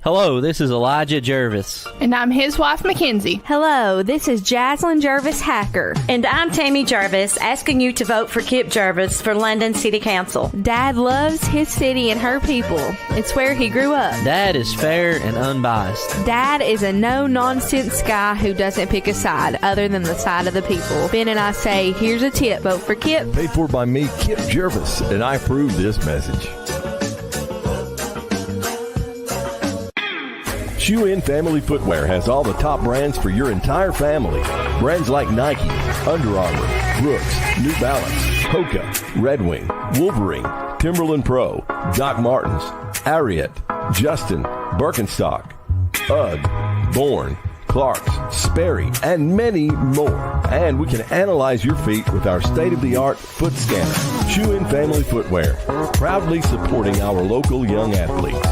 Hello, this is Elijah Jervis. And I'm his wife, Mackenzie. Hello, this is Jaslyn Jervis Hacker. And I'm Tammy Jervis, asking you to vote for Kip Jervis for London City Council. Dad loves his city and her people. It's where he grew up. Dad is fair and unbiased. Dad is a no-nonsense guy who doesn't pick a side other than the side of the people. Ben and I say, here's a tip, vote for Kip. Paid for by me, Kip Jervis, and I approve this message. Shoe In Family Footwear has all the top brands for your entire family. Brands like Nike, Under Armour, Brooks, New Balance, Hoka, Red Wing, Wolverine, Timberland Pro, Doc Martens, Ariat, Justin, Birkenstock, UGG, Bourne, Clark's, Sperry, and many more. And we can analyze your feet with our state-of-the-art foot scanner. Shoe In Family Footwear, proudly supporting our local young athletes.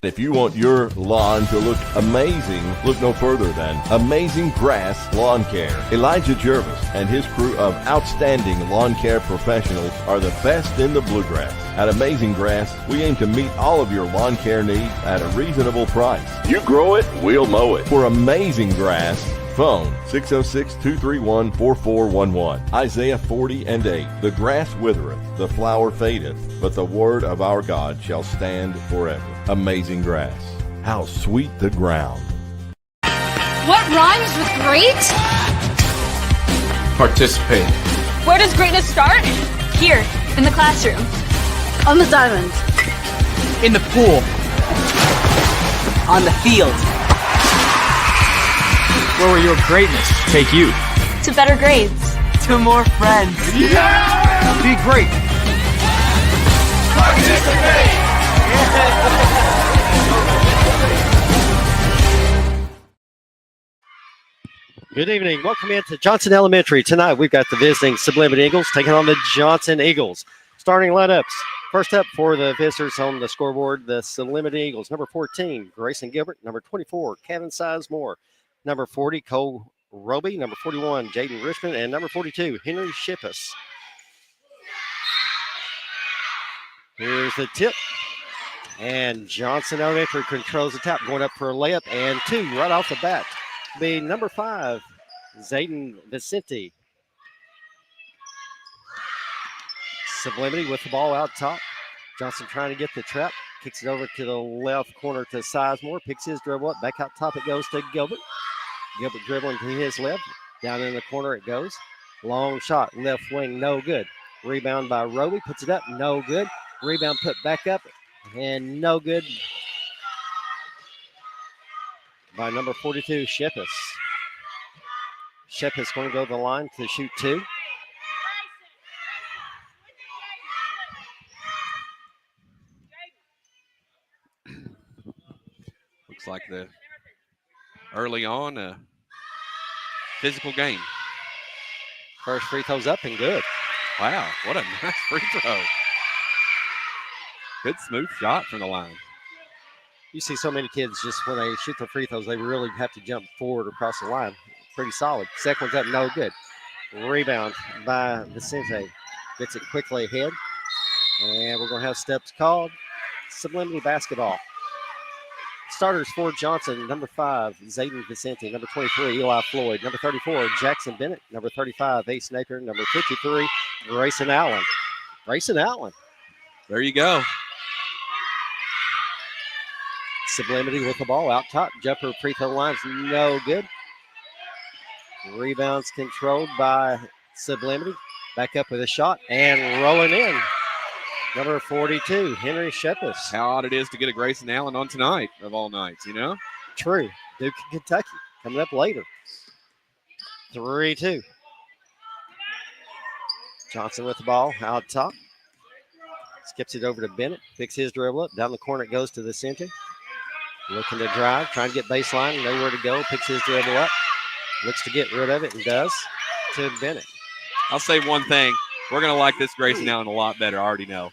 If you want your lawn to look amazing, look no further than Amazing Grass Lawn Care. Elijah Jervis and his crew of outstanding lawn care professionals are the best in the bluegrass. At Amazing Grass, we aim to meet all of your lawn care needs at a reasonable price. You grow it, we'll mow it. For Amazing Grass, phone 606-231-4411. Isaiah 40:8. The grass withereth, the flower fadeth, but the word of our God shall stand forever. Amazing Grass. How sweet the ground. What rhymes with great? Participate. Where does greatness start? Here, in the classroom. On the diamond. In the pool. On the field. Where will your greatness take you? To better grades. To more friends. Yeah! Be great. Participate! Good evening. Welcome into Johnson Elementary. Tonight we've got the visiting Sublimity Eagles taking on the Johnson Eagles. Starting lineups. First up for the visitors on the scoreboard, the Sublimity Eagles. Number 14, Grayson Gilbert. Number 24, Kevin Sizemore. Number 40, Cole Roby. Number 41, Jaden Richmond. And number 42, Henry Shippus. Here's the tip. And Johnson Elementary controls the tap, going up for a layup and two right off the bat. Be number 5, Zayden Vicente. Sublimity with the ball out top. Johnson trying to get the trap. Kicks it over to the left corner to Sizemore. Picks his dribble up. Back out top it goes to Gilbert. Gilbert dribbling to his left. Down in the corner it goes. Long shot. Left wing, no good. Rebound by Roby. Puts it up, no good. Rebound put back up and no good by number 42, Shippus. Shippus going to go to the line to shoot two. Looks like the early on physical game. First free throw's up and good. Wow, what a nice free throw. Good smooth shot from the line. You see so many kids just when they shoot their free throws, they really have to jump forward across the line. Pretty solid. Second one's up, no good. Rebound by Vicente. Gets it quickly ahead. And we're going to have steps called. Sublimity basketball. Starters for Johnson, number 5, Zayden Vicente. Number 23, Eli Floyd. Number 34, Jackson Bennett. Number 35, Ace Naker. Number 53, Grayson Allen. Grayson Allen. There you go. Sublimity with the ball out top. Jumper free throw line's no good. Rebounds controlled by Sublimity. Back up with a shot and rolling in. Number 42, Henry Shippus. How odd it is to get a Grayson Allen on tonight of all nights, you know? True. Duke, Kentucky coming up later. 3-2. Johnson with the ball out top. Skips it over to Bennett. Picks his dribble up. Down the corner it goes to the center. Looking to drive. Trying to get baseline. Nowhere to go. Picks his dribble up. Looks to get rid of it and does to Bennett. I'll say one thing. We're going to like this Grayson Allen a lot better. I already know.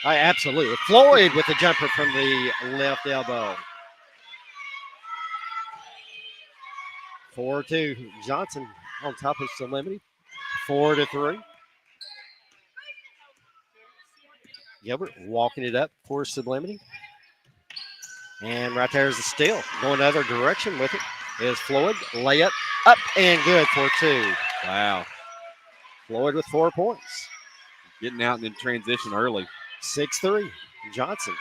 Absolutely. Floyd with the jumper from the left elbow. 4-2. Johnson on top of Sublimity. 4-3. Gilbert walking it up for Sublimity. And right there's the steal. Going the other direction with it is Floyd. Layup up and good for 2. Wow. Floyd with 4 points. Getting out in transition early. 6-3. Johnson.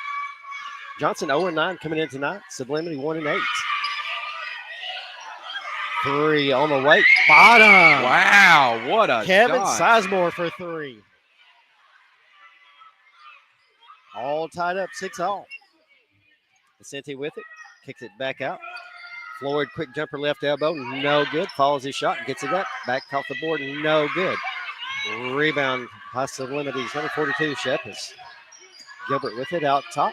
Johnson 0-9 coming in tonight. Sublimity 1-8. 3 on the way. Bottom. Wow, what a Kevin shot. Sizemore for 3. All tied up, 6-all. Vicente with it. Kicks it back out. Floyd, quick jumper left elbow. No good. Follows his shot. Gets it up. Back off the board. No good. Rebound by Sublimity's number 42, Shepis. Gilbert with it out top.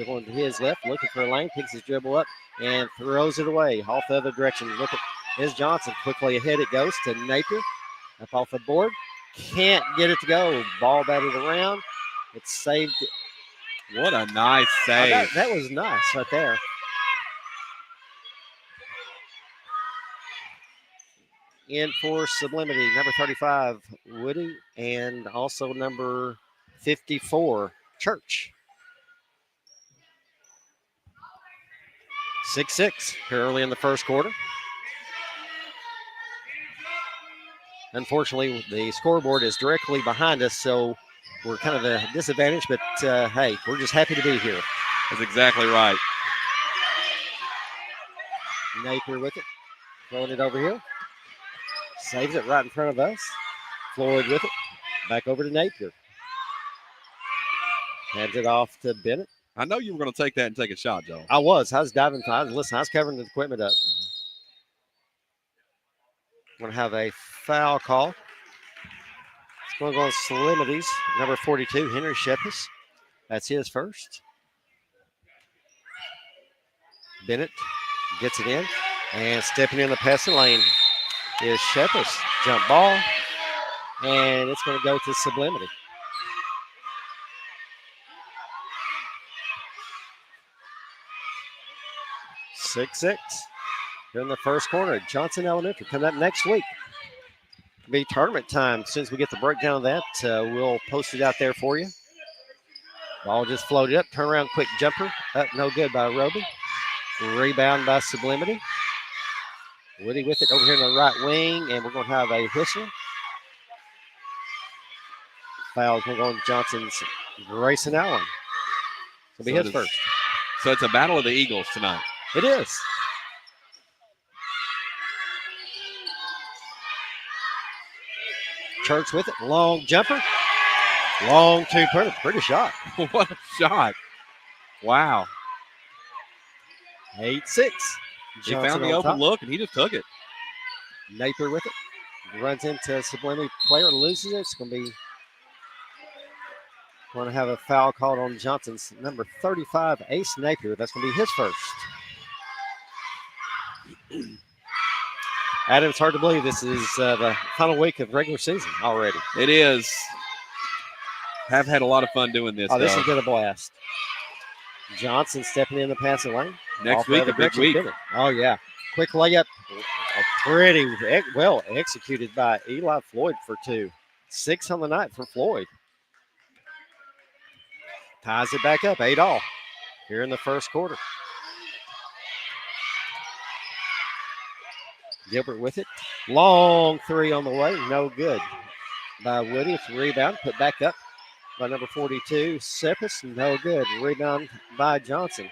Going to his left, looking for a lane, picks his dribble up and throws it away. Off the other direction. Look at his Johnson. Quickly ahead it goes to Napier. Up off the board. Can't get it to go. Ball batted around. It's saved. What a nice save. That was nice right there. In for Sublimity, number 35, Woody, and also number 54, Church. 6-6 here early in the first quarter. Unfortunately, the scoreboard is directly behind us, so we're kind of at a disadvantage, but hey, we're just happy to be here. That's exactly right. Napier with it, throwing it over here. Saves it right in front of us. Floyd with it. Back over to Napier. Hands it off to Bennett. I know you were going to take that and take a shot, Joe. I was diving. I was covering the equipment up. We're going to have a foul call. It's going to go on Sublimity's number 42, Henry Shepis. That's his first. Bennett gets it in. And stepping in the passing lane is Shepis. Jump ball. And it's going to go to Sublimity. Six here in the first quarter. Johnson Elementary coming up next week. It'll be tournament time. As soon as we get the breakdown of that, we'll post it out there for you. Ball just floated up. Turn around, quick jumper. Up, no good by Roby. Rebound by Sublimity. Woody with it over here in the right wing, and we're going to have a whistle. Foul's going to go on Johnson's Grayson Allen. It'll be his first. So it's a battle of the Eagles tonight. It is. Church with it. Long jumper. Long two-pointer. Pretty shot. What a shot. Wow. 8-6. He found the open look, and he just took it. Napier with it. Runs into Sublimity player, loses it. It's going to be going to have a foul called on Johnson's number 35, Ace Napier. That's going to be his first. Adam, it's hard to believe this is the final week of regular season already. It is. Have had a lot of fun doing this. Oh, this has been a blast. Johnson stepping in the passing lane. Next week, a big week. Oh, yeah. Quick layup. Pretty well executed by Eli Floyd for 2. 6 on the night for Floyd. Ties it back up, 8-all here in the first quarter. Gilbert with it. Long three on the way. No good by Woody. It's a rebound. Put back up by number 42, Sepis. No good. Rebound by Johnson.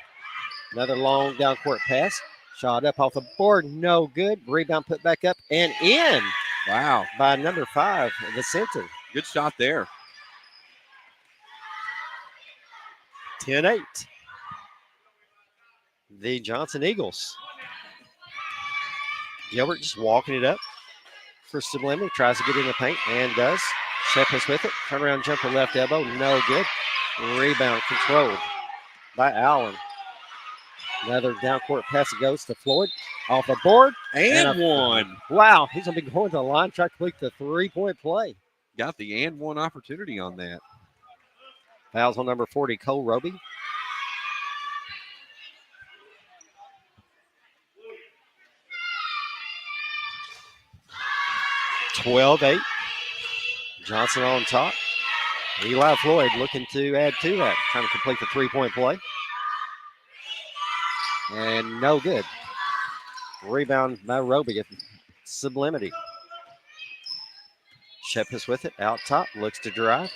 Another long down court pass. Shot up off the board. No good. Rebound put back up and in. Wow. By number 5, Vicente. Good shot there. 10-8. The Johnson Eagles. Gilbert just walking it up for Sublimity. Tries to get in the paint and does. Shepis with it. Turnaround jumper left elbow. No good. Rebound controlled by Allen. Another down court pass goes to Floyd. Off the board. And one. Wow. He's going to be going to the line, try to complete the 3-point play. Got the and one opportunity on that. Fouls on number 40, Cole Roby. (12-8). Johnson on top. Eli Floyd looking to add to that, trying to complete the 3-point play. And no good. Rebound by Roby at Sublimity. Shepis with it out top, looks to drive,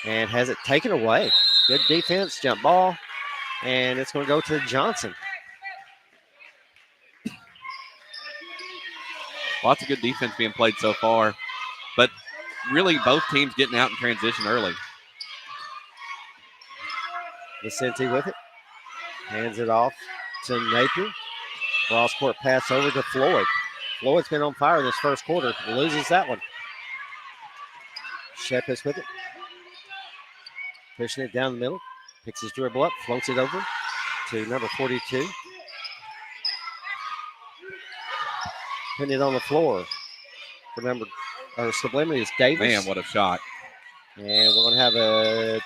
and has it taken away. Good defense, jump ball, and it's going to go to Johnson. Lots of good defense being played so far, but really both teams getting out in transition early. Vicente with it, hands it off to Napier. Cross court pass over to Floyd. Floyd's been on fire this first quarter, loses that one. Shepis with it, pushing it down the middle, picks his dribble up, floats it over to number 42. Putting it on the floor for Sublimity is Davis. Man, what a shot. And we're going to have a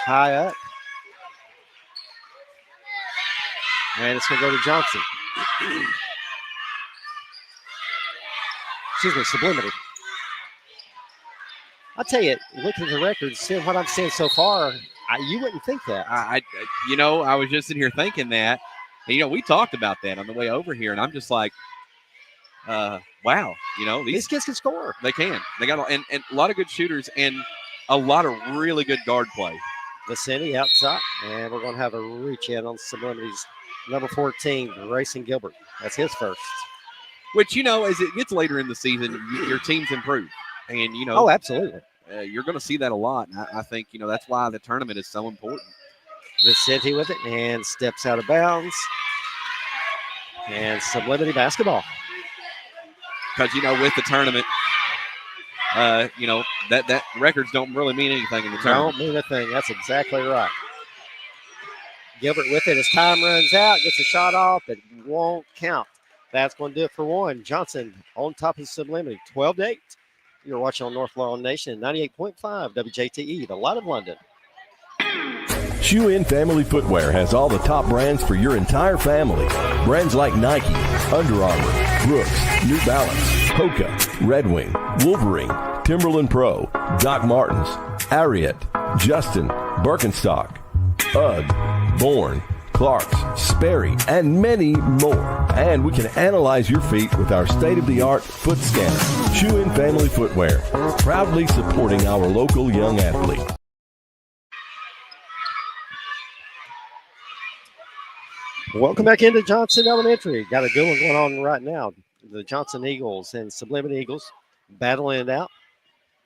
tie up. And it's going to go to Johnson. Excuse me, Sublimity. I'll tell you, looking at the records, seeing what I'm seeing so far, you wouldn't think that. I was just in here thinking that. And, we talked about that on the way over here, and I'm just like, wow. These kids can score. They can. They got and a lot of good shooters and a lot of really good guard play. Vicente out top, and we're going to have a reach in on Sublimity's number 14, Grayson Gilbert. That's his first. Which, as it gets later in the season, your teams improve. And, oh, absolutely. You're going to see that a lot. And I think, that's why the tournament is so important. Vicente with it and steps out of bounds. And Sublimity basketball. Because, with the tournament, that records don't really mean anything in the tournament. Don't mean a thing. That's exactly right. Gilbert with it as time runs out, gets a shot off, but won't count. That's going to do it for one. Johnson on top of Sublimity, 12-8. You're watching on North Laurel Nation, 98.5 WJTE, the Light of London. Shoe In Family Footwear has all the top brands for your entire family. Brands like Nike, Under Armour, Brooks, New Balance, Hoka, Red Wing, Wolverine, Timberland Pro, Doc Martens, Ariat, Justin, Birkenstock, UGG, Bourne, Clark's, Sperry, and many more. And we can analyze your feet with our state-of-the-art foot scanner. Shoe In Family Footwear, proudly supporting our local young athlete. Welcome back into Johnson Elementary. Got a good one going on right now. The Johnson Eagles and Sublimity Eagles battling it out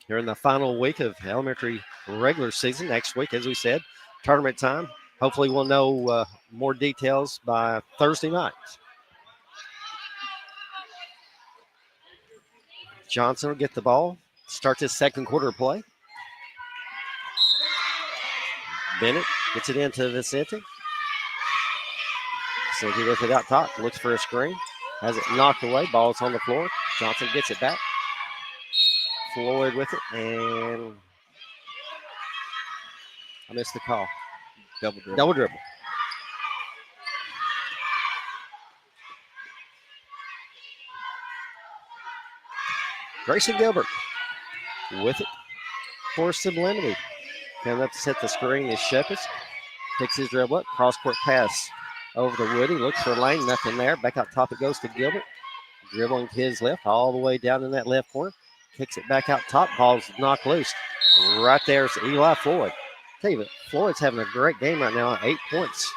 here in the final week of elementary regular season. Next week, as we said, tournament time. Hopefully we'll know more details by Thursday night. Johnson will get the ball, start this second quarter of play. Bennett gets it into Vicente. Vicente with it out top, looks for a screen, has it knocked away, ball's on the floor. Johnson gets it back. Floyd with it, and I missed the call. Double dribble. Grayson Gilbert with it for Sublimity. Coming up to set the screen is Shepis. Picks his dribble up, cross-court pass over to Woody. Looks for a lane, nothing there. Back out top it goes to Gilbert. Dribbling to his left, all the way down in that left corner. Kicks it back out top, ball's knocked loose. Right there's Eli Floyd. Tell you, Floyd's having a great game right now, 8 points.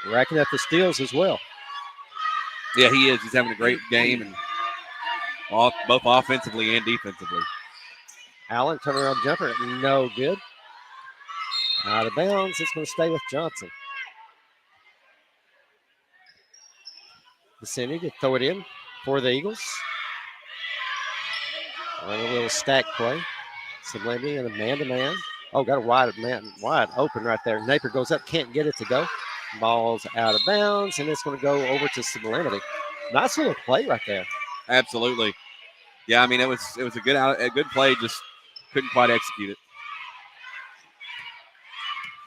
Racking up the steals as well. Yeah, he is. He's having a great game, and both offensively and defensively. Allen, turnaround jumper, no good. Out of bounds, it's going to stay with Johnson. Vicente to throw it in for the Eagles. On a little stack play. Sublimity and a man-to-man. Oh, got a wide open right there. Napier goes up, can't get it to go. Ball's out of bounds, and it's going to go over to Sublimity. Nice little play right there. Absolutely. Yeah, I mean, it was a good play, just couldn't quite execute it.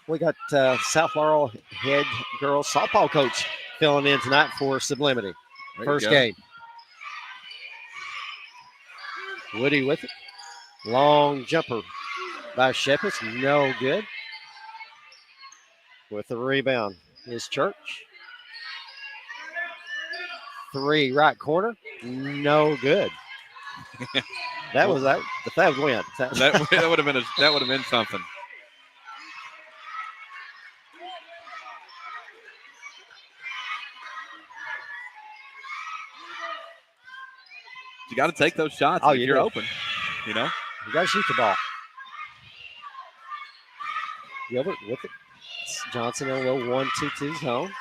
We got South Laurel head girls softball coach filling in tonight for Sublimity. First game. Woody with it. Long jumper by Shepis. No good. with the rebound is Church. 3 right corner. No good. That was that. That was win. That would have been something. You got to take those shots if you're open. You know, you got to shoot the ball. Gilbert with it. Johnson in a little 1-2-2 zone.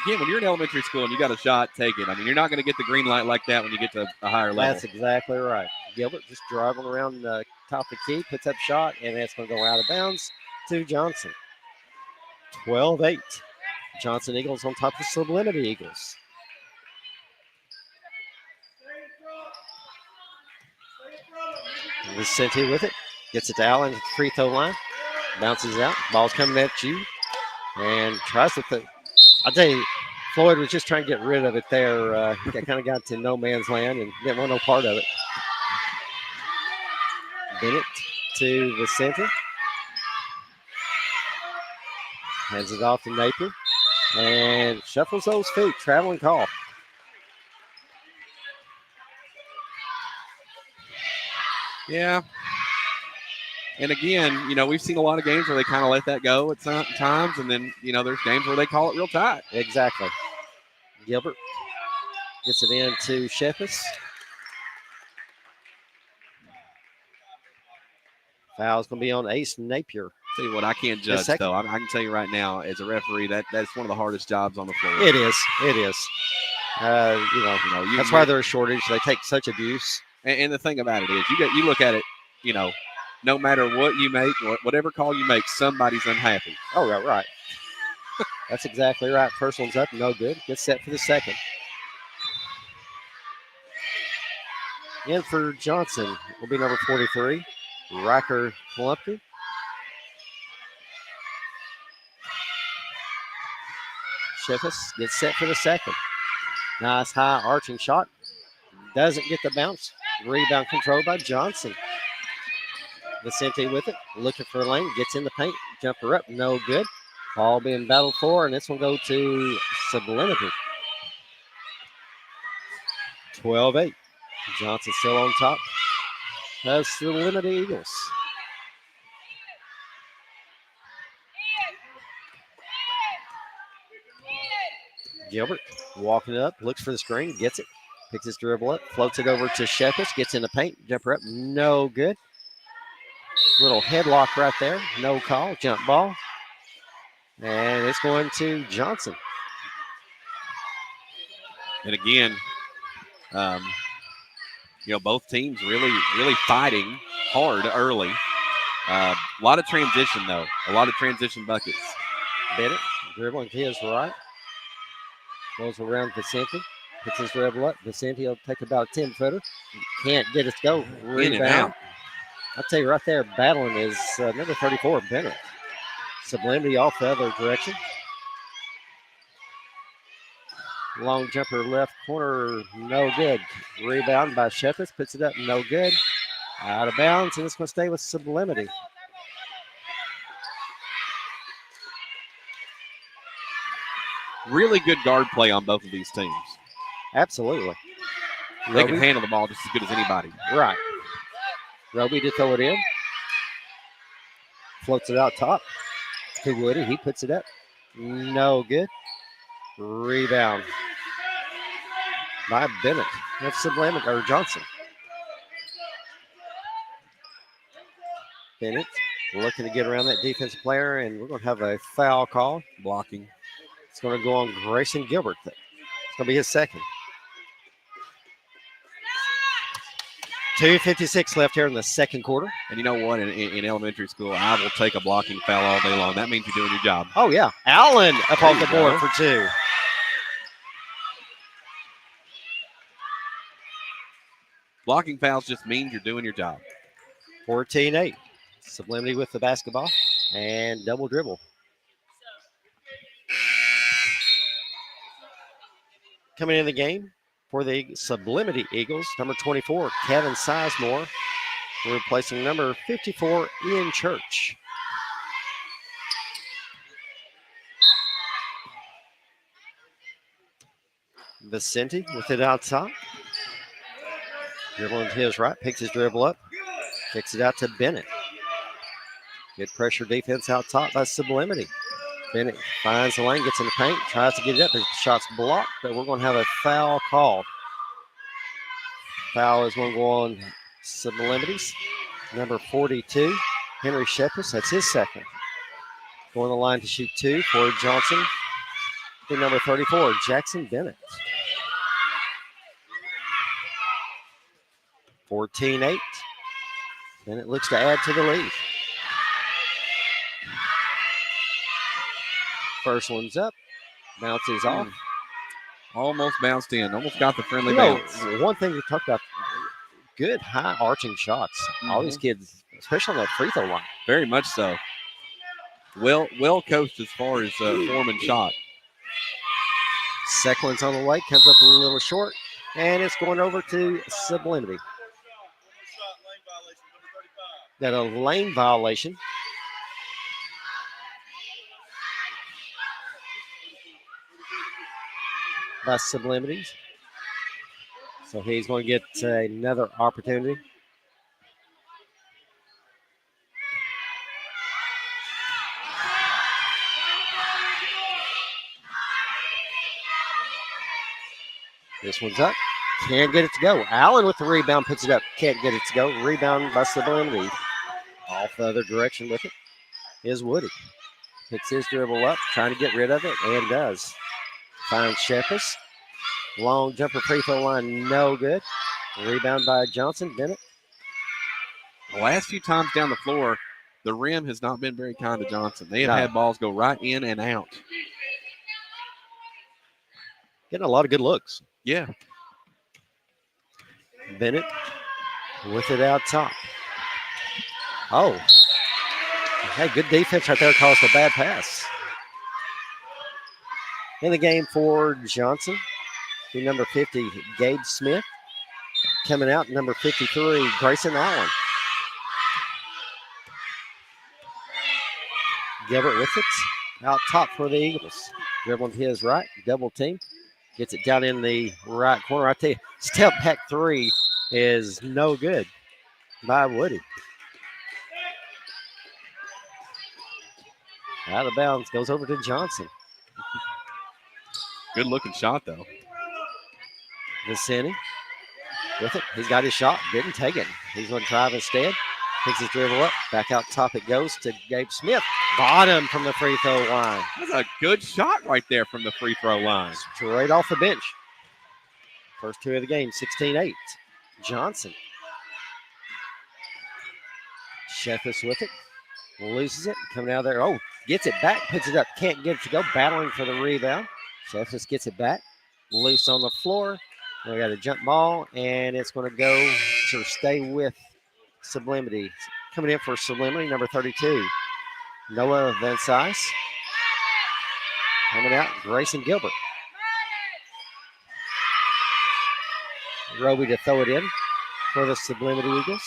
Again, when you're in elementary school and you got a shot, take it. I mean, you're not going to get the green light like that when you get to a higher level. That's exactly right. Gilbert just driving around the top of the key, puts up shot, and that's going to go out of bounds to Johnson. 12-8. Johnson Eagles on top of Sublimity Eagles. Vicente with it. Gets it to Allen at the free throw line. Bounces out. Ball's coming at you. And tries to put. I'll tell you, Floyd was just trying to get rid of it there. He kind of got to no man's land and didn't want no part of it. Bennett to Vicente. Hands it off to Napier. And shuffles those feet. Traveling call. Yeah. And again, you know, we've seen a lot of games where they kind of let that go at some times, and then, you know, there's games where they call it real tight. Exactly. Gilbert gets it in to Shepis. Foul's going to be on Ace Napier. Tell you what, I can't judge, though. I can tell you right now, as a referee, that's one of the hardest jobs on the floor. It is. It is. That's why there's a shortage. They take such abuse. And the thing about it is, you look at it, you know, no matter what you make, whatever call you make, somebody's unhappy. Oh, right. That's exactly right. First one's up, no good. Gets set for the second. In for Johnson will be number 43, Riker Klumpke. Shepis gets set for the second. Nice high arching shot. Doesn't get the bounce. Rebound controlled by Johnson. Vicente with it, looking for a lane, gets in the paint, jumper up, no good. Ball being battled for, and this will go to Sublimity. 12-8. Johnson still on top. That's Sublimity Eagles. Gilbert walking it up, looks for the screen, gets it, picks his dribble up, floats it over to Shepis, gets in the paint, jumper up, no good. Little headlock right there. No call. Jump ball. And it's going to Johnson. And again, both teams really fighting hard early. A lot of transition, though. A lot of transition buckets. Bennett dribbling to his right. Goes around Vicente. Puts his dribble up. Vicente will take about a 10-footer. Can't get it to go. Rebound. In and out. I'll tell you right there, battling is number 34, Bennett. Sublimity off the other direction. Long jumper left corner, no good. Rebound by Shepis, puts it up, no good. Out of bounds, and it's going to stay with Sublimity. Really good guard play on both of these teams. Absolutely. They can handle the ball just as good as anybody. Right. Roby to throw it in. Floats it out top to Woody. He puts it up. No good. Rebound by Bennett. That's Sublimity, or Johnson. Bennett looking to get around that defensive player, and we're going to have a foul call. Blocking. It's going to go on Grayson Gilbert. It's going to be his second. 2:56 left here in the second quarter. And you know what? In elementary school, I will take a blocking foul all day long. That means you're doing your job. Oh, yeah. Allen up off the board for 2. Blocking fouls just means you're doing your job. 14-8. Sublimity with the basketball and double dribble. Coming in the game for the Sublimity Eagles, number 24, Kevin Sizemore, replacing number 54, Ian Church. Vicente with it out top. Dribbling to his right, picks his dribble up, kicks it out to Bennett. Good pressure defense out top by Sublimity. Bennett finds the lane, gets in the paint, tries to get it up. The shot's blocked, but we're going to have a foul called. Foul is going to go on Sublimities. Number 42, Henry Shepis. That's his second. Going the line to shoot 2 for Johnson. To number 34, Jackson Bennett. 14-8. Bennett looks to add to the lead. First one's up. Bounces off. Almost bounced in. Almost got the friendly bounce. One thing we talked about, good high arching shots. All these kids, especially on that free throw line. Very much so. Well coached as far as form and shot. Second one's on the way, comes up a little short, and it's going over to Sublimity. Got a lane violation. By Sublimities. So he's going to get another opportunity. This one's up. Can't get it to go. Allen with the rebound, puts it up. Can't get it to go. Rebound by Sublimity. Off the other direction with it is Woody. Picks his dribble up, trying to get rid of it, and does. Finds Shepis. Long jumper free throw line, no good. Rebound by Johnson. Bennett. The last few times down the floor, the rim has not been very kind to Johnson. They have had balls go right in and out. Getting a lot of good looks. Yeah. Bennett with it out top. Oh. Hey, good defense right there, caused a bad pass. In the game for Johnson, the number 50, Gabe Smith. Coming out, number 53, Grayson Allen. Gilbert with it. Out top for the Eagles. Dribbling to his right, double team. Gets it down in the right corner. I tell you, step back three is no good by Woody. Out of bounds, goes over to Johnson. Good looking shot, though. Vicini with it. He's got his shot. Didn't take it. He's going to drive instead. Picks his dribble up. Back out top it goes to Gabe Smith. Bottom from the free throw line. That's a good shot right there from the free throw line. Straight off the bench. First two of the game, 16-8. Johnson. Sheffis with it. Loses it. Coming out there. Oh, gets it back. Puts it up. Can't get it to go. Battling for the rebound. Sheffis gets it back. Loose on the floor. We got a jump ball, and it's going to go to stay with Sublimity. Coming in for Sublimity, number 32, Noah Van Sice. Coming out, Grayson Gilbert. Roby to throw it in for the Sublimity Eagles.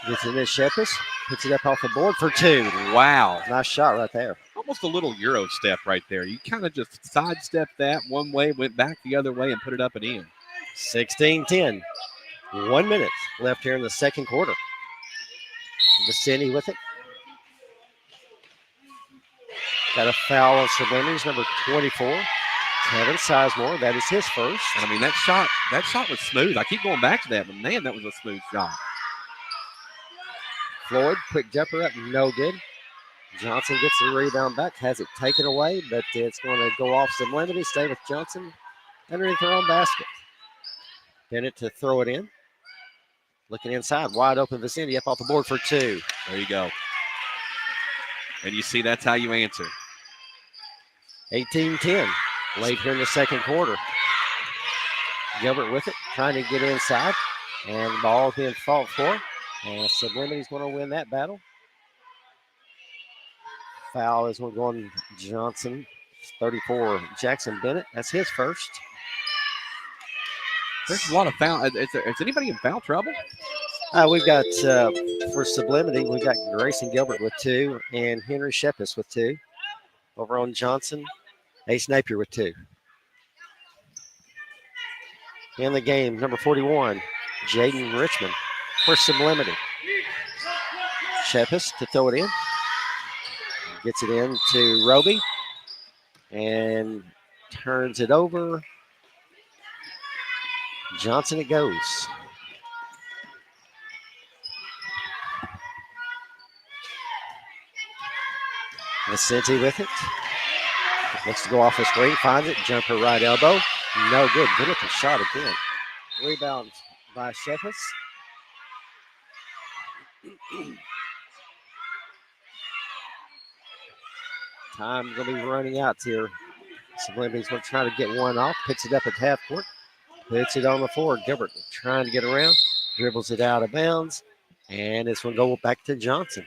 Gets it in Shepis. Puts it up off the board for two. Wow. Nice shot right there. Almost a little Euro step right there. You kind of just sidestepped that one way, went back the other way, and put it up and in. 16-10. 1 minute left here in the second quarter. Vicini with it. Got a foul on Sublimities, number 24. Kevin Sizemore. That is his first. And I mean, that shot was smooth. I keep going back to that, but man, that was a smooth shot. Floyd, quick jumper up, no good. Johnson gets the rebound back, has it taken away, but it's going to go off Sublimity. Stay with Johnson underneath their own basket. Bennett to throw it in. Looking inside, wide open Vicini up off the board for two. There you go. And you see that's how you answer. 18-10, late here in the second quarter. Gilbert with it, trying to get inside, and the ball being fought for. And Sublimity's going to win that battle. Foul is going Johnson. 34, Jackson Bennett. That's his first. There's a lot of foul. Is anybody in foul trouble? We've got for Sublimity, we've got Grayson Gilbert with 2 and Henry Shepis with 2. Over on Johnson, Ace Napier with 2. In the game, number 41, Jaden Richmond for Sublimity. Shepis to throw it in. Gets it in to Roby and turns it over. Johnson it goes. Vicente with it. Looks to go off the screen, finds it, jumper right elbow. No good. Good looking shot again. Rebound by Shepis. Time going to be running out here. Sublimity's going to try to get one off. Picks it up at half court. Puts it on the floor. Gilbert trying to get around. Dribbles it out of bounds. And it's going to go back to Johnson.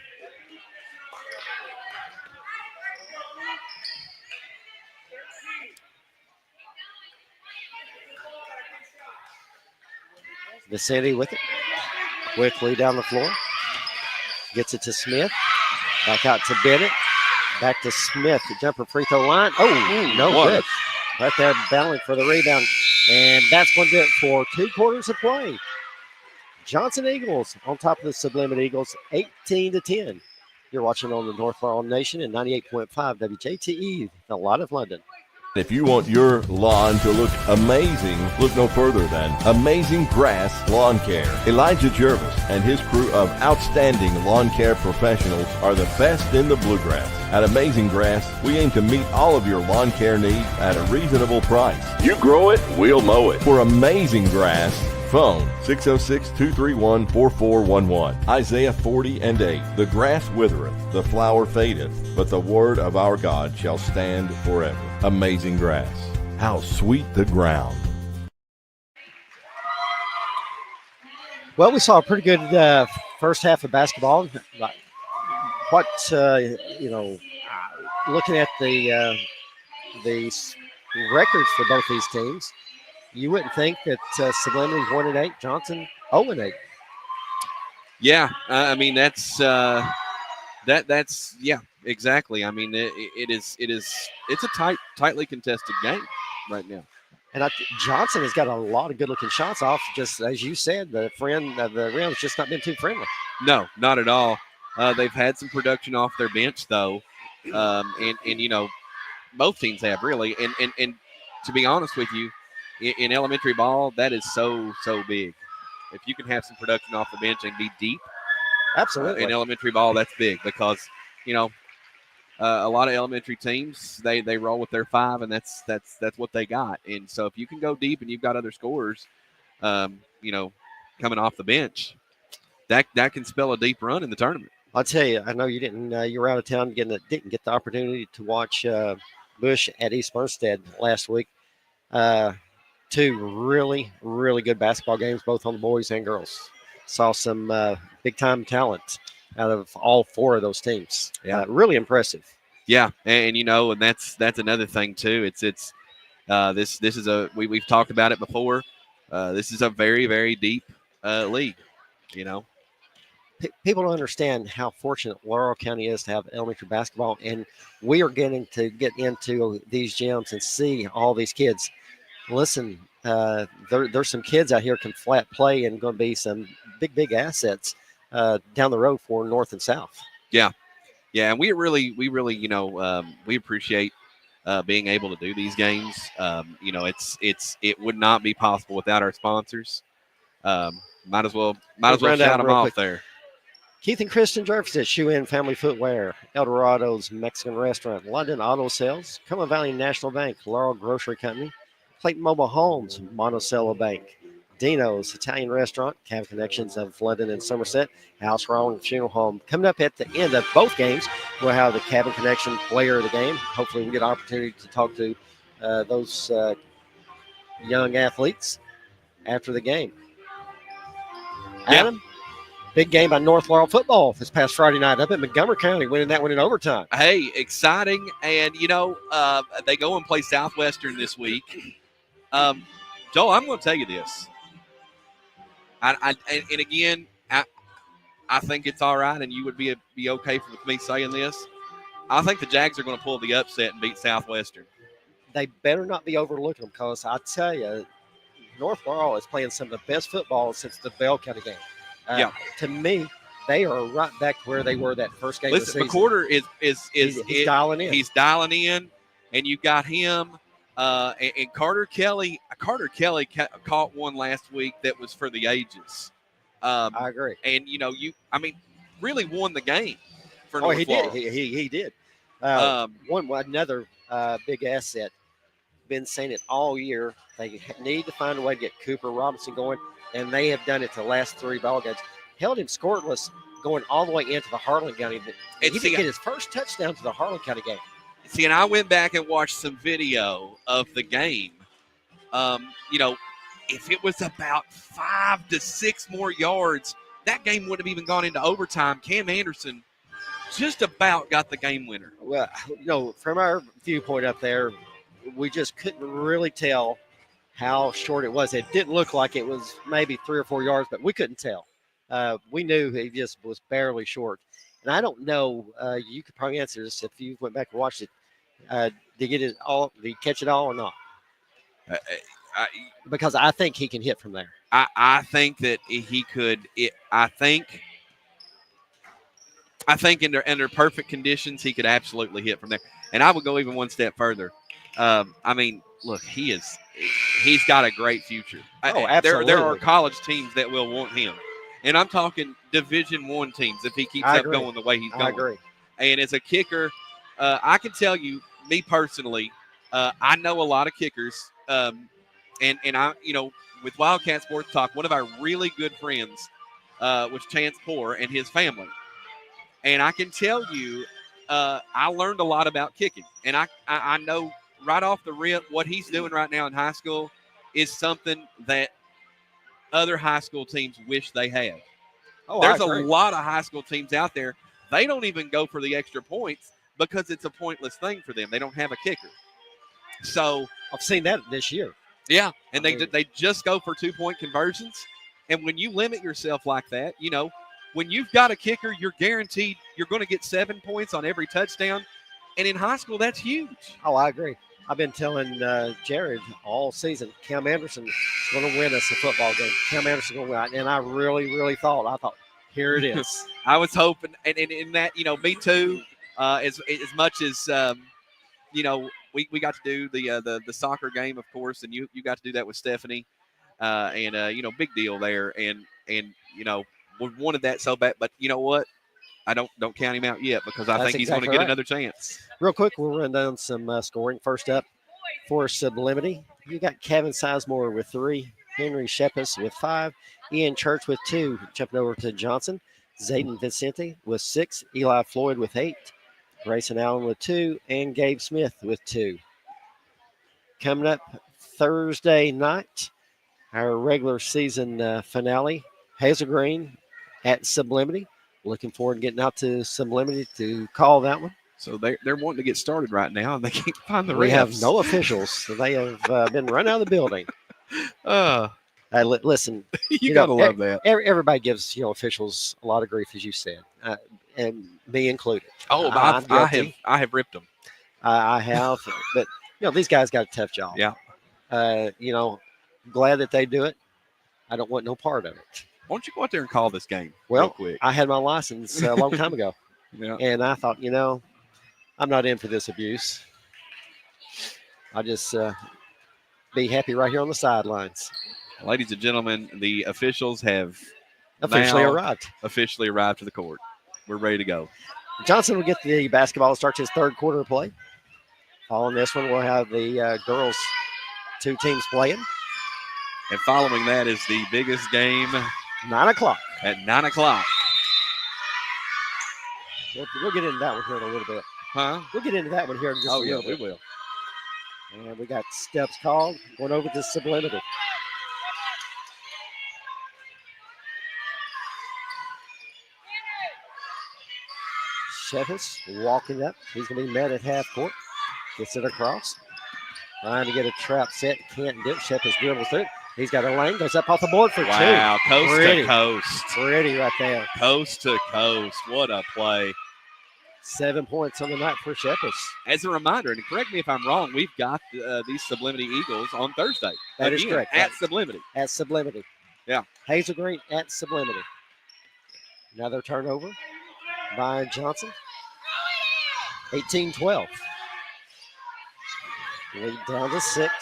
Vicente with it. Quickly down the floor. Gets it to Smith. Back out to Bennett. Back to Smith. The jumper free throw line. Oh, no good. Right there battling for the rebound. And that's going to do it for 2 quarters of play. Johnson Eagles on top of the Sublimity Eagles, 18-10. You're watching on the North Laurel Nation and 98.5 WJTE, the Lot of London. If you want your lawn to look amazing, look no further than Amazing Grass Lawn Care. Elijah Jervis and his crew of outstanding lawn care professionals are the best in the bluegrass. At Amazing Grass, we aim to meet all of your lawn care needs at a reasonable price. You grow it, we'll mow it. For Amazing Grass, phone 606-231-4411. Isaiah 40:8. The grass withereth, the flower fadeth, but the word of our God shall stand forever. Amazing Grass. How sweet the ground. Well, we saw a pretty good first half of basketball. What, looking at the records for both these teams, you wouldn't think that Sublimity 1-8, Johnson 0-8. Yeah, I mean that's yeah, exactly. I mean it's a tightly contested game right now. And Johnson has got a lot of good-looking shots off. Just as you said, the friend of the rim's just not been too friendly. No, not at all. They've had some production off their bench though, and both teams have really. And to be honest with you, in elementary ball, that is so big. If you can have some production off the bench and be deep, absolutely. In elementary ball, that's big because a lot of elementary teams they roll with their 5, and that's what they got. And so if you can go deep and you've got other scorers, coming off the bench, that can spell a deep run in the tournament. I'll tell you, I know you didn't. You were out of town, didn't get the opportunity to watch Bush at East Bernstead last week. 2 really, really good basketball games, both on the boys and girls. Saw some big-time talent out of all 4 of those teams. Yeah, really impressive. Yeah, and that's another thing too. It's this is we've talked about it before. This is a very, very deep league. People don't understand how fortunate Laurel County is to have elementary basketball, and we are getting to get into these gyms and see all these kids. Listen, there's some kids out here can flat play and going to be some big assets down the road for North and South. Yeah, and we really we appreciate being able to do these games. It would not be possible without our sponsors. Might as well shout them off there. Keith and Kristen Jervis at Shoe In Family Footwear, El Dorado's Mexican Restaurant, London Auto Sales, Como Valley National Bank, Laurel Grocery Company, Clayton Mobile Homes, Monticello Bank, Dino's Italian Restaurant, Cabin Connections of London and Somerset, House Wrong Funeral Home. Coming up at the end of both games, we'll have the Cabin Connection player of the game. Hopefully we get an opportunity to talk to those young athletes after the game. Adam? Big game by North Laurel football this past Friday night up at Montgomery County, winning that one in overtime. Hey, exciting. And, they go and play Southwestern this week. Joel, I'm going to tell you this. And again, I think it's all right, and you would be okay with me saying this. I think the Jags are going to pull the upset and beat Southwestern. They better not be overlooking them because I tell you, North Laurel is playing some of the best football since the Bell County game. To me, they are right back to where they were that first game of the season. McWhorter He's dialing in. He's dialing in, and you got him and Carter Kelly. Carter Kelly caught one last week that was for the ages. I agree. And really won the game for North Laurel. He did. Another big asset. Been saying it all year. They need to find a way to get Cooper Robinson going, and they have done it the last 3 ball games. Held him scoreless going all the way into the Harlan County. He did get his first touchdown to the Harlan County game. See, and I went back and watched some video of the game. If it was about 5 to 6 more yards, that game would have even gone into overtime. Cam Anderson just about got the game winner. Well, from our viewpoint up there, we just couldn't really tell how short it was. It didn't look like it was maybe 3 or 4 yards, but we couldn't tell. We knew he just was barely short. And I don't know, you could probably answer this if you went back and watched it. Did he get it all? Did he catch it all or not? Because I think he can hit from there. I think that he could. I think under perfect conditions, he could absolutely hit from there. And I would go even one step further. Look, he's got a great future. Oh, absolutely. There are college teams that will want him. And I'm talking Division I teams if he keeps up going the way he's going. I agree. And as a kicker, I can tell you, me personally, I know a lot of kickers. And I, with Wildcat Sports Talk, one of our really good friends was Chance Poor and his family. And I can tell you, I learned a lot about kicking. And I know right off the rip what he's doing right now in high school is something that other high school teams wish they had. There's a lot of high school teams out there. They don't even go for the extra points because it's a pointless thing for them. They don't have a kicker. So I've seen that this year. Yeah, and they just go for 2-point conversions. And when you limit yourself like that, when you've got a kicker, you're guaranteed you're going to get 7 points on every touchdown. And in high school, that's huge. Oh, I agree. I've been telling Jared all season, Cam Anderson is going to win us a football game. Cam Anderson going to win. And I really, really thought, here it is. I was hoping, and in that, me too, as much as, we got to do the soccer game, of course, and you got to do that with Stephanie, big deal there. And we wanted that so bad. But you know what? I don't count him out yet because I think he's going to get another chance. Real quick, we'll run down some scoring. First up for Sublimity, you got Kevin Sizemore with 3, Henry Shepis with 5, Ian Church with 2, jumping over to Johnson, Zayden Vicente with 6, Eli Floyd with 8, Grayson Allen with 2, and Gabe Smith with 2. Coming up Thursday night, our regular season finale, Hazel Green at Sublimity. Looking forward to getting out to Sublimity to call that one. So they're wanting to get started right now, and they can't find the refs. We have no officials. So they have been run out of the building. Listen, you got to love that. Everybody gives officials a lot of grief, as you said, and me included. Oh, I have ripped them. I have, but these guys got a tough job. Yeah. Glad that they do it. I don't want no part of it. Why don't you go out there and call this game real quick? I had my license a long time ago. Yeah. And I thought, I'm not in for this abuse. I'll just be happy right here on the sidelines. Ladies and gentlemen, the officials have officially arrived to the court. We're ready to go. Johnson will get the basketball to start his third quarter of play. Following this one, we'll have the girls' 2 teams playing. And following that is the biggest game. 9 o'clock. At 9 o'clock. We'll get into that one here in a little bit. Huh? We'll get into that one here in just a little bit. We will. And we got steps called. Going over to Sublimity. Shepis walking up. He's going to be met at half court. Gets it across. Trying to get a trap set. Can't do it. Shepis dribbles through it. He's got a lane, goes up off the board for two. Wow, coast Pretty. to coast. Pretty right there. Coast to coast. What a play. 7 points on the night for Shepard. As a reminder, and correct me if I'm wrong, we've got these Sublimity Eagles on Thursday. That is Again, correct. At Sublimity. At Sublimity. Yeah. Hazel Green at Sublimity. Another turnover by Johnson. 18-12. Lead down to 6.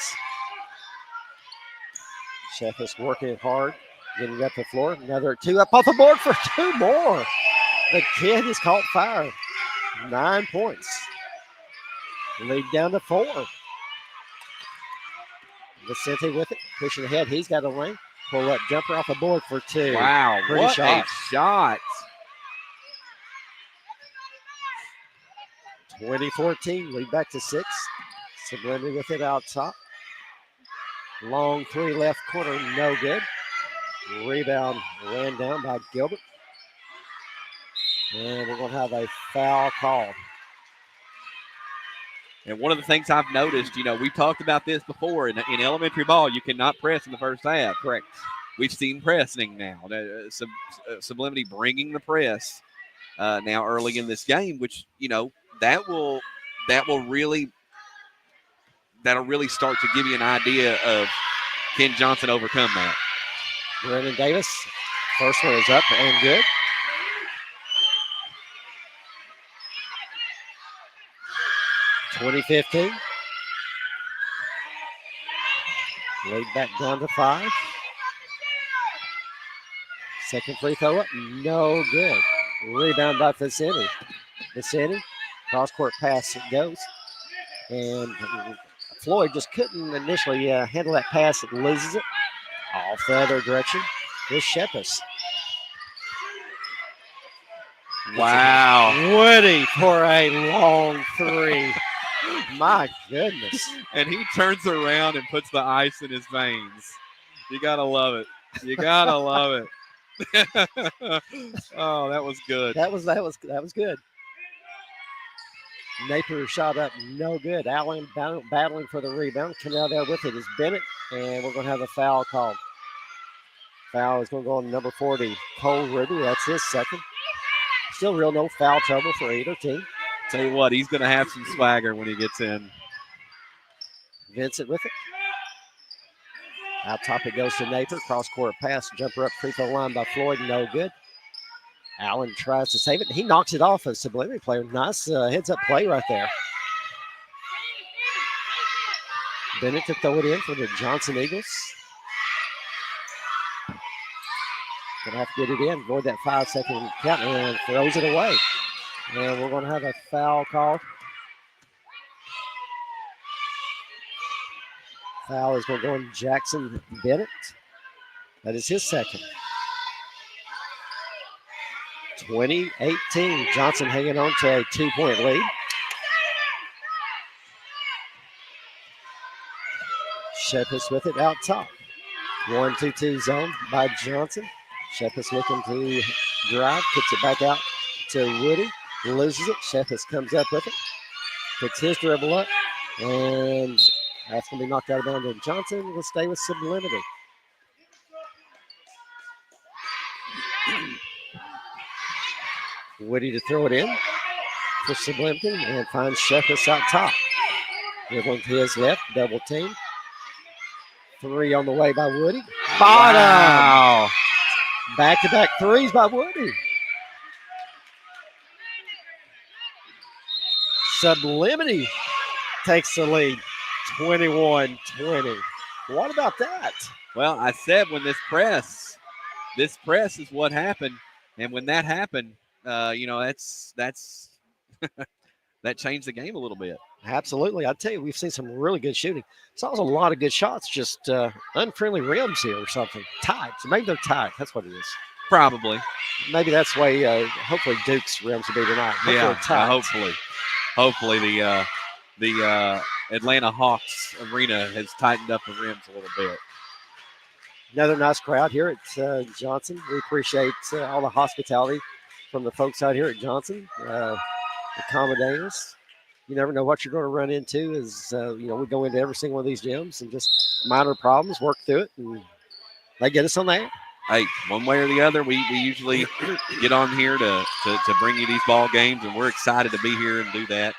Shepard working hard, getting up the floor. Another 2 up off the board for 2 more. The kid has caught fire. 9 points. Lead down to 4. Vicente with it, pushing ahead. He's got a lane. Pull up jumper off the board for 2. Wow, Pretty what shot. a shot. 20-14, lead back to 6. Sublimity with it out top. Long 3 left corner, no good. Rebound ran down by Gilbert. And we're going to have a foul call. And one of the things I've noticed, we talked about this before in elementary ball, you cannot press in the first half. Correct. We've seen pressing now. Sublimity bringing the press now early in this game, which, that'll really start to give you an idea of can Johnson overcome that. Brennan Davis, first one is up and good. (2015). Lead back down to 5. Second free throw up, no good. Rebound by Vicente. Vicente, cross-court pass it goes. And Floyd just couldn't initially handle that pass. It loses it off the other direction. Here's Shepard. Wow. Woody for a long 3. My goodness. And he turns around and puts the ice in his veins. You got to love it. You got to love it. Oh, that was good. That was good. Napier shot up, no good. Allen battling for the rebound. Canal there with it is Bennett, and we're going to have a foul called. Foul is going to go on number 40, Cole Ruby. That's his second. Still real no foul trouble for either team. Tell you what, he's going to have some swagger when he gets in. Vincent with it. Out top it goes to Napier. Cross-court pass, jumper up free throw line by Floyd, no good. Allen tries to save it. He knocks it off a Sublimity player. Nice heads-up play right there. Bennett to throw it in for the Johnson Eagles. Gonna have to get it in, avoid that 5-second count, and throws it away. And we're gonna have a foul called. Foul is gonna go on Jackson Bennett. That is his second. 20-18. Johnson hanging on to a 2-point lead. Shepard with it out top. 1-2-2 zone by Johnson. Shepard looking to drive, puts it back out to Woody, loses it. Shepard comes up with it, puts his dribble up, and that's going to be knocked out of bounds. And Johnson will stay with Sublimity. Woody to throw it in for Sublimity and finds Shepard out top. Dribbling to his left, double team. 3 on the way by Woody. Bottom. Wow. Back-to-back threes by Woody. Sublimity takes the lead, 21-20. What about that? Well, I said when this press is what happened. And when that happened, that's that changed the game a little bit. Absolutely. I tell you, we've seen some really good shooting. Saw a lot of good shots, just unfriendly rims here or something. Tight. So maybe they're tight. That's what it is. Probably. Maybe that's the way, hopefully Duke's rims will be tonight. Hopefully hopefully the Atlanta Hawks arena has tightened up the rims a little bit. Another nice crowd here at Johnson. We appreciate all the hospitality from the folks out here at Johnson, accommodating us. you never know what you're going to run into. As we go into every single one of these gyms and just minor problems, work through it, and they get us on that. Hey, one way or the other, we usually get on here to bring you these ball games, and we're excited to be here and do that.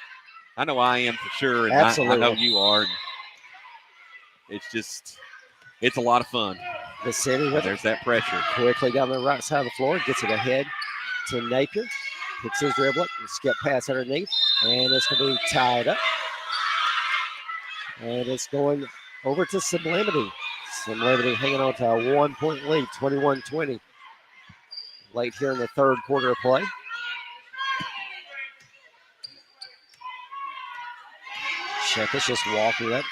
I know I am for sure, and I know you are. It's a lot of fun. The city with There's that pressure. Quickly down the right side of the floor, gets it ahead to Napier. Picks his dribble up and skip pass underneath, and it's going to be tied up. And it's going over to Sublimity. Sublimity hanging on to a 1-point lead, 21-20. Late here in the third quarter of play. Shepis just walking up,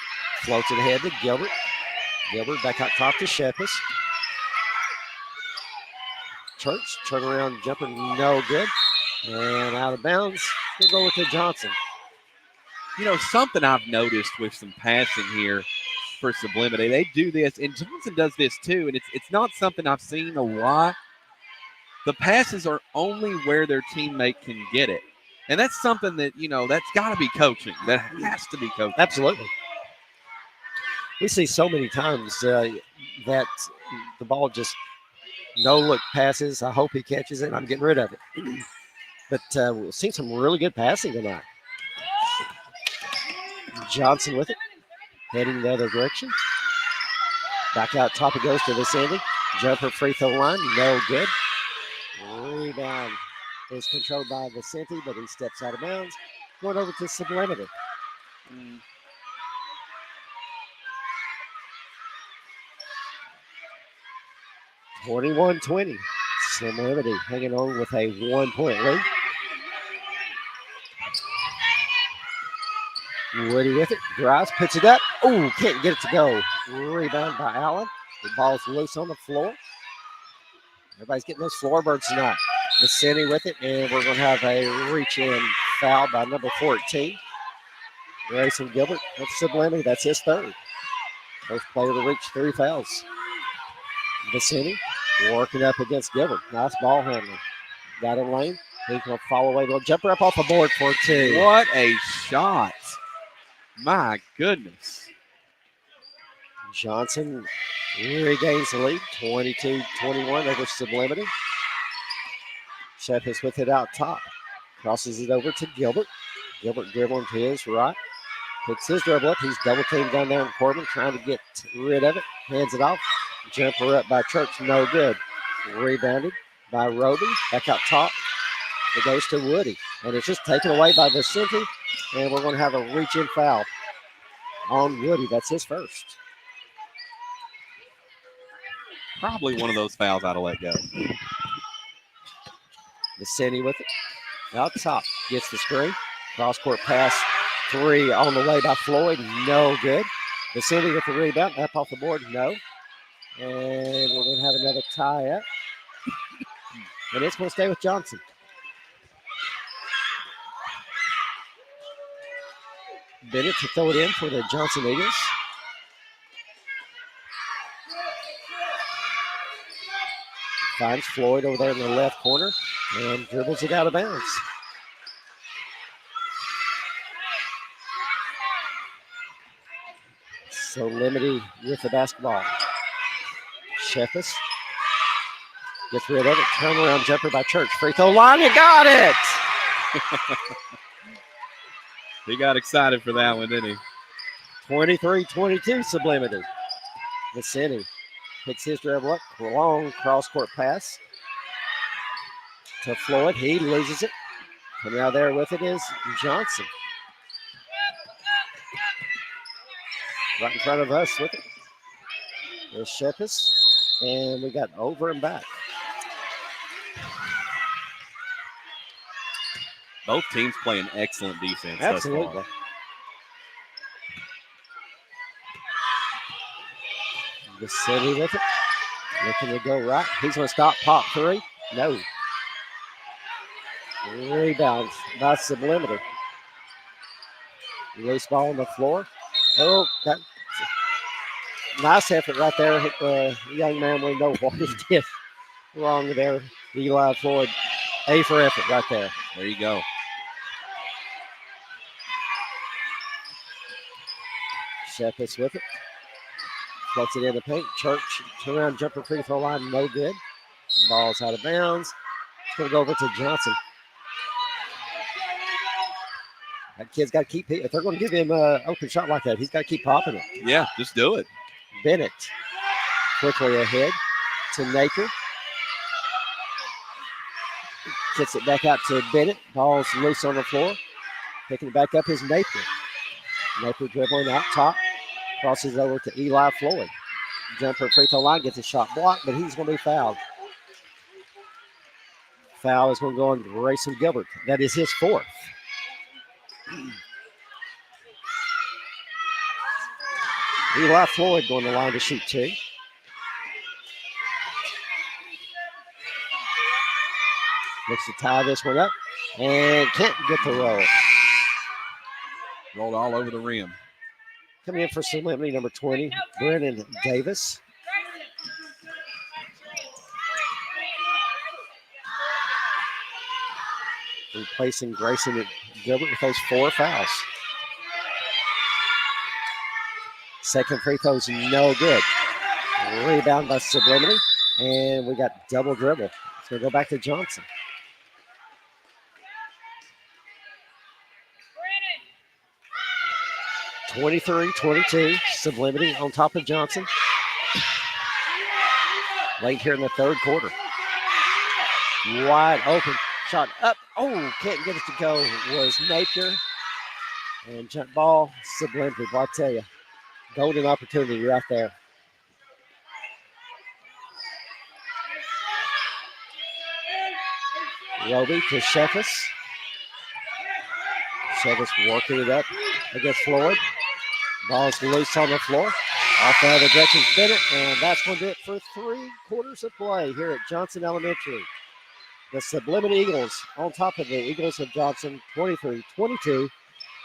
floats it ahead to Gilbert. Gilbert back out top to Shepis. Church, turnaround jumper, no good. And out of bounds, we'll go with the Johnson. Something I've noticed with some passing here for Sublimity, they do this, and Johnson does this too, and it's not something I've seen a lot. The passes are only where their teammate can get it. And that's something that, that's got to be coaching. That has to be coaching. Absolutely. We see so many times that the ball just no-look passes. I hope he catches it. I'm getting rid of it. But we've seen some really good passing tonight. Johnson with it, heading the other direction. Back out top it goes to Vicente. Jumper free throw line, no good. Rebound is controlled by Vicente, but he steps out of bounds. Going over to Sublimity. 21-20. Sublimity hanging on with a 1-point lead. Woody with it. Drives, puts it up. Oh, can't get it to go. Rebound by Allen. The ball's loose on the floor. Everybody's getting those floorboards tonight. Vicente with it, and we're going to have a reach-in foul by number 14. Grayson Gilbert with Sublimity. That's his third. First player to reach 3 fouls. Vicente working up against Gilbert. Nice ball handling. Got in lane. He's going to fall away. Little jumper up off the board for 2. What a shot. My goodness. Johnson regains the lead, 22-21 over Sublimity. Shepis with it out top. Crosses it over to Gilbert. Gilbert dribbling to his right. Picks his dribble up. He's double teamed down there in Corbin, trying to get rid of it. Hands it off. Jumper up by Church, no good. Rebounded by Roby. Back out top. It goes to Woody. And it's just taken away by Vicente. And we're going to have a reach-in foul on Woody. That's his first. Probably one of those fouls I'd have let go. Vicente with it. Out top. Gets the screen. Cross-court pass. 3 on the way by Floyd. No good. Vicente with the rebound. Up off the board. No. And we're going to have another tie up. And it's going to stay with Johnson. Bennett to throw it in for the Johnson Eagles. Finds Floyd over there in the left corner and dribbles it out of bounds. Sublimity with the basketball. Shepis gets rid of it. Turnaround jumper by Church. Free throw line. He got it. He got excited for that one, didn't he? 23-22 Sublimity. Vicente picks his dribble up. Long cross-court pass to Floyd. He loses it. Coming out there with it is Johnson. Right in front of us with it. There's Shepis. And we got over and back. Both teams playing excellent defense. Absolutely. Thus far. Vicente with it. Looking to go right. He's going to stop pop 3. No. Rebound by Sublimity. Loose ball on the floor. Oh, that nice effort right there. Young man, we know what he did wrong there. Eli Floyd, A for effort right there. There you go. Shepis with it. Floats it in the paint. Church, turn around, jumper free throw line, no good. Ball's out of bounds. It's going to go over to Johnson. That kid's got to keep, if they're going to give him an open shot like that, he's got to keep popping it. Yeah, just do it. Bennett quickly ahead to Napier. Gets it back out to Bennett. Ball's loose on the floor. Picking it back up is Napier. Napier dribbling out top. Crosses over to Eli Floyd. Jumper free throw line, gets a shot blocked, but he's going to be fouled. Foul is going to go on Grayson Gilbert. That is his fourth. Eli Floyd going to the line to shoot 2. Looks to tie this one up and can't get the roll. Rolled all over the rim. Coming in for Sublimity, number 20, Brennan Davis. Replacing Grayson Gilbert with those 4 fouls. Second free throw's no good. Rebound by Sublimity, and we got double dribble. It's going to go back to Johnson. Brandon. 23-22, Sublimity on top of Johnson. Late here in the third quarter. Wide open. Shot up. Oh, can't get it to go. Was Napier. And jump ball, Sublimity. Well, I tell you, golden opportunity right there. Roby to Sheffis. Sheffis working it up against Floyd. Ball's loose on the floor. Off the other direction, Bennett, and that's going to do it for 3 quarters of play here at Johnson Elementary. The Sublimity Eagles on top of the Eagles of Johnson, 23-22.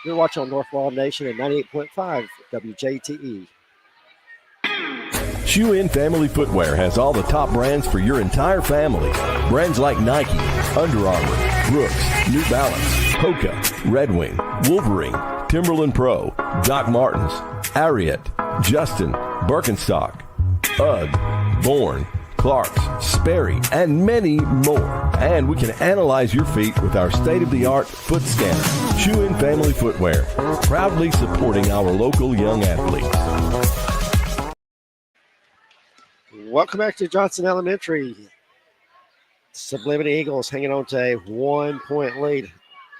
You're watching on North Law Nation at 98.5 WJTE. Shoe In Family Footwear has all the top brands for your entire family. Brands like Nike, Under Armour, Brooks, New Balance, Hoka, Red Wing, Wolverine, Timberland Pro, Doc Martens, Ariat, Justin, Birkenstock, UGG, Bourne, Clark's, Sperry, and many more. And we can analyze your feet with our state-of-the-art foot scanner. Shoe In Family Footwear, proudly supporting our local young athletes. Welcome back to Johnson Elementary. Sublimity Eagles hanging on to a 1-point lead.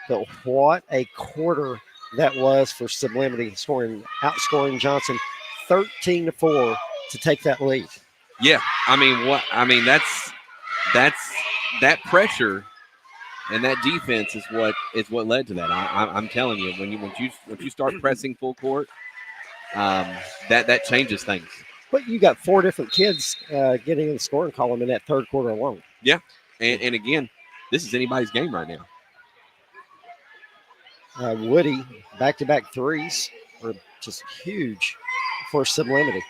But what a quarter that was for Sublimity, outscoring Johnson 13-4 to take that lead. Yeah, that's that pressure and that defense is what led to that. I'm telling you, when you start pressing full court, that changes things. But you got 4 different kids getting in the scoring column in that third quarter alone. Yeah, and again, this is anybody's game right now. Woody, back-to-back threes are just huge for Sublimity.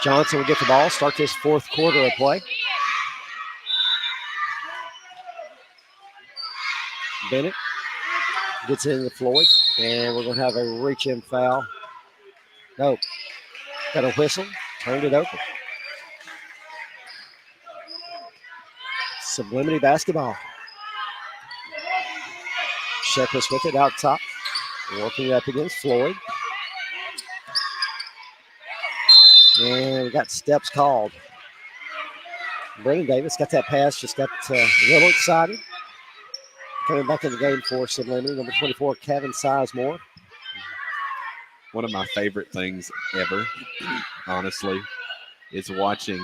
Johnson will get the ball, start this fourth quarter of play. Bennett gets into Floyd, and we're going to have a reach-in foul. No, got a whistle, turned it open. Sublimity basketball. Shepis with it out top, working it up against Floyd. And we got steps called. Brennan Davis got that pass, just got a little excited. Coming back in the game for Sublimity, number 24, Kevin Sizemore. One of my favorite things ever, honestly, is watching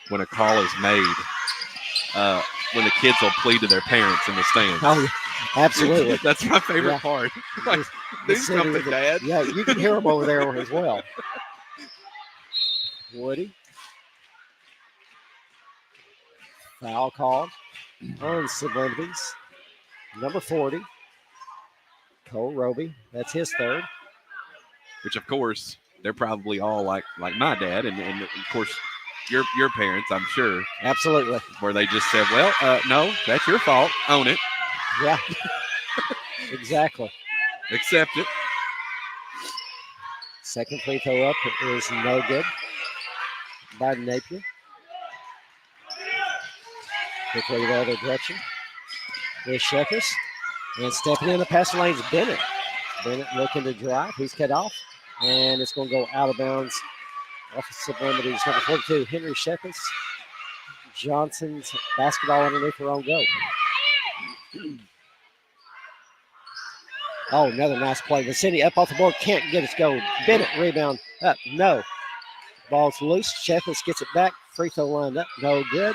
when a call is made, when the kids will plead to their parents in the stands. Oh, yeah, absolutely. That's my favorite part. Like, do something, Dad. Yeah, you can hear them over there as well. Woody. Foul called on Sublimities. Number 40, Cole Roby. That's his third. Which, of course, they're probably all like my dad, and of course, your parents, I'm sure. Absolutely. Where they just said, well, no, that's your fault. Own it. Yeah, exactly. Accept it. Second free throw up is no good by Napier. Quickly the other direction. Here's Sheckers. And stepping in the pass lane is Bennett. Bennett looking to drive. He's cut off. And it's going to go out of bounds. Off of Sublimity's number 42, Henry Sheckers. Johnson's basketball underneath her own goal. Oh, another nice play. Vicini up off the board. Can't get his goal. Bennett rebound up. No. Ball's loose. Shepard gets it back. Free throw line up. No good.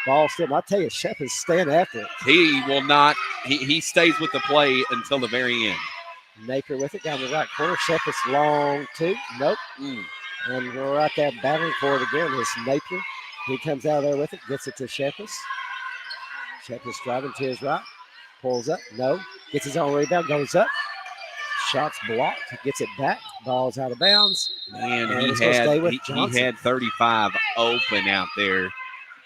Ball still. I'll tell you, Shepard's staying after it. He will not. He stays with the play until the very end. Napier with it down the right corner. Shepard's long two. Nope. And we're right there battling for it again. It's Napier. He comes out of there with it. Gets it to Shepard. Shepard's driving to his right. Pulls up. No. Gets his own rebound. Goes up. Shot's blocked. Gets it back. Ball's out of bounds. Man, And he it's gonna stay with had Johnson. 35 open out there.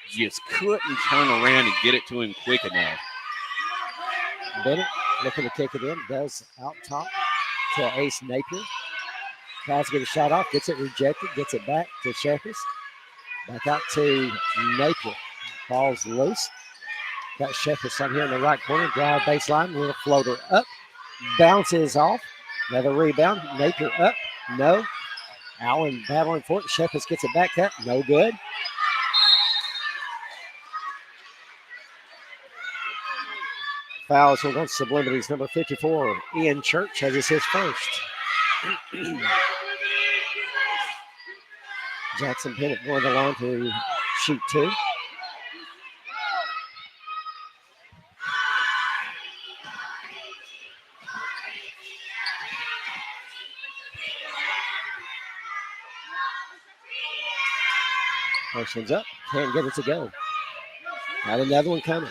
Just couldn't turn around and get it to him quick enough. Bennett looking to kick it in. Does out top to Ace Napier. Tries to get a shot off. Gets it rejected. Gets it back to Shepard. Back out to Napier. Ball's loose. Got Shepard on here in the right corner. Drive baseline. Little floater up. Bounces off. Another rebound. Napier up. No. Allen battling for it. Shepard gets it back up. No good. Fouls will go to Sublimity's number 54. Ian Church has his first. Jackson Bennett going to the line to shoot two. First one's up. Can't get it to go. Got another one coming.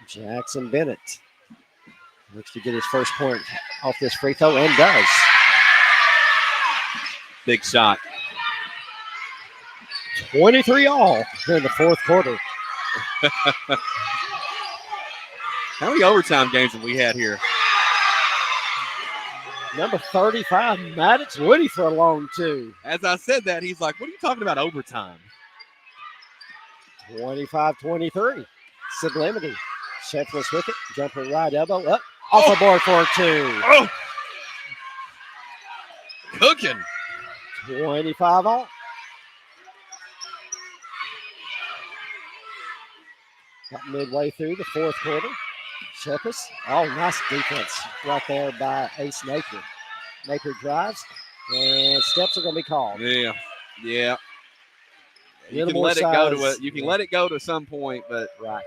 Jackson Bennett looks to get his first point off this free throw and does. Big shot. 23 all here in the fourth quarter. How many overtime games have we had here? Number 35, Maddox Woody for a long two. As I said that, he's like, what are you talking about overtime? 25-23. Sublimity. Shepard with it. Jumper right elbow up. Off the board for two. Oh! Cooking. 25 all. Got midway through the fourth quarter. Shepard. Oh, nice defense right there by Ace Napier. Napier drives, and steps are going to be called. Yeah. You Little can more let it go to size. You can let it go to some point, but Right.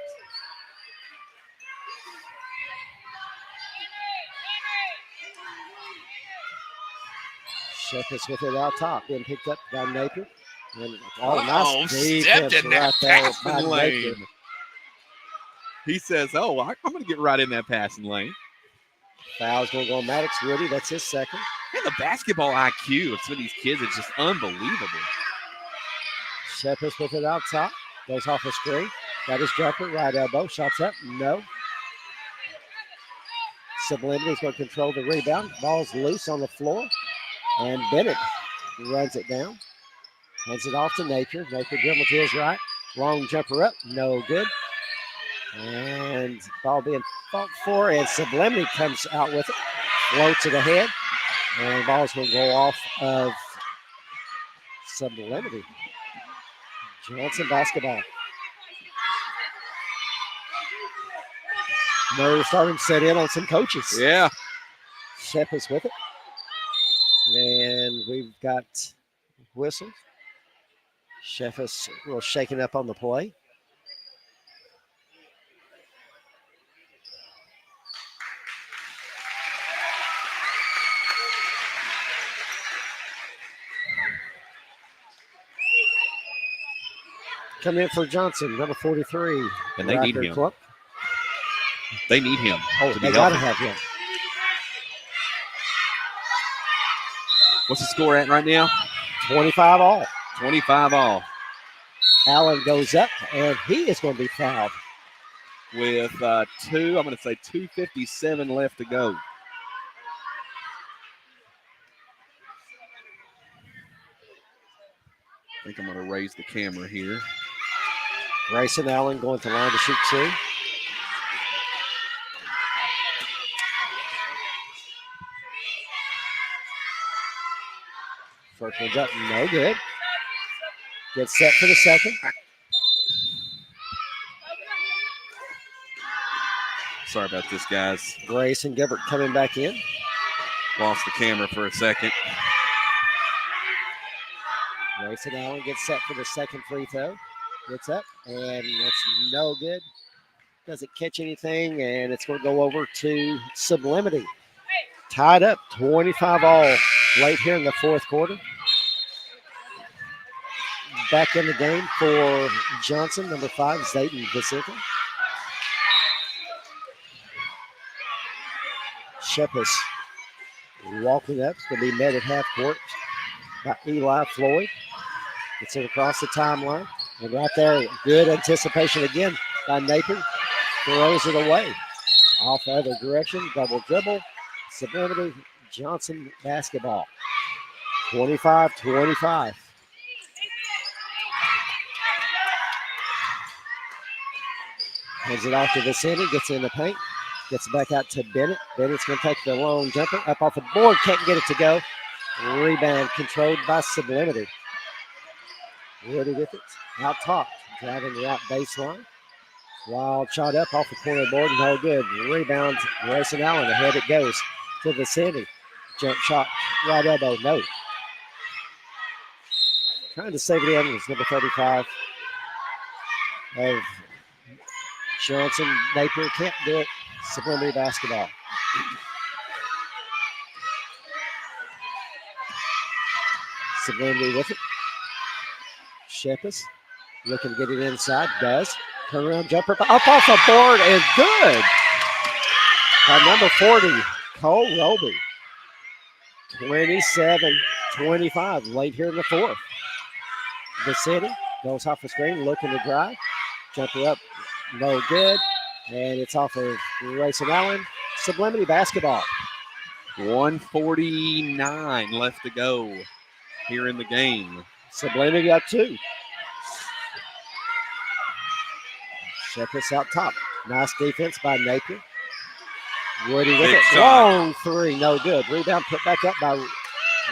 Shepard with it out top, being picked up by Napier. And nice defense stepped in that right there passing by Napier. lane. He says, "Oh, I'm going to get right in that passing lane." Foul's going to go on Maddox Woody. That's his second. And the basketball IQ of some of these kids is just unbelievable. Shepard with it out top. Goes off the screen. Got his jumper, right elbow. Shots up. No. Sublimity's going to control the rebound. Ball's loose on the floor. And Bennett runs it down. Hands it off to Napier. Napier dribble to his right. Long jumper up. No good. And ball being fought for. And Sublimity comes out with it. Floats it ahead. And the ball's going to go off of Sublimity. Johnson basketball. Murray starting to set in on some coaches. Yeah. Shepard's with it. And we've got whistles. Shepard's a little shaken up on the play. Coming in for Johnson, number 43. And they need Racker him. Club. They need him. Oh, to be they got to healthy. have him. What's the score at right now? 25 all. 25 all. Allen goes up, and he is going to be fouled. With I'm going to say 2:57 left to go. I think I'm going to raise the camera here. Grayson Allen going to line to shoot two. First one's up, no good. Gets set for the second. Sorry about this, guys. Grayson Gilbert coming back in. Lost the camera for a second. Grayson Allen gets set for the second free throw. Gets up, and that's no good. Doesn't catch anything, and it's going to go over to Sublimity. Tied up, 25 all late here in the fourth quarter. Back in the game for Johnson, number 5, Zayden Vicente. Shepis walking up. It's going to be met at half court by Eli Floyd. Gets it across the timeline. And right there, good anticipation again by Napier. Throws it away. Off the other direction, double dribble. Sublimity Johnson basketball. 25-25. Hands it off to Vicente, gets in the paint. Gets it back out to Bennett. Bennett's going to take the long jumper up off the board. Can't get it to go. Rebound controlled by Sublimity. Woody with it. Out top. Driving the out baseline. Wild shot up off the corner board. No good. Rebound. Grayson Allen. Ahead it goes to Vicente. Jump shot. Right elbow. No. Trying to save it in. It's number 35 of Johnson. Napier can't do it. Sublimity basketball. Sublimity with it. Shepis looking to get it inside. Does. Turnaround jumper up off the board and good. By number 40, Cole Roby. 27-25 late here in the fourth. Vicente goes off the screen looking to drive. Jumper up. No good. And it's off of Grayson Allen. Sublimity basketball. 1:49 left to go here in the game. Sublimity got 2. Shepis out top. Nice defense by Napier. Woody with Big it. shot. Long three. No good. Rebound put back up by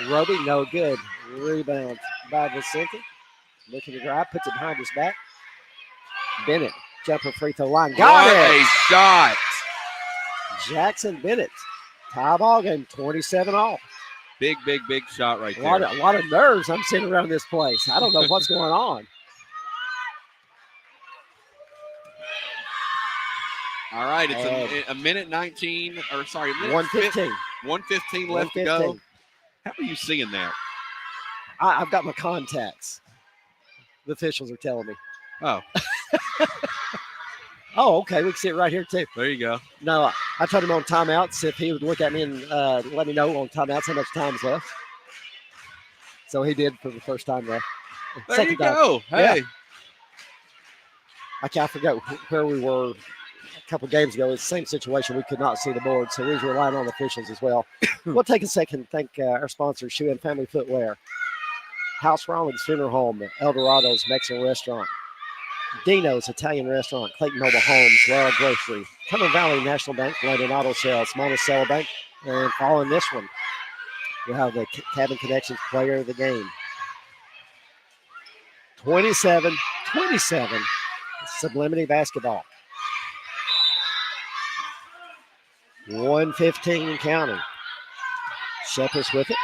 Roby. No good. Rebound by Vicente. Looking to drive. Puts it behind his back. Bennett. Jumper free throw line. Got What it. a shot. Jackson Bennett. Tie ball game. 27 all. Big shot right A there. lot of nerves I'm seeing around this place. I don't know what's going on. All right, it's a minute 19, or sorry, a minute 1:15. 1:15 left to go. How are you seeing that? I've got my contacts. The officials are telling me. Oh, Oh, okay. We can see it right here, too. there you go. No, I told him on timeouts if he would look at me and let me know on timeouts how much time's left. So he did for the first time there. There Second you time. go. Hey, I forgot where we were a couple games ago. It's the same situation. We could not see the board, so we was relying on the officials as well. We'll take a second to thank our sponsor, Shoe and Family Footwear, House Rollins Funeral Home, Eldorado's Mexican Restaurant, Dino's Italian Restaurant, Clayton Mobile Homes, Laurel Grocery, Cumberland Valley National Bank, London Auto Sales, Monticello Bank, and following this one, we'll have the Cabin Connections Player of the Game. 27-27, Sublimity basketball. 1:15 counting. Shepis with it.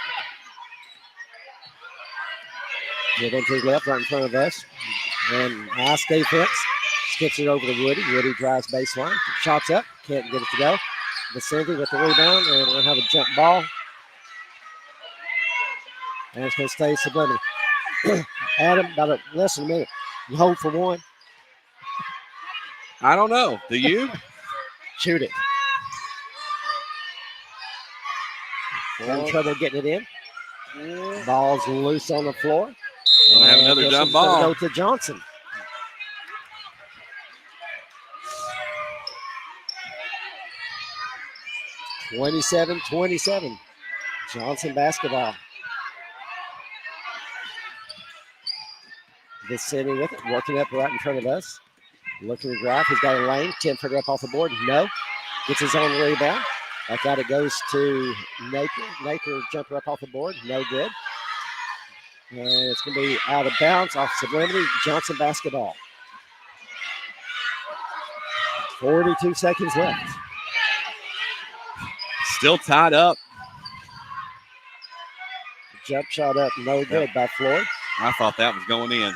Get into the left right in front of us. And nice defense. Skips it over to Woody. Woody drives baseline. Shots up. Can't get it to go. Vicente with the rebound. And we'll have a jump ball. And it's going to stay Sublimity. Adam, about less than a minute. You hold for one. I don't know. Do you? Shoot it. Having trouble getting it in. Ball's loose on the floor. Gonna have another And jump it's gonna ball. Go to Johnson. 27-27. Johnson basketball. Vicinity with it, working up right in front of us. Looking to drive. He's got a lane. 10-footer up off the board. No. Gets his own rebound. Back out it goes to Napier. Napier jumper up off the board. No good. And it's going to be out of bounds off Sublimity. Johnson basketball. 42 seconds left. Still tied up. Jump shot up. No good by Floyd. I thought that was going in.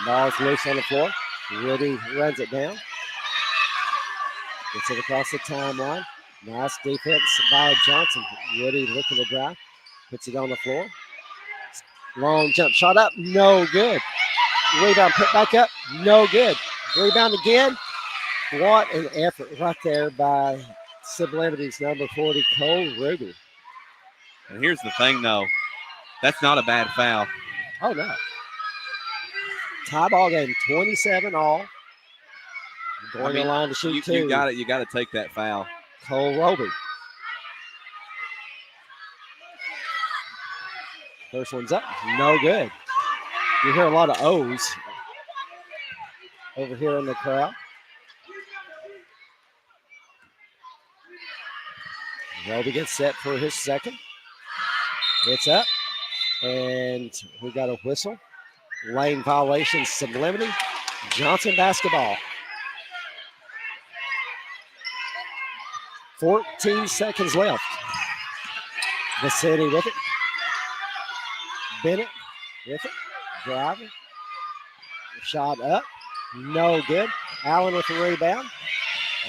Ball's loose on the floor. Woody runs it down. Gets it across the timeline. Nice defense by Johnson. Woody looking to drive. Puts it on the floor. Long jump shot up. No good. Rebound put back up. No good. Rebound again. What an effort right there by Sublimity's number 40, Cole Ruby. And here's the thing, though. That's not a bad foul. Oh, no. Tie ball game, 27 all. Going to the line to shoot two. You got to take that foul. Cole Roby. First one's up. No good. You hear a lot of O's over here in the crowd. Roby gets set for his second. It's up. And we got a whistle. Lane violation, Sublimity. Johnson basketball. 14 seconds left. Vicinity with it. Bennett with it. Driving. Shot up. No good. Allen with the rebound.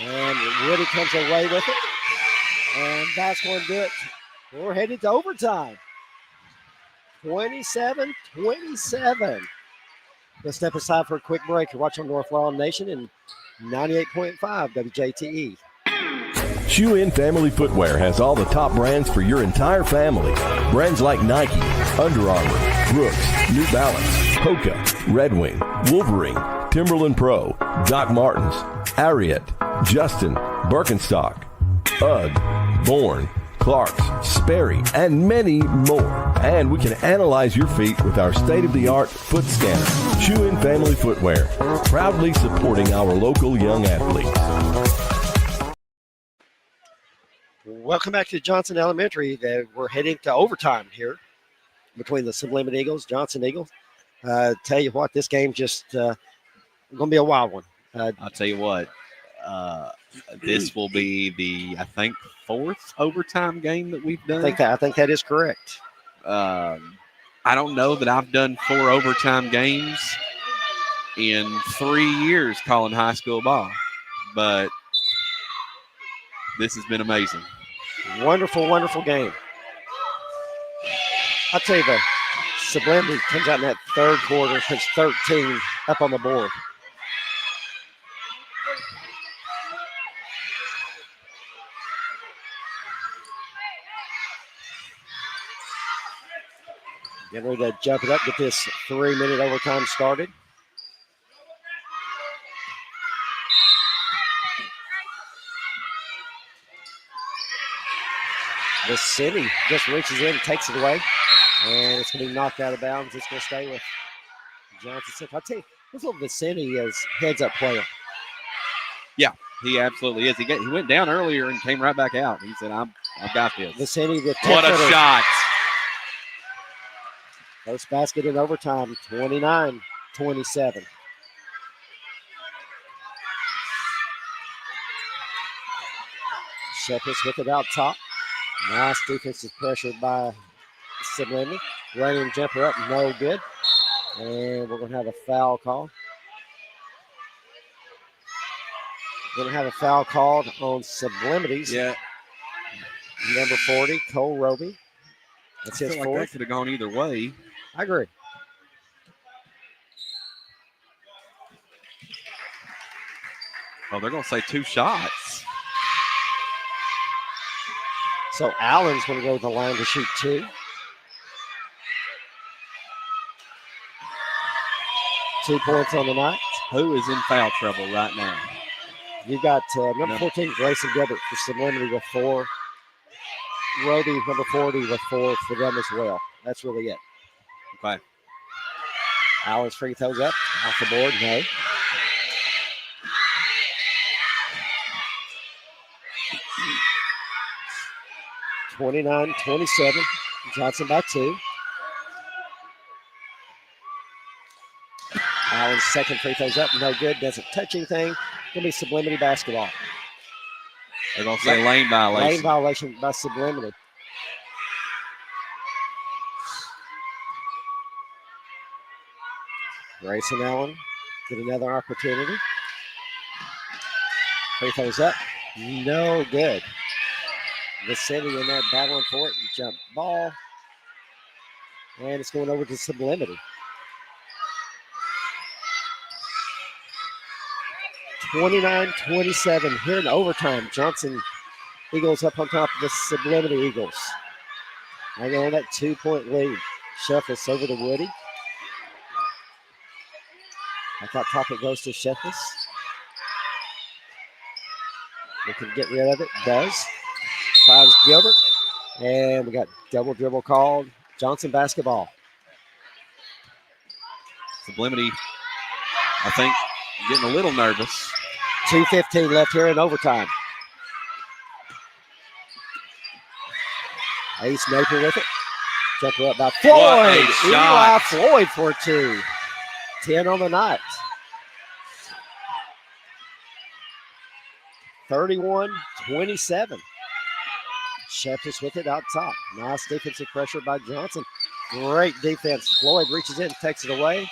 And Woody comes away with it. And that's going to do it. We're headed to overtime. 27-27. Let's step aside for a quick break. You're watching North Laurel Nation in 98.5 WJTE. Shoe In Family Footwear has all the top brands for your entire family. Brands like Nike, Under Armour, Brooks, New Balance, Hoka, Red Wing, Wolverine, Timberland Pro, Doc Martens, Ariat, Justin, Birkenstock, UGG, Bourne, Clark's, Sperry, and many more. And we can analyze your feet with our state-of-the-art foot scanner. Shoe In Family Footwear, proudly supporting our local young athletes. Welcome back to Johnson Elementary. We're heading to overtime here between the Sublimity Eagles, Johnson Eagles. Tell you what, this game just going to be a wild one. I'll tell you what. This will be the, I think, fourth overtime game that we've done. I think that is correct. I don't know that I've done 4 overtime games in 3 years calling high school ball, but this has been amazing. Wonderful, wonderful game. I'll tell you, the Sublimity comes out in that third quarter, puts 13 up on the board. Getting ready to jump it up, get this 3-minute overtime started. The city just reaches in, takes it away, and it's going to be knocked out of bounds. It's going to stay with Johnson. I'll tell you, this little Vicinity is heads-up player. Yeah, he absolutely is. He went down earlier and came right back out. He said, I've got this. Vicinity with what a shot. First basket in overtime, 29-27. Shepard's with it out top. Nice defensive pressure by Sublimity. Running jumper up, no good. And we're going to have a foul call. We're going to have a foul called on Sublimity's. Yeah. Number 40, Cole Roby. That's his fourth. That could have gone either way. I agree. Oh, they're going to say 2 shots. So Allen's going to go to the line to shoot 2. Two points on the night. Who is in foul trouble right now? You got number 14, Grayson Gilbert for Sublimity with 4. Roby, number 40, with 4 for them as well. That's really it. Okay. Allen's free throws up. Off the board, no. (29-27). Johnson by 2. Allen's second free throws up. No good. Doesn't touch anything. Going to be Sublimity basketball. They're going to say lane violation. Lane violation by Sublimity. Grayson Allen get another opportunity. Free throws up. No good. Vicinity in there battling for it. Jump ball. And it's going over to Sublimity. 29-27 here in overtime. Johnson Eagles up on top of the Sublimity Eagles. Hanging on that 2-point lead. Sheffis over to Woody. I thought top it goes to Sheffis. We can get rid of it. Does. Finds Gilbert. And we got double dribble called. Johnson basketball. Sublimity, I think, getting a little nervous. 2:15 left here in overtime. Ace Napier with it. Jumper up by Floyd. Eli Floyd for 2. 10 on the night. 31-27. Shepard with it out top. Nice defensive pressure by Johnson. Great defense. Floyd reaches in, takes it away.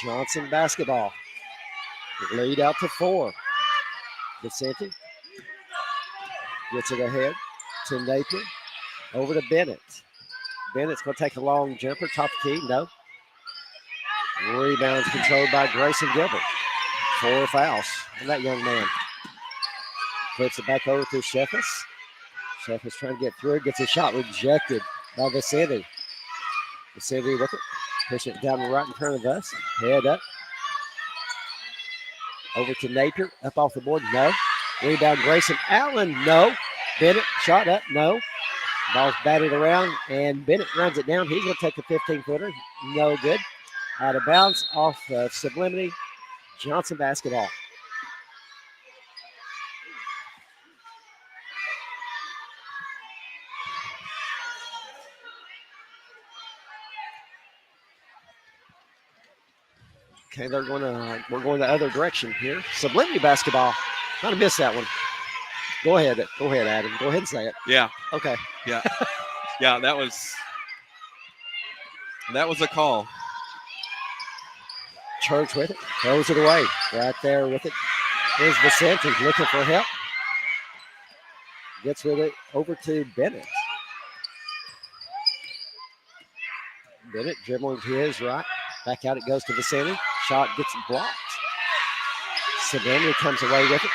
Johnson basketball. Lead out to 4. Vicente gets it ahead to Napier. Over to Bennett. Bennett's going to take a long jumper. Top key, no. Rebounds controlled by Grayson Gilbert. 4 fouls on that young man. Flips it back over to Sheffis. Sheffis trying to get through. Gets a shot rejected by Vicente. Vicente with it. Push it down right in front of us. Head up. Over to Napier. Up off the board. No. Rebound Grayson Allen. No. Bennett. Shot up. No. Ball's batted around. And Bennett runs it down. He's going to take a 15-footer. No good. Out of bounds. Off Sublimity. Johnson basketball. Okay, we're going the other direction here. Sublimity basketball. Kind of missed that one. Go ahead, Adam. Go ahead and say it. Yeah. Okay. Yeah. Yeah, that was a call. Church with it. Throws it away. Right there with it. Here's Vicente looking for help. Gets with it over to Bennett. Bennett dribbling to his right. Back out it goes to Vicente. Shot gets blocked. Sublimity comes away with it.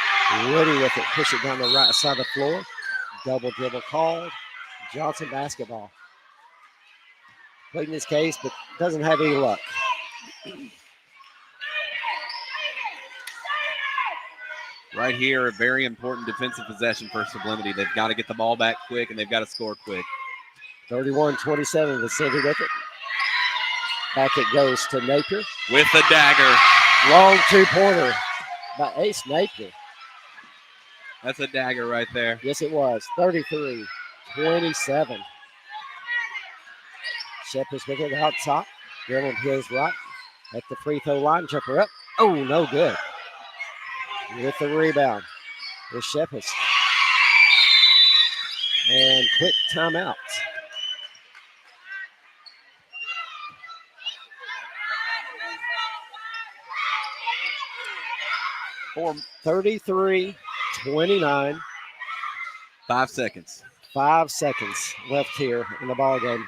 Woody with it. Push it down the right side of the floor. Double dribble called. Johnson basketball. Pleading his case, but doesn't have any luck. Right here, a very important defensive possession for Sublimity. They've got to get the ball back quick, and they've got to score quick. 31-27, Vicente with it. Back it goes to Napier. With the dagger. Long 2-pointer by Ace Napier. That's a dagger right there. Yes, it was. 33-27. Shepard's with it out top. Dribbling his right at the free throw line. Jumper up. Oh, no good. With the rebound is Shepard. And quick timeout. For 33-29. 5 seconds. 5 seconds left here in the ball game.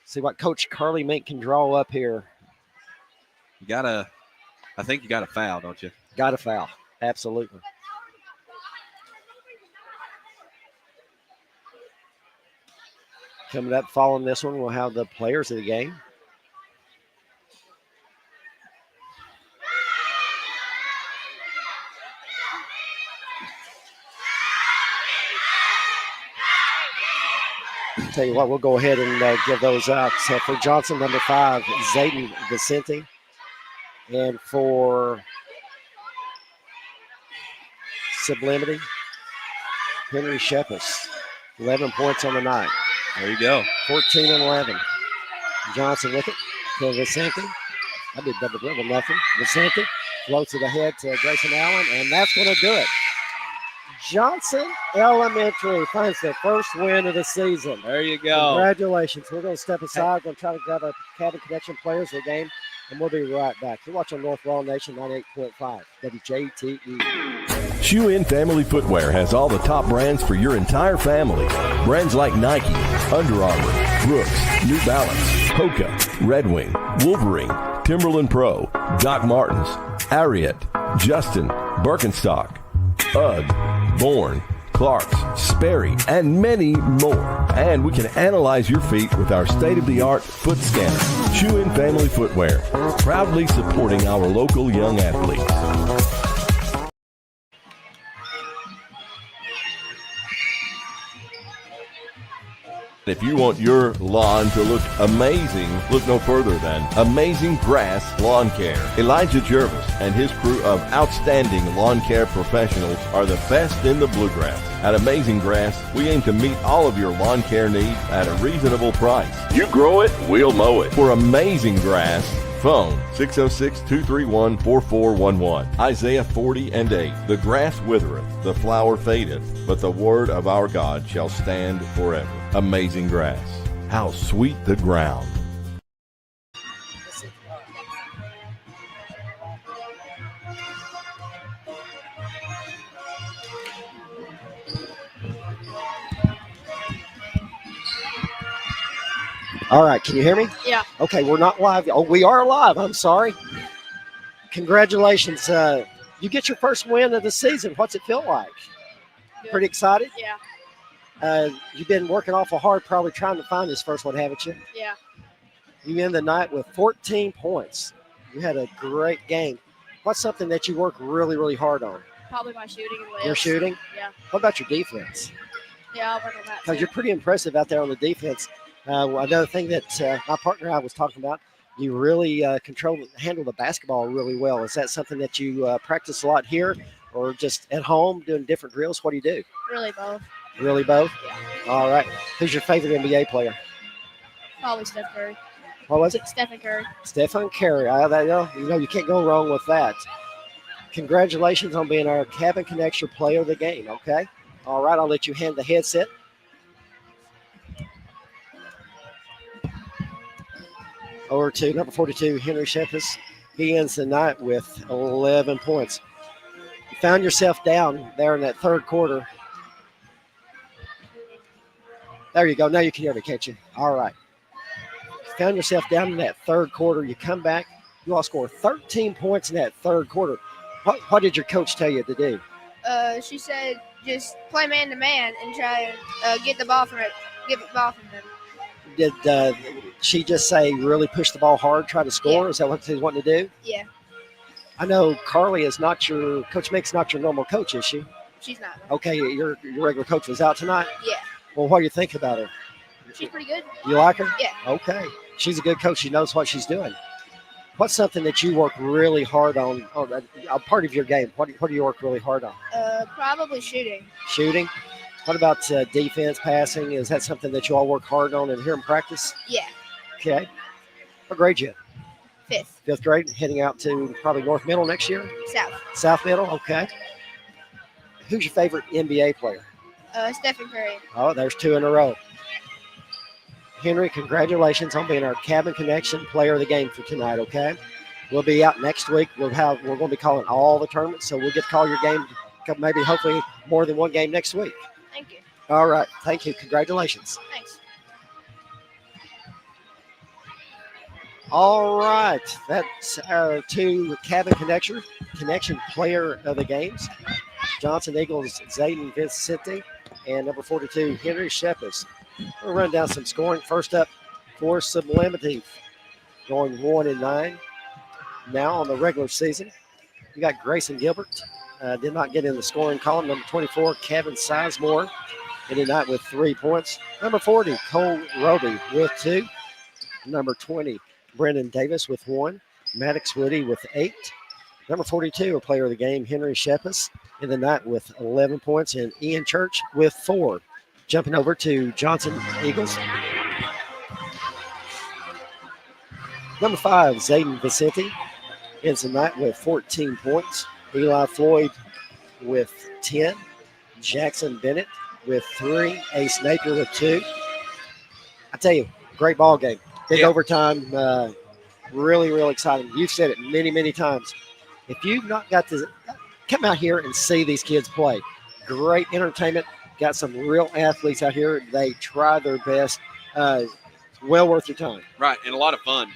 See what Coach Carly Mink can draw up here. I think you got a foul, don't you? Got a foul. Absolutely. Coming up following this one, we'll have the players of the game. Tell you what, we'll go ahead and give those out. So for Johnson, number 5, Zayden Vicente. And for Sublimity, Henry Shepis. 11 points on the night. There you go. 14 and 11. Johnson with it to Vicente. I did double dribble, nothing. Vicente floats it ahead to Grayson Allen, and that's going to do it. Johnson Elementary finds the first win of the season. There you go. Congratulations. We're going to step aside. We're going to try to grab our Cabin Connection players of the game, and we'll be right back. You're watching North Raw Nation 98.5 WJTE. Shoe In Family Footwear has all the top brands for your entire family. Brands like Nike, Under Armour, Brooks, New Balance, Hoka, Red Wing, Wolverine, Timberland Pro, Doc Martens, Ariat, Justin, Birkenstock, UGG, Bourne, Clark's, Sperry, and many more. And we can analyze your feet with our state-of-the-art foot scanner. Shoe In Family Footwear, proudly supporting our local young athletes. If you want your lawn to look amazing, look no further than Amazing Grass Lawn Care. Elijah Jervis and his crew of outstanding lawn care professionals are the best in the bluegrass. At Amazing Grass, we aim to meet all of your lawn care needs at a reasonable price. You grow it, we'll mow it. For Amazing Grass, phone 606-231-4411. Isaiah 40:8. The grass withereth, the flower fadeth, but the word of our God shall stand forever. Amazing Grass. How sweet the ground. All right, can you hear me? Yeah. Okay, we're not live. Oh, we are live. I'm sorry. Congratulations. You get your first win of the season. What's it feel like? Good. Pretty excited? Yeah. You've been working awful hard probably trying to find this first one, haven't you? Yeah. You end the night with 14 points. You had a great game. What's something that you work really, really hard on? Probably my shooting and layups. Your shooting? Yeah. What about your defense? Yeah, I'll work on that. Because Too. you're pretty impressive out there on the defense. Another thing that my partner and I was talking about, you really handle the basketball really well. Is that something that you practice a lot here or just at home doing different drills? What do you do? Really both. Really both? Yeah. All right. Who's your favorite NBA player? Probably Steph Curry. What was it? Stephen Curry. Stephen Curry. You can't go wrong with that. Congratulations on being our Cabin Connection player of the game, okay? All right, I'll let you hand the headset. Over to number 42, Henry Shepis. He ends the night with 11 points. You found yourself down there in that third quarter. There you go. Now you can hear me, can't you? All right. You found yourself down in that third quarter. You come back. You all score 13 points in that third quarter. What did your coach tell you to do? She said just play man to man and try and get the ball from it. Get the ball from them. Did she just say really push the ball hard, try to score? Yeah. Is that what she's wanting to do? Yeah. I know Carly is not your Coach Mick's not your normal coach, is she? She's not. Okay, your regular coach was out tonight. Yeah. Well, what do you think about her? She's pretty good. You like her? Yeah. Okay. She's a good coach. She knows what she's doing. What's something that you work really hard on a part of your game? What do you work really hard on? Probably shooting. Shooting? What about defense, passing? Is that something that you all work hard on and here in practice? Yeah. Okay. What grade you? 5th. 5th grade, heading out to probably North Middle next year? South. South Middle, okay. Who's your favorite NBA player? Stephen Curry. Oh, there's 2 in a row. Henry, congratulations on being our Cabin Connection player of the game for tonight, okay? We'll be out next week. We're going to be calling all the tournaments, so we'll get to call your game, maybe hopefully more than one game next week. Thank you. All right. Thank you. Congratulations. Thanks. All right. That's our 2 Cabin Connection player of the games. Johnson Eagles, Zayden Vicente, and number 42, Henry Shepis. We'll run down some scoring. First up for Sublimity, going 1-9. Now on the regular season, you got Grayson Gilbert. Did not get in the scoring column. Number 24, Kevin Sizemore. in the night with 3 points. Number 40, Cole Roby with 2. Number 20, Brendan Davis with 1. Maddox Woody with 8. Number 42, a player of the game, Henry Shepis, in the night with 11 points, and Ian Church with 4. Jumping over to Johnson Eagles. Number 5, Zayden Vicente, ends the night with 14 points. Eli Floyd with 10. Jackson Bennett with 3. Ace Napier with 2. I tell you, great ball game. Big overtime. Really, really exciting. You've said it many, many times. If you've not got to come out here and see these kids play, great entertainment. Got some real athletes out here. They try their best. It's well worth your time. Right, and a lot of fun.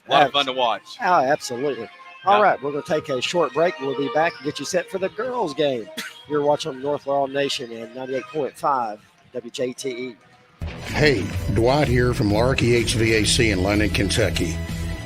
A lot of fun to watch. Oh, absolutely. All right, we're going to take a short break. We'll be back and get you set for the girls' game. You're watching North Laurel Nation and 98.5 WJTE. Hey, Dwight here from Larky HVAC in London, Kentucky.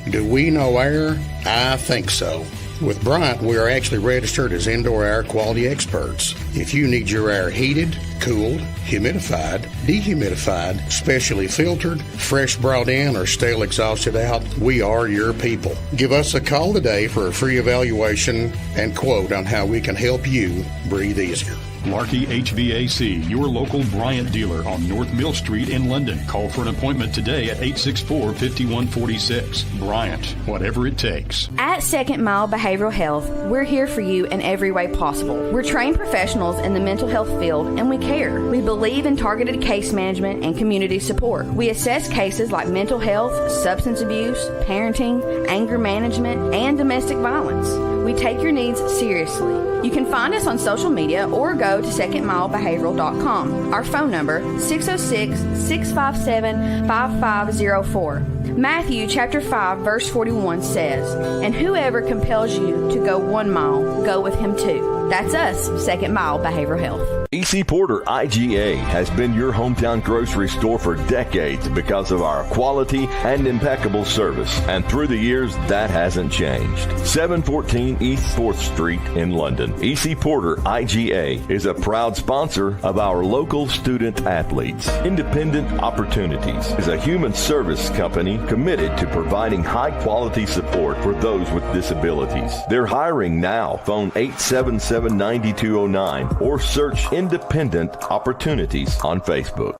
Do we know air? I think so. With Bryant, we are actually registered as indoor air quality experts. If you need your air heated, cooled, humidified, dehumidified, specially filtered, fresh brought in, or stale exhausted out, we are your people. Give us a call today for a free evaluation and quote on how we can help you breathe easier. Larky HVAC, your local Bryant dealer on North Mill Street in London. Call for an appointment today at 864-5146. Bryant, whatever it takes. At Second Mile Behavioral Health, we're here for you in every way possible. We're trained professionals in the mental health field, and we care. We believe in targeted case management and community support. We assess cases like mental health, substance abuse, parenting, anger management, and domestic violence. We take your needs seriously. You can find us on social media or go to secondmilebehavioral.com. Our phone number, 606-657-5504. Matthew chapter 5, verse 41 says, "And whoever compels you to go 1 mile, go with him 2. That's us, Second Mile Behavioral Health. E.C. Porter IGA has been your hometown grocery store for decades because of our quality and impeccable service. And through the years, that hasn't changed. 714 East 4th Street in London. E.C. Porter IGA is a proud sponsor of our local student athletes. Independent Opportunities is a human service company committed to providing high-quality support for those with disabilities. They're hiring now. Phone 877-9209 or search Independent Opportunities on Facebook.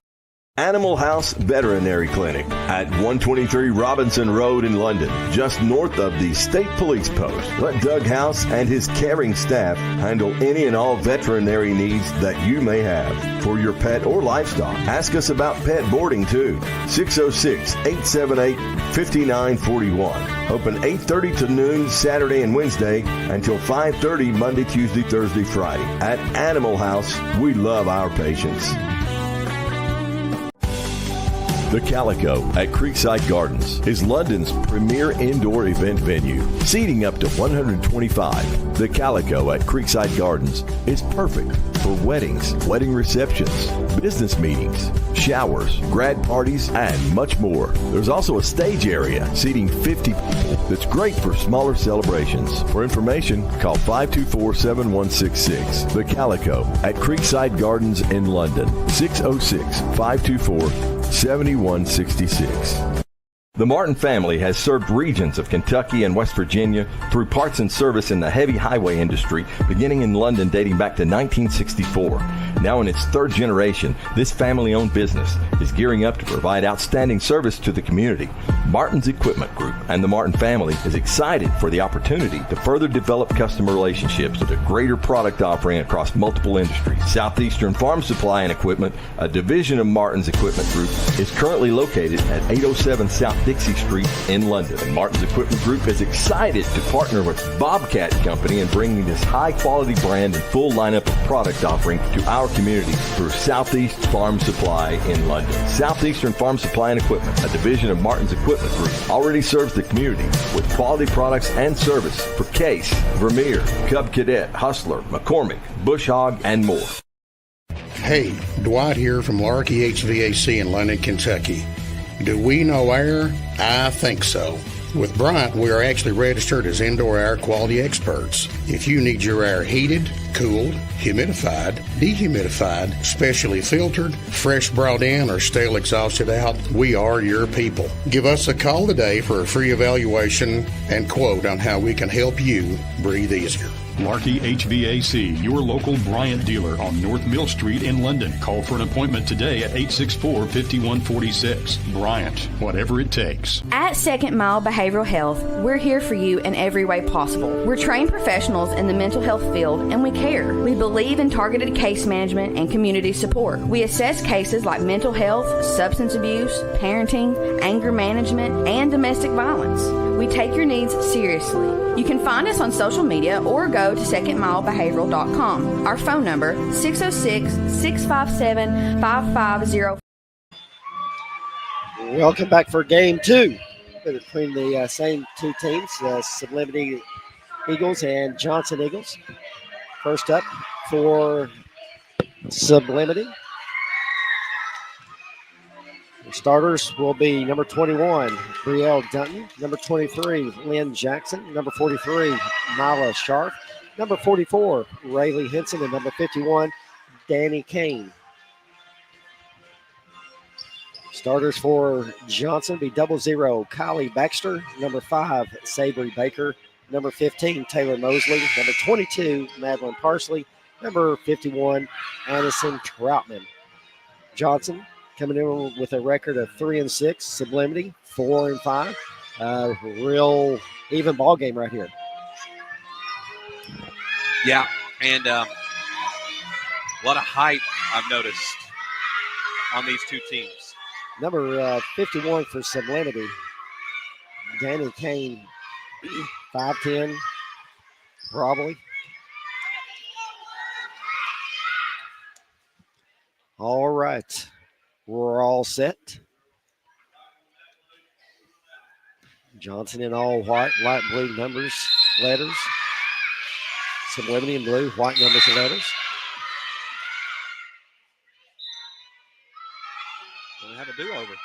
Animal House Veterinary Clinic at 123 Robinson Road in London, just north of the State Police Post. Let Doug House and his caring staff handle any and all veterinary needs that you may have for your pet or livestock. Ask us about pet boarding too. 606-878-5941. Open 8:30 to noon Saturday and Wednesday until 5:30 Monday, Tuesday, Thursday, Friday. At Animal House, we love our patients. The Calico at Creekside Gardens is London's premier indoor event venue, seating up to 125. The Calico at Creekside Gardens is perfect for weddings, wedding receptions, business meetings, showers, grad parties, and much more. There's also a stage area seating 50 people that's great for smaller celebrations. For information, call 524-7166. The Calico at Creekside Gardens in London, 606-524-7166. The Martin family has served regions of Kentucky and West Virginia through parts and service in the heavy highway industry, beginning in London dating back to 1964. Now in its third generation, this family-owned business is gearing up to provide outstanding service to the community. Martin's Equipment Group and the Martin family is excited for the opportunity to further develop customer relationships with a greater product offering across multiple industries. Southeastern Farm Supply and Equipment, a division of Martin's Equipment Group, is currently located at 807 South Dixie Street in London. And Martin's Equipment Group is excited to partner with Bobcat Company in bringing this high-quality brand and full lineup of product offering to our community through Southeast Farm Supply in London. Southeastern Farm Supply and Equipment, a division of Martin's Equipment Group, already serves the community with quality products and service for Case, Vermeer, Cub Cadet, Hustler, McCormick, Bush Hog, and more. Hey, Dwight here from Larky HVAC in London, Kentucky. Do we know air? I think so. With Bryant, we are actually registered as indoor air quality experts. If you need your air heated, cooled, humidified, dehumidified, specially filtered, fresh brought in, or stale exhausted out, we are your people. Give us a call today for a free evaluation and quote on how we can help you breathe easier. Larky HVAC, your local Bryant dealer on North Mill Street in London. Call for an appointment today at 864-5146. Bryant, whatever it takes. At Second Mile Behavioral Health, we're here for you in every way possible. We're trained professionals in the mental health field, and we care. We believe in targeted case management and community support. We assess cases like mental health, substance abuse, parenting, anger management, and domestic violence. We take your needs seriously. You can find us on social media or go to secondmilebehavioral.com. Our phone number, 606-657-5505. Welcome back for game two between the same two teams, Sublimity Eagles and Johnson Eagles. First up for Sublimity. The starters will be number 21, Brielle Dunton, number 23, Lynn Jackson, number 43, Mila Sharp, number 44, Rayleigh Henson, and number 51, Danny Kane. Starters for Johnson be 00, Kylie Baxter, number 5, Sabry Baker, number 15, Taylor Mosley, number 22, Madeline Parsley, number 51, Addison Troutman. Johnson coming in with a record of 3-6, Sublimity 4-5. Real even ball game right here. Yeah, and a lot of height I've noticed on these two teams. Number 51 for Sublimity, Danny Kane, 5'10", probably. All right, we're all set. Johnson in all white, light blue numbers, letters. Sublimity in blue, white numbers and letters. Gonna have a do-over.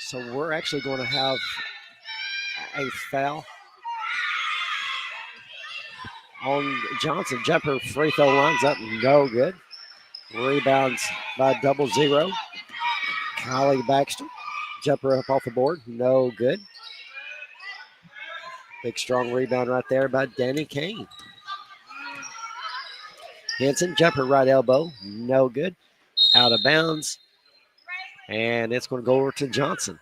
So we're actually going to have a foul on Johnson. Jumper free throw lines up, no good. Rebounds by 00. Kylie Baxter. Jumper up off the board, no good. Big strong rebound right there by Danny Kane. Henson, jumper right elbow, no good. Out of bounds. And it's going to go over to Johnson.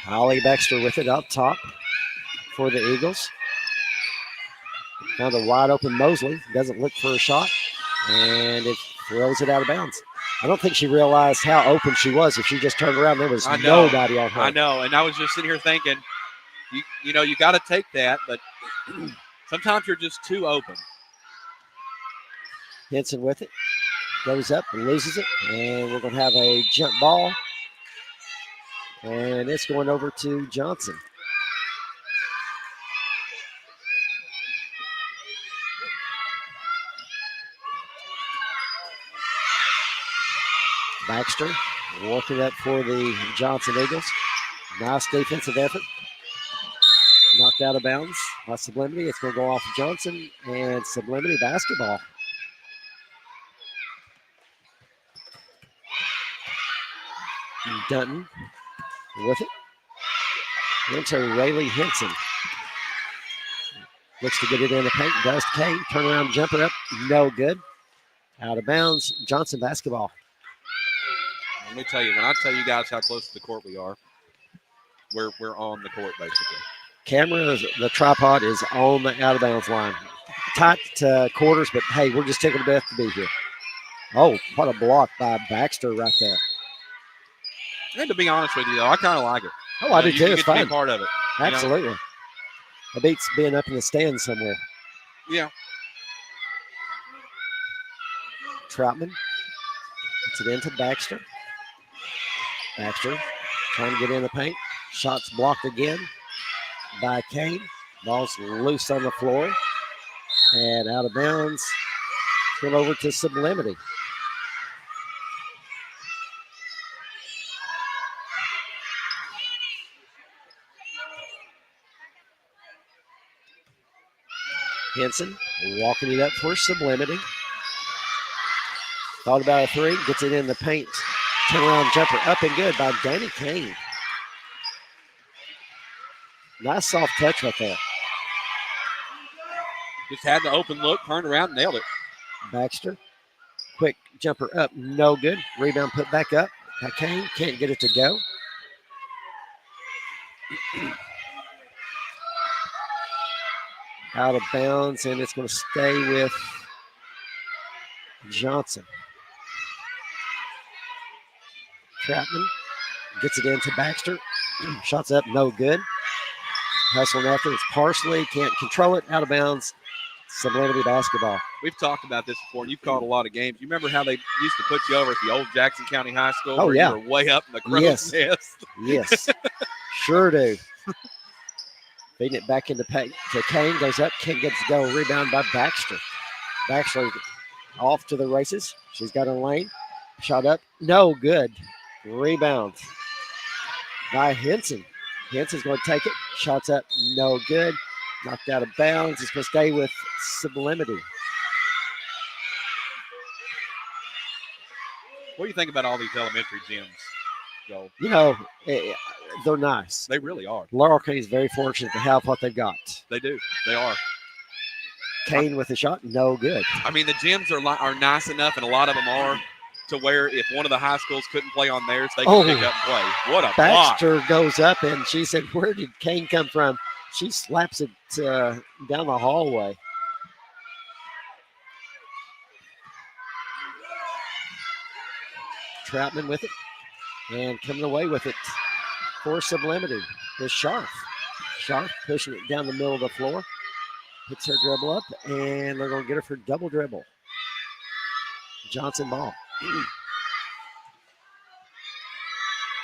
Holly Baxter with it up top for the Eagles. Found a wide open Mosley. Doesn't look for a shot. And it throws it out of bounds. I don't think she realized how open she was. If she just turned around, there was nobody on her. I know. And I was just sitting here thinking, you know, you got to take that, but sometimes you're just too open. Henson with it. Goes up and loses it. And we're going to have a jump ball. And it's going over to Johnson. Baxter working that for the Johnson Eagles. Nice defensive effort. Knocked out of bounds by Sublimity. It's going to go off of Johnson and Sublimity basketball. Dunton with it. Into Rayleigh Henson. Looks to get it in the paint. Does Kane. Turnaround jumper up. No good. Out of bounds. Johnson basketball. Let me tell you, when I tell you guys how close to the court we are, we're on the court basically. Camera, the tripod is on the out of bounds line. Tight quarters, but hey, we're just taking the best to be here. Oh, what a block by Baxter right there. And to be honest with you, though, I kind of like it. Oh, I do too. You It's get to fun. be part of it. Absolutely. You know? It beats being up in the stands somewhere. Yeah. Troutman Gets it into Baxter. Baxter trying to get in the paint. Shots blocked again by Kane. Ball's loose on the floor and out of bounds. Still over to Sublimity. Henson walking it up for Sublimity. Thought about a three, gets it in the paint. Turnaround jumper up and good by Danny Kane. Nice soft touch right there. Just had the open look, turned around, nailed it. Baxter, quick jumper up, no good. Rebound put back up by Kane, can't get it to go. Out of bounds, and it's going to stay with Johnson. Trapman gets it into Baxter. Shots up, no good. Hustling after, it's Parsley, can't control it, out of bounds. Sublimity basketball. We've talked about this before, and you've called a lot of games. You remember how they used to put you over at the old Jackson County High School? Oh, where yeah. You were way up in the crow's nest. Yes, sure do. Feeding it back into to Kane, goes up, can't get it to go. Rebound by Baxter. Baxter off to the races. She's got a lane. Shot up, no good. Rebound by Henson. Henson's going to take it. Shots up, no good. Knocked out of bounds. It's going to stay with Sublimity. What do you think about all these elementary gyms, Joel? You know, they're nice. They really are. Laurel County is very fortunate to have what they've got. They do. They are. Kane with a shot, no good. I mean, the gyms are nice enough, and a lot of them are, to where if one of the high schools couldn't play on theirs, they can pick up and play. What a block. Baxter goes up, and she said, where did Kane come from? She slaps it down the hallway. Troutman with it, and coming away with it for Sublimity is Sharp. Sharp pushing it down the middle of the floor. Hits her dribble up, and they're going to get her for double dribble. Johnson ball.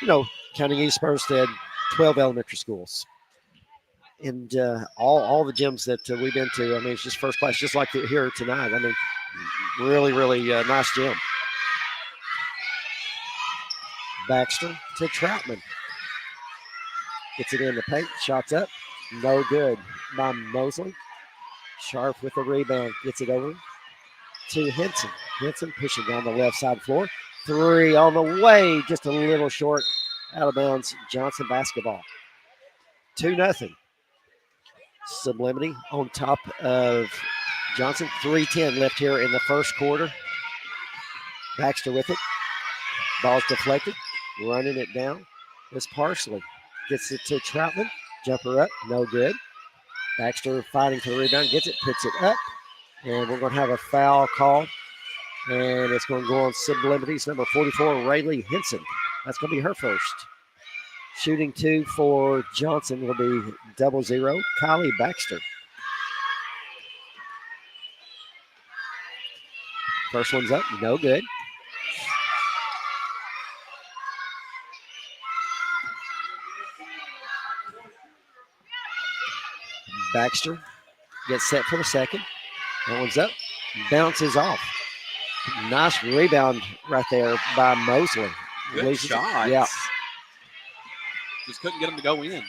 You know, County East Spurs had 12 elementary schools. And all the gyms that we've been to, I mean, it's just first class, just like here tonight. I mean, really, really nice gym. Baxter to Troutman. Gets it in the paint, shots up, no good by Mosley. Sharp with the rebound, gets it over to Henson. Henson pushing down the left side floor. Three on the way, just a little short, out of bounds. Johnson basketball. 2-0. Sublimity on top of Johnson. 3:10 left here in the first quarter. Baxter with it. Ball's deflected. Running it down. This Parsley gets it to Troutman. Jumper up. No good. Baxter fighting for the rebound. Gets it. Puts it up. And we're going to have a foul called. And it's going to go on Sublimity's number 44, Rayleigh Henson. That's going to be her first. Shooting two for Johnson will be 0-0. Kylie Baxter. First one's up, no good. Baxter gets set for the second. That one's up, bounces off. Nice rebound right there by Mosley. Good shot. Yeah. Just couldn't get them to go in.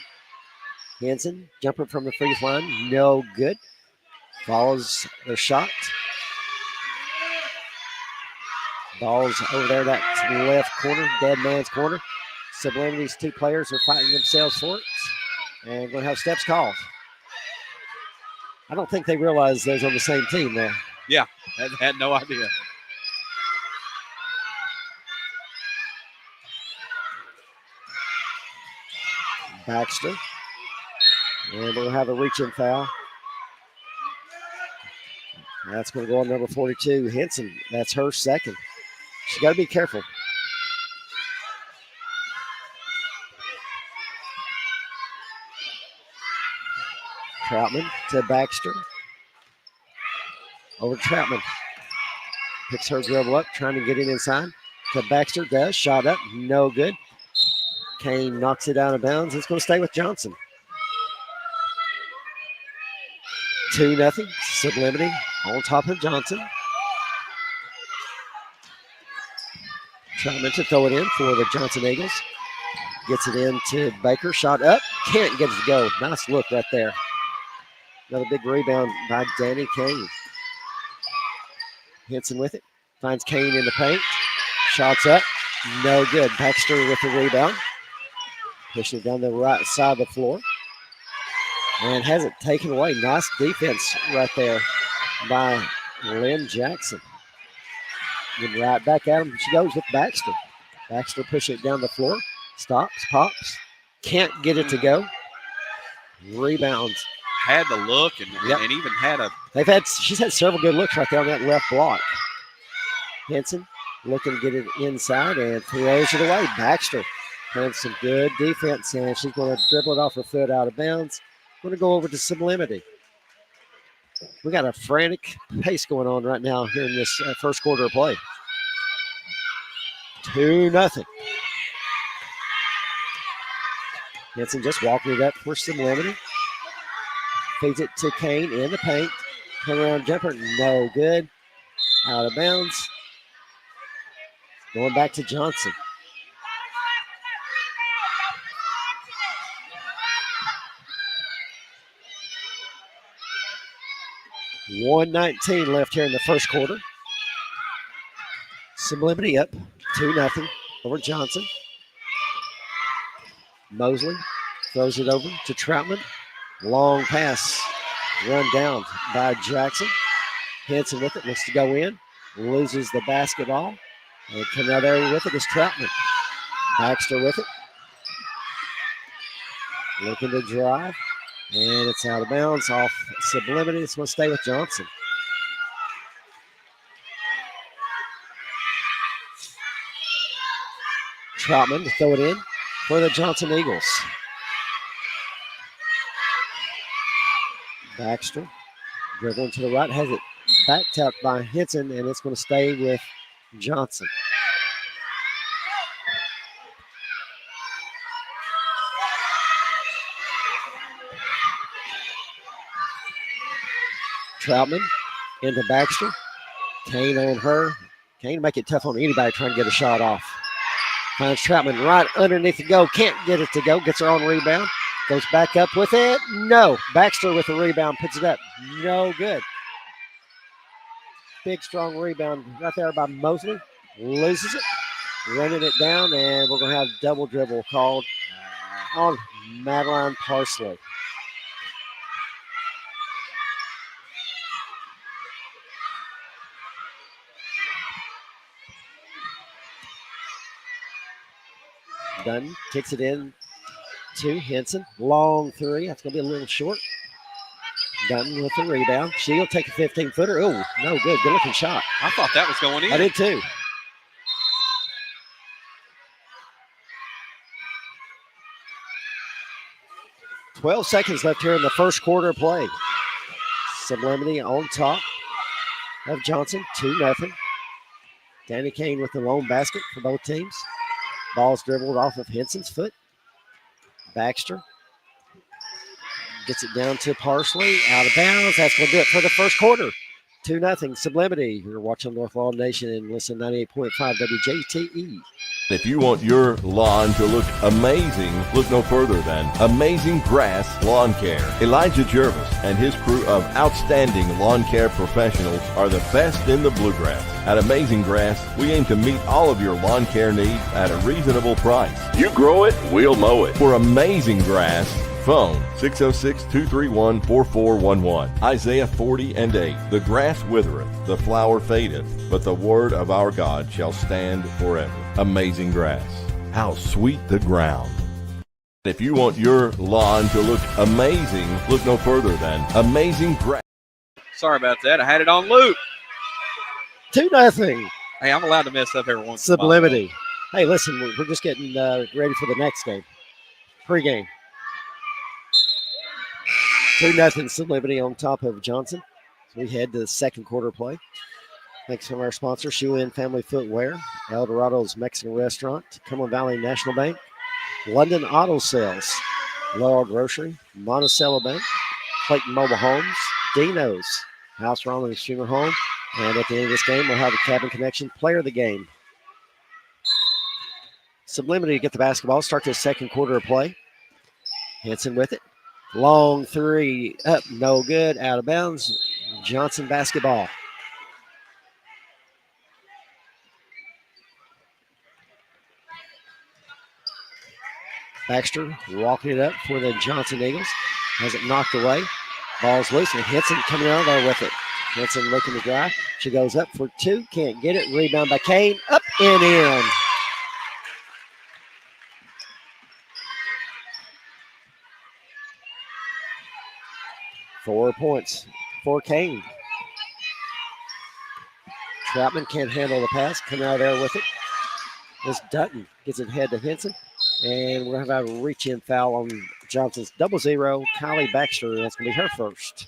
Henson, jumper from the free throw line, no good. Follows the shot. Ball's over there, that left corner, dead man's corner. Sublimity's two players are fighting themselves for it. And going to have steps called. I don't think they realize they're on the same team there. Yeah, had no idea. Baxter. And we'll have a reach-in foul. That's going to go on number 42, Henson. That's her second. She's got to be careful. Troutman to Baxter. Over to Troutman. Picks her dribble up, trying to get it inside. to Baxter. Does. Shot up. No good. Kane knocks it out of bounds. It's going to stay with Johnson. 2-0. Sublimity on top of Johnson. Trying to throw it in for the Johnson Eagles. Gets it into Baker. Shot up. Can't get it to go. Nice look right there. Another big rebound by Danny Kane. Henson with it. Finds Kane in the paint. Shots up. No good. Baxter with the rebound. Pushing it down the right side of the floor. And has it taken away. Nice defense right there by Lynn Jackson. And right back at him she goes with Baxter. Baxter pushing it down the floor. Stops, pops. Can't get it to go. Rebounds. Had the look and even had a. She's had several good looks right there on that left block. Henson looking to get it inside and throws it away. Baxter playing some good defense, and she's going to dribble it off her foot out of bounds. Going to go over to Sublimity. We got a frantic pace going on right now here in this first quarter of play. 2-0. Henson just walking it up for Sublimity. Feeds it to Kane in the paint. Turnaround jumper, no good. Out of bounds. Going back to Johnson. .119 left here in the first quarter. Sublimity up 2-0 over Johnson. Mosley throws it over to Troutman. Long pass run down by Jackson. Henson with it, looks to go in. Loses the basketball. And coming out there with it is Troutman. Baxter with it. Looking to drive. And it's out of bounds off Sublimity. It's going to stay with Johnson. Troutman to throw it in for the Johnson Eagles. Baxter dribbling to the right, has it back tapped by Henson, and it's going to stay with Johnson. Troutman into Baxter. Kane on her. Kane make it tough on anybody trying to get a shot off. Finds Troutman right underneath the go. Can't get it to go. Gets her own rebound. Goes back up with it. No. Baxter with the rebound. Puts it up. No good. Big, strong rebound right there by Mosley. Loses it. Running it down, and we're going to have double dribble called on Madeline Parsley. Dunn kicks it in to Henson. Long three. That's going to be a little short. Dunn with the rebound. She'll take a 15-footer. Oh, no good. Good looking shot. I thought that was going in. I did too. .12 seconds left here in the first quarter of play. Sublimity on top of Johnson. 2-0. Danny Kane with the lone basket for both teams. Ball's dribbled off of Henson's foot. Baxter gets it down to Parsley. Out of bounds. That's going to do it for the first quarter. 2-0 Sublimity. You're watching North Lawn Nation and listen 98.5 WJTE. If you want your lawn to look amazing, look no further than Amazing Grass Lawn Care. Elijah Jervis and his crew of outstanding lawn care professionals are the best in the bluegrass. At Amazing Grass, we aim to meet all of your lawn care needs at a reasonable price. You grow it, we'll mow it. For Amazing Grass, phone 606-231-4411. Isaiah 40:8. The grass withereth, the flower fadeth, but the word of our God shall stand forever. Amazing Grass. How sweet the ground. If you want your lawn to look amazing, look no further than Amazing Grass. Sorry about that. I had it on loop. 2-0. Hey, I'm allowed to mess up every once Sublimity. Hey, listen, we're just getting ready for the next game. Pre-game. 2-0 Sublimity on top of Johnson. So we head to the second quarter play. Thanks to our sponsor, Shoe In Family Footwear, El Dorado's Mexican Restaurant, Cumberland Valley National Bank, London Auto Sales, Laurel Grocery, Monticello Bank, Clayton Mobile Homes, Dino's, House Ronald Streamer Home, and at the end of this game, we'll have the Cabin Connection player of the game. Sublimity to get the basketball, start the second quarter of play. Henson with it. Long three, up, no good, out of bounds. Johnson basketball. Baxter walking it up for the Johnson Eagles. Has it knocked away. Ball's loose, and Henson coming out there with it. Henson looking to drive. She goes up for two, can't get it. Rebound by Kane, up and in. Four points for Kane. Troutman can't handle the pass. Coming out there with it is Dutton. Gets it head to Henson. And we're going to have a reach-in foul on Johnson's 0-0. Kylie Baxter, that's going to be her first.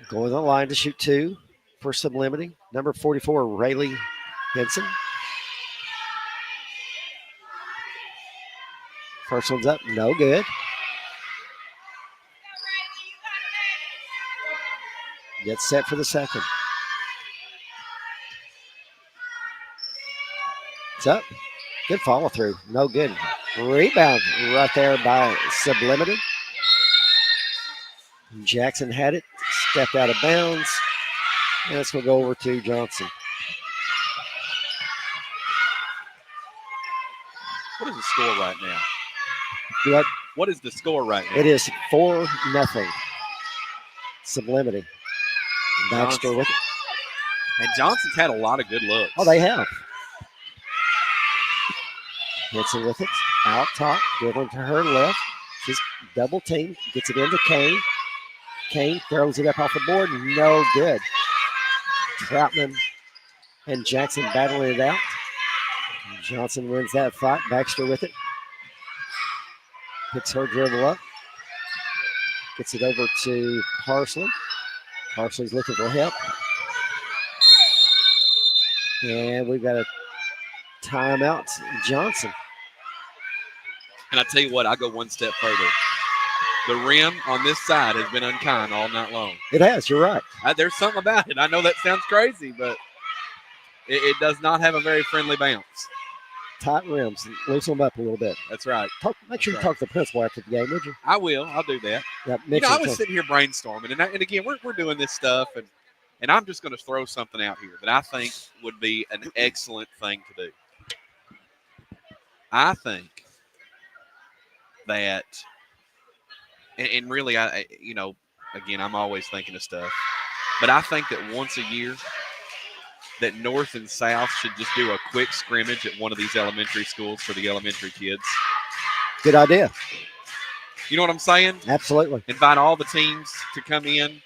Going on the line to shoot two for Sublimity. Number 44, Rayleigh Henson. First one's up, no good. Gets set for the second. It's up. Good follow through. No good. Rebound right there by Sublimity. Jackson had it. Stepped out of bounds. And it's going to go over to Johnson. What is the score right now? What? What is the score right now? It is 4-0. Sublimity. Baxter with it. And Johnson's had a lot of good looks. Oh, they have. Henson with it. Out top. Dribbling to her left. She's double teamed. Gets it into Kane. Kane throws it up off the board. No good. Troutman and Jackson battling it out. Johnson wins that fight. Baxter with it. Picks her dribble up. Gets it over to Parsley. Parsley's looking for help. And we've got a timeout. Johnson. And I tell you what, I go one step further. The rim on this side has been unkind all night long. It has, you're right. There's something about it. I know that sounds crazy, but it does not have a very friendly bounce. Tight rims. Loosen them up a little bit. That's right. Make sure you talk to the principal after the game, would you? I will. I'll do that. Yep, I was sitting here brainstorming, and again, we're doing this stuff, and I'm just going to throw something out here that I think would be an excellent thing to do. I think that, and really, again, I'm always thinking of stuff, but I think that once a year, that North and South should just do a quick scrimmage at one of these elementary schools for the elementary kids. Good idea. You know what I'm saying? Absolutely. Invite all the teams to come in.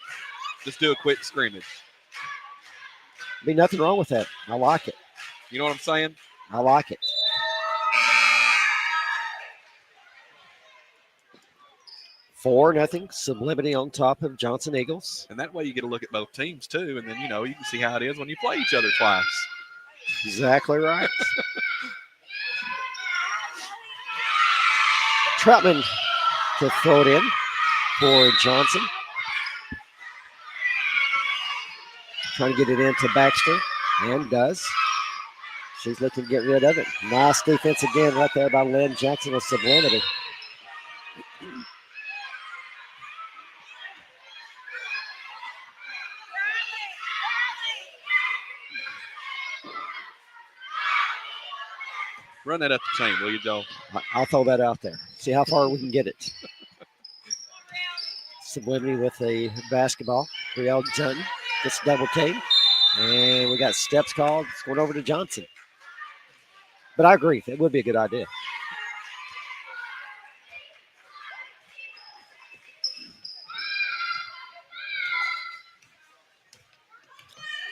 Just do a quick scrimmage. Be nothing wrong with that. I like it. You know what I'm saying? I like it. Four nothing. Sublimity on top of Johnson Eagles. And that way you get a look at both teams too, and then you can see how it is when you play each other twice. Exactly right. Troutman to throw it in for Johnson. Trying to get it into Baxter, and does. She's looking to get rid of it. Nice defense again right there by Lynn Jackson with Sublimity. Run that up the chain, will you, Joe? I'll throw that out there. See how far we can get it. Sublimity with the basketball. Brielle Dutton gets double team. And we got steps called. It's going over to Johnson. But I agree. It would be a good idea.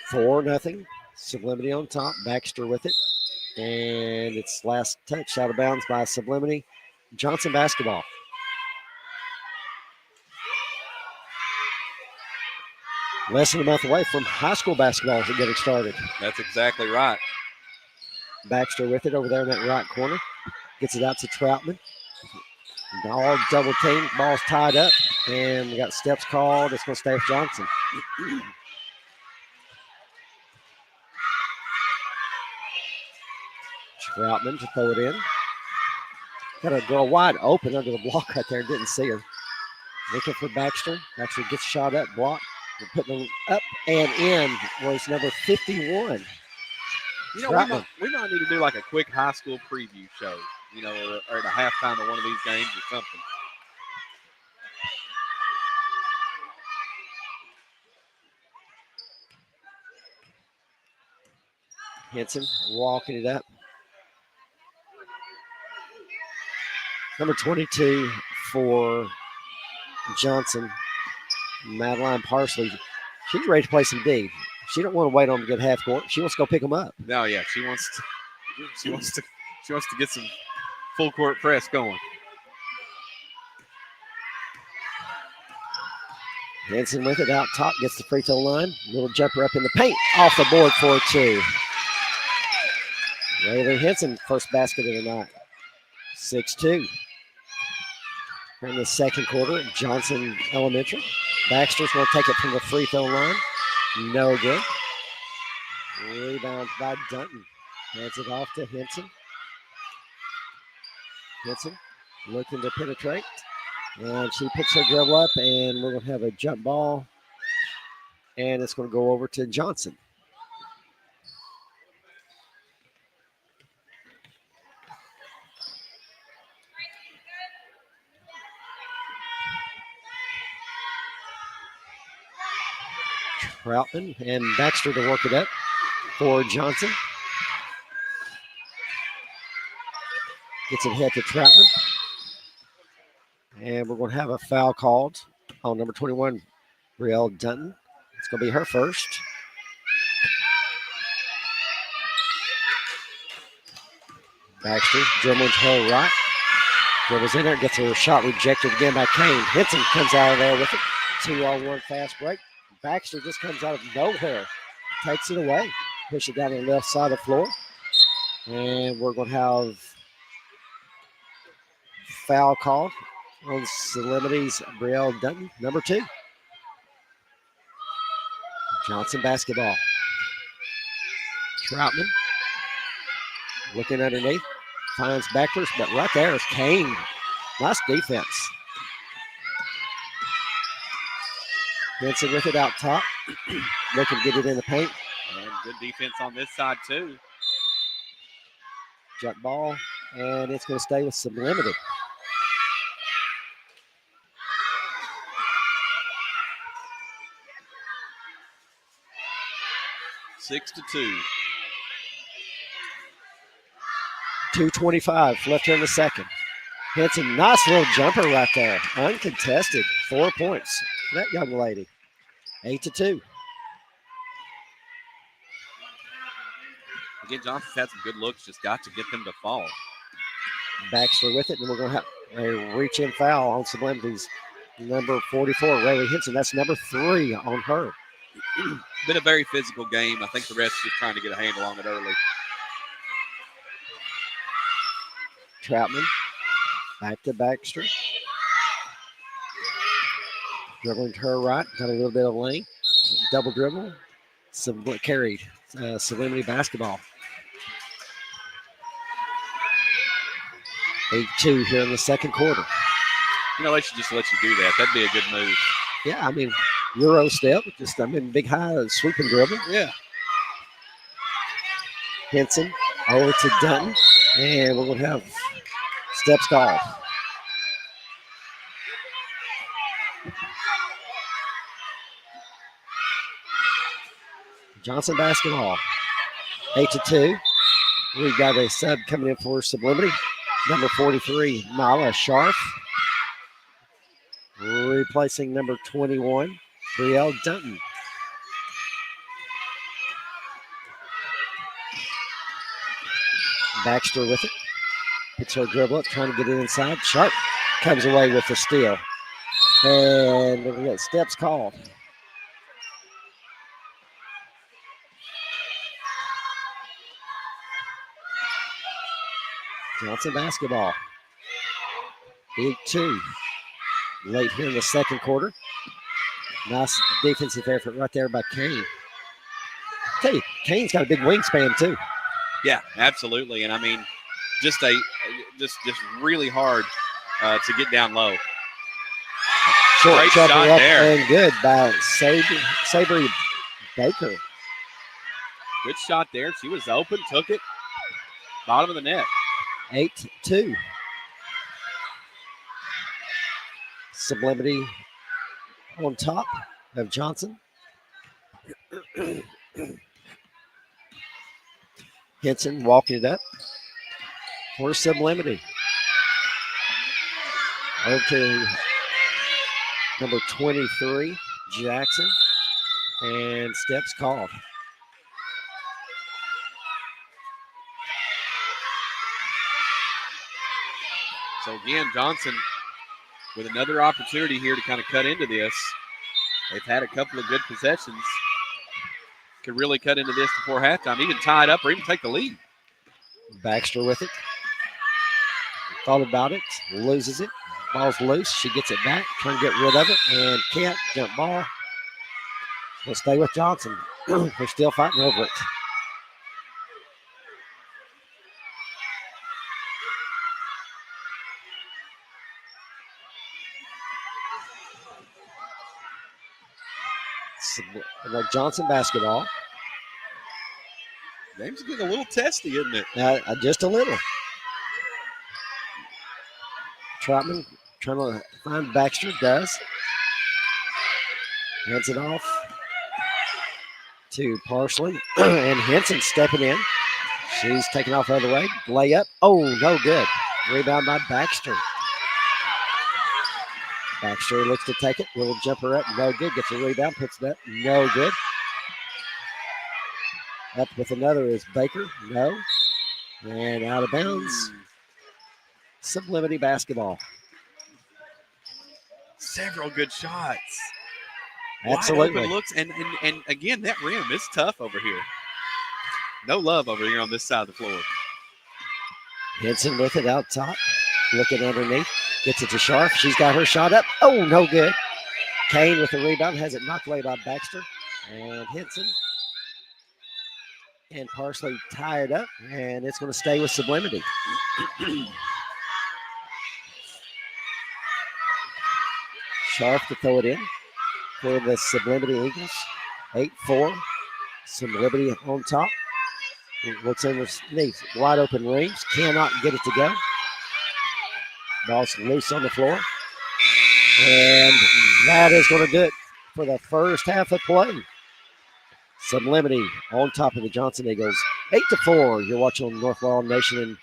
Four nothing. Sublimity on top. Baxter with it. And it's last touch out of bounds by Sublimity. Johnson basketball. Less than a month away from high school basketball getting started. That's exactly right. Baxter with it over there in that right corner. Gets it out to Troutman. All double team. Ball's tied up. And we got steps called. It's going to stay with Johnson. Troutman to throw it in. Got a girl wide open under the block right there. Didn't see her. Looking for Baxter. Baxter gets shot up, blocked. We're putting them up and in was number 51. You know, we might need to do like a quick high school preview show, you know, or at a halftime of one of these games or something. Henson walking it up. Number 22 for Johnson, Madeline Parsley. She's ready to play some D. She don't want to wait on them to get half court. She wants to go pick them up. No, yeah, she wants to get some full court press going. Henson with it out top, gets the free throw line. Little jumper up in the paint, off the board for 2. Rayleigh Henson, first basket of the night. 6-2. In the second quarter, Johnson Elementary. Baxter's going to take it from the free throw line. No good. Rebound by Dunton. Hands it off to Henson. Henson looking to penetrate. And she picks her dribble up, and we're going to have a jump ball. And it's going to go over to Johnson. Troutman and Baxter to work it up for Johnson. Gets it hit to Troutman. And we're going to have a foul called on number 21, Brielle Dunton. It's going to be her first. Baxter dribbling to her right. Dribbles in there, gets her shot rejected again by Kane. Henson comes out of there with it. 2-on-1 fast break. Baxter just comes out of nowhere, takes it away, push it down the left side of the floor. And we're going to have foul called on Sublimity Brielle Dunton, number 2. Johnson basketball. Troutman looking underneath, finds Baxter, but right there is Kane. Nice defense. Henson with it out top. Looking to get it in the paint. And good defense on this side, too. Jump ball, and it's going to stay with Sublimity. Six to 2. 2:25 left here in the second. Henson, nice little jumper right there. Uncontested. 4 points for that young lady. 8-2. Again, Johnson's had some good looks, just got to get them to fall. Baxter with it, and we're going to have a reach-in foul on Sublimity's number 44, Rayleigh Henson. That's number 3 on her. Been a very physical game. I think the rest is just trying to get a handle on it early. Troutman back to Baxter. Dribbling to her right, got a little bit of lane. Double dribble, carried. Sublimity basketball. 8-2 here in the second quarter. You know, they should just let you do that. That'd be a good move. Yeah, I mean, Euro step, just big high sweeping dribble. Yeah. Henson over to Dunton, and we're going to have steps called. Johnson basketball. 8-2. We've got a sub coming in for Sublimity. Number 43, Mala Sharf. Replacing number 21, Brielle Dunton. Baxter with it. Puts her dribble up, trying to get it inside. Sharp comes away with the steal. And we got steps called. Johnson basketball. Big two. Late here in the second quarter. Nice defensive effort right there by Kane. Tell you, Kane's got a big wingspan too. Yeah, absolutely. And I mean, just really hard to get down low. Short Great shot shot up there. and good by Savory Baker. Good shot there. She was open, took it. Bottom of the net. 8-2. Sublimity on top of Johnson. Henson walking it up for Sublimity. Okay, number 23, Jackson, and steps called. So again, Johnson with another opportunity here to kind of cut into this. They've had a couple of good possessions. Could really cut into this before halftime, even tie it up or even take the lead. Baxter with it. Thought about it, loses it. Ball's loose. She gets it back, trying to get rid of it, and can't. Jump ball. We'll stay with Johnson. They're still fighting over it. Johnson basketball. Game's getting a little testy, isn't it? Just a little. Trotman trying to find Baxter. Does. Hands it off to Parsley. And Henson stepping in. She's taking off the other way. Layup. Oh, no good. Rebound by Baxter. Baxter looks to take it. Little jumper up. No good. Gets a rebound. Puts it up. No good. Up with another is Baker. No. And out of bounds. Sublimity basketball. Several good shots. Absolutely. Wide open looks. And again, that rim is tough over here. No love over here on this side of the floor. Henson with it out top. Looking underneath. Gets it to Sharp. She's got her shot up. Oh, no good. Kane with the rebound. Has it knocked away by Baxter. And Henson. And Parsley tied up. And it's going to stay with Sublimity. Sharp to throw it in for the Sublimity Eagles. 8-4. Sublimity on top. Looks underneath. Wide open rings. Cannot get it to go. Ball's loose on the floor. And that is going to do it for the first half of play. Sublimity on top of the Johnson Eagles. 8-4. You're watching North Laurel Nation in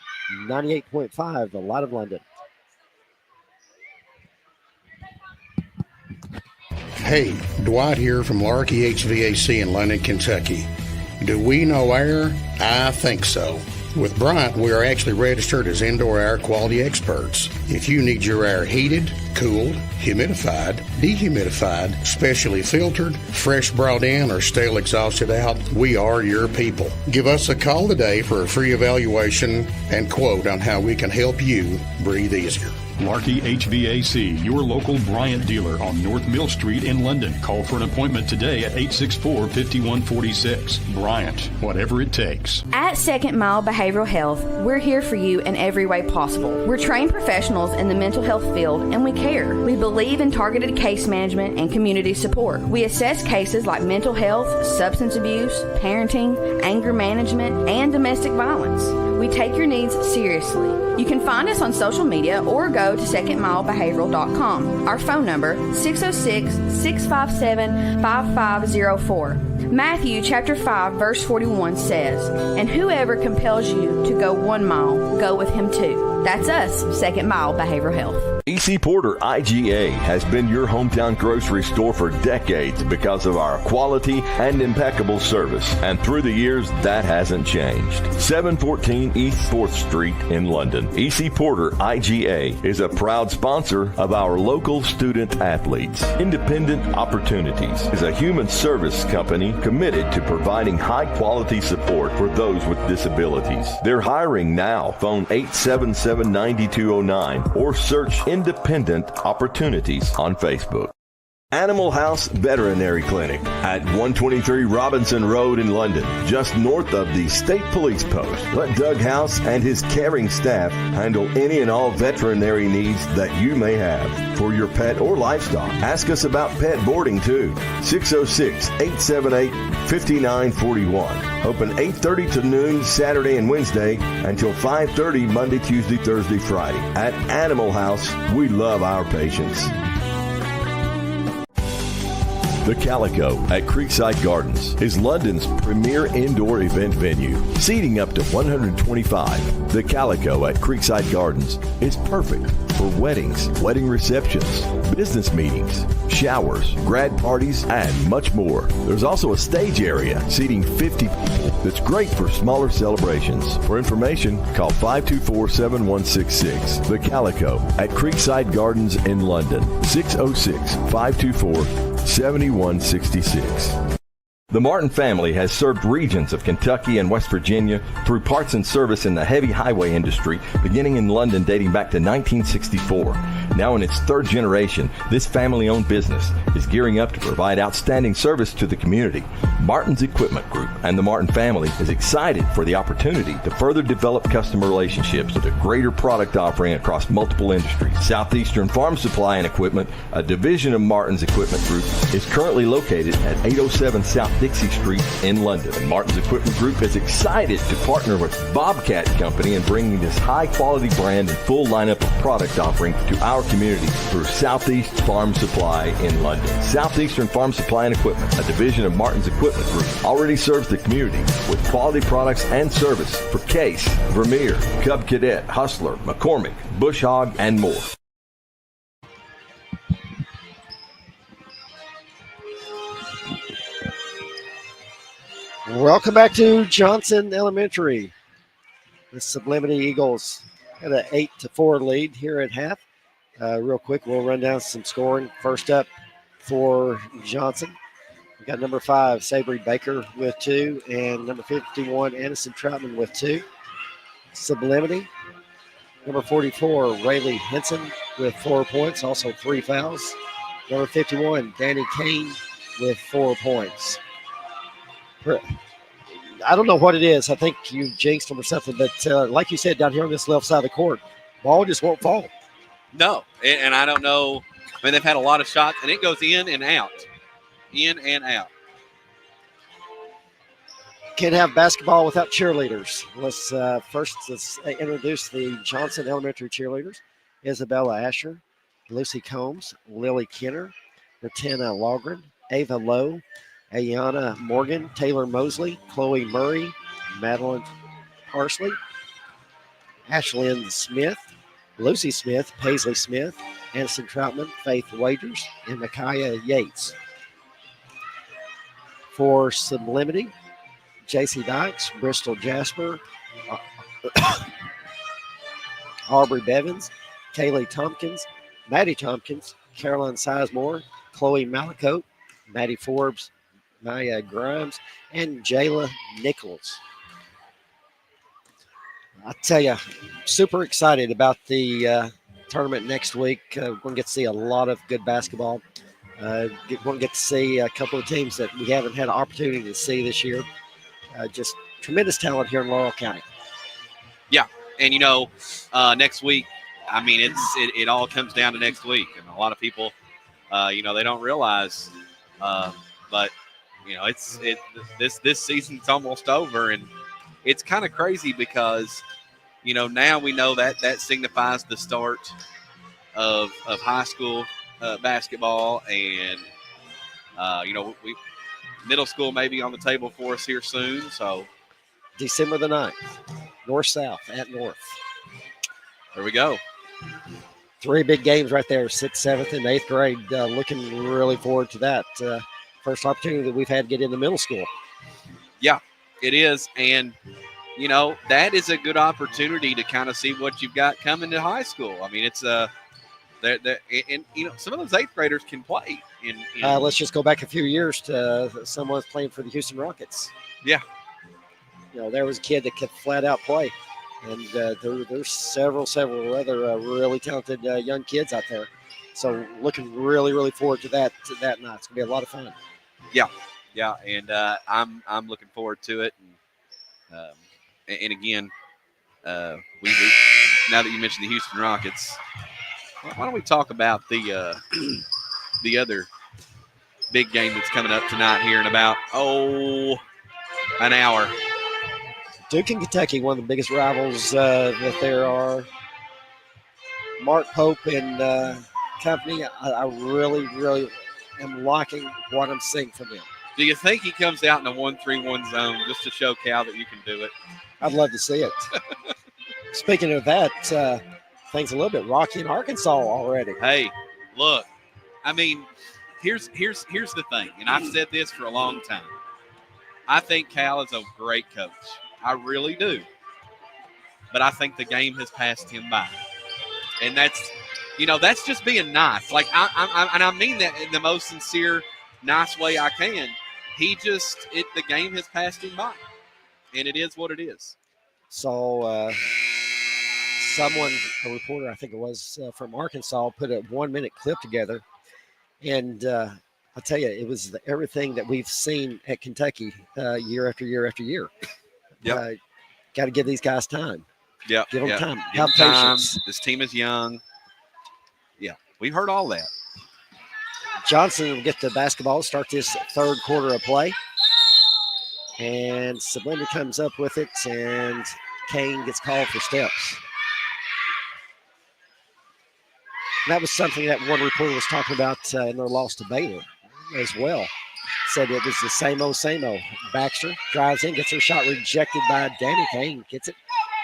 98.5, the Light of London. Hey, Dwight here from Larky HVAC in London, Kentucky. Do we know air? I think so. With Bryant, we are actually registered as indoor air quality experts. If you need your air heated, cooled, humidified, dehumidified, specially filtered, fresh brought in, or stale exhausted out, we are your people. Give us a call today for a free evaluation and quote on how we can help you breathe easier. Larky HVAC, your local Bryant dealer on North Mill Street in London. Call for an appointment today at 864-5146. Bryant, whatever it takes. At Second Mile Behavioral Health, we're here for you in every way possible. We're trained professionals in the mental health field, and we care. We believe in targeted case management and community support. We assess cases like mental health, substance abuse, parenting, anger management, and domestic violence. We take your needs seriously. You can find us on social media or go to secondmilebehavioral.com. Our phone number, 606-657-5504. Matthew chapter 5, verse 41 says, "And whoever compels you to go 1 mile, go with him too." That's us, Second Mile Behavioral Health. EC Porter IGA has been your hometown grocery store for decades because of our quality and impeccable service. And through the years, that hasn't changed. 714 East 4th Street in London. EC Porter IGA is a proud sponsor of our local student athletes. Independent Opportunities is a human service company committed to providing high-quality support for those with disabilities. They're hiring now. Phone 877-9209 or search Independent Opportunities on Facebook. Animal House Veterinary Clinic at 123 Robinson Road in London, just north of the State Police Post. Let Doug House and his caring staff handle any and all veterinary needs that you may have for your pet or livestock. Ask us about pet boarding too. 606-878-5941. Open 8:30 to noon Saturday and Wednesday until 5:30 Monday, Tuesday, Thursday, Friday. At Animal House, we love our patients. The Calico at Creekside Gardens is London's premier indoor event venue, seating up to 125. The Calico at Creekside Gardens is perfect for weddings, wedding receptions, business meetings, showers, grad parties, and much more. There's also a stage area seating 50 people that's great for smaller celebrations. For information, call 524-7166. The Calico at Creekside Gardens in London, 606-524-7166. The Martin family has served regions of Kentucky and West Virginia through parts and service in the heavy highway industry, beginning in London dating back to 1964. Now in its third generation, this family-owned business is gearing up to provide outstanding service to the community. Martin's Equipment Group and the Martin family is excited for the opportunity to further develop customer relationships with a greater product offering across multiple industries. Southeastern Farm Supply and Equipment, a division of Martin's Equipment Group, is currently located at 807 South Dixie Street in London. And Martin's Equipment Group is excited to partner with Bobcat Company in bringing this high-quality brand and full lineup of product offering to our community through Southeast Farm Supply in London. Southeastern Farm Supply and Equipment, a division of Martin's Equipment Group, already serves the community with quality products and service for Case, Vermeer, Cub Cadet, Hustler, McCormick, Bush Hog, and more. Welcome back to Johnson Elementary. The Sublimity Eagles had an 8-4 lead here at half. Real quick, we'll run down some scoring. First up for Johnson, we got number 5, Sabry Baker with 2, and number 51, Anderson Troutman with 2. Sublimity, number 44, Rayleigh Henson with 4 points, also 3 fouls. Number 51, Danny Kane with 4 points. I don't know what it is. I think you jinxed them or something, but like you said, down here on this left side of the court, ball just won't fall. No, and I don't know. I mean, they've had a lot of shots, and it goes in and out. In and out. Can't have basketball without cheerleaders. Let's introduce the Johnson Elementary cheerleaders. Isabella Asher, Lucy Combs, Lily Kenner, Britanna Logren, Ava Lowe, Ayana Morgan, Taylor Mosley, Chloe Murray, Madeline Parsley, Ashlyn Smith, Lucy Smith, Paisley Smith, Anderson Troutman, Faith Wagers, and Micaiah Yates. For Sublimity, J.C. Dykes, Bristol Jasper, Aubrey Bevins, Kaylee Tompkins, Maddie Tompkins, Caroline Sizemore, Chloe Malacote, Maddie Forbes, Maya Grimes, and Jayla Nichols. I tell you, super excited about the tournament next week. We're going to get to see a lot of good basketball. We're going to get to see a couple of teams that we haven't had an opportunity to see this year. Just tremendous talent here in Laurel County. Yeah, and next week, I mean, it all comes down to next week, and a lot of people, they don't realize, but this season's almost over, and it's kind of crazy because now we know that signifies the start of high school basketball, and we middle school may be on the table for us here soon. So December the 9th, North-South at North. There we go. Three big games right there, 6th, 7th, and 8th grade. Looking really forward to that. First opportunity that we've had to get into middle school. Yeah, it is. And, that is a good opportunity to kind of see what you've got coming to high school. I mean, it's and some of those 8th graders can play. Let's just go back a few years to someone playing for the Houston Rockets. Yeah. There was a kid that could flat out play. And there's several other really talented young kids out there. So looking really, really forward to that night. It's going to be a lot of fun. Yeah, and I'm looking forward to it. And again, we now that you mentioned the Houston Rockets, why don't we talk about the other big game that's coming up tonight here in about an hour. Duke and Kentucky, one of the biggest rivals that there are. Mark Pope and company, I really, really am liking what I'm seeing from him. Do you think he comes out in a 1-3-1 zone just to show Cal that you can do it? I'd love to see it. Speaking of that, things a little bit rocky in Arkansas already. Hey, look, I mean, here's the thing, and I've said this for a long time. I think Cal is a great coach. I really do. But I think the game has passed him by. And that's just being nice. Like, I mean that in the most sincere, nice way I can. The game has passed him by. And it is what it is. So, a reporter, I think it was from Arkansas, put a 1-minute clip together. And I'll tell you, it was everything that we've seen at Kentucky year after year after year. Yep. Got to give these guys time. Yeah. Give them time. Give Have them time. patience. This team is young. Yeah. We've heard all that. Johnson will get the basketball, start this third quarter of play. And Sublimity comes up with it, and Kane gets called for steps. That was something that one reporter was talking about in their loss to Baylor as well. Said it was the same old. Baxter drives in, gets her shot rejected by Danny Kane. Gets it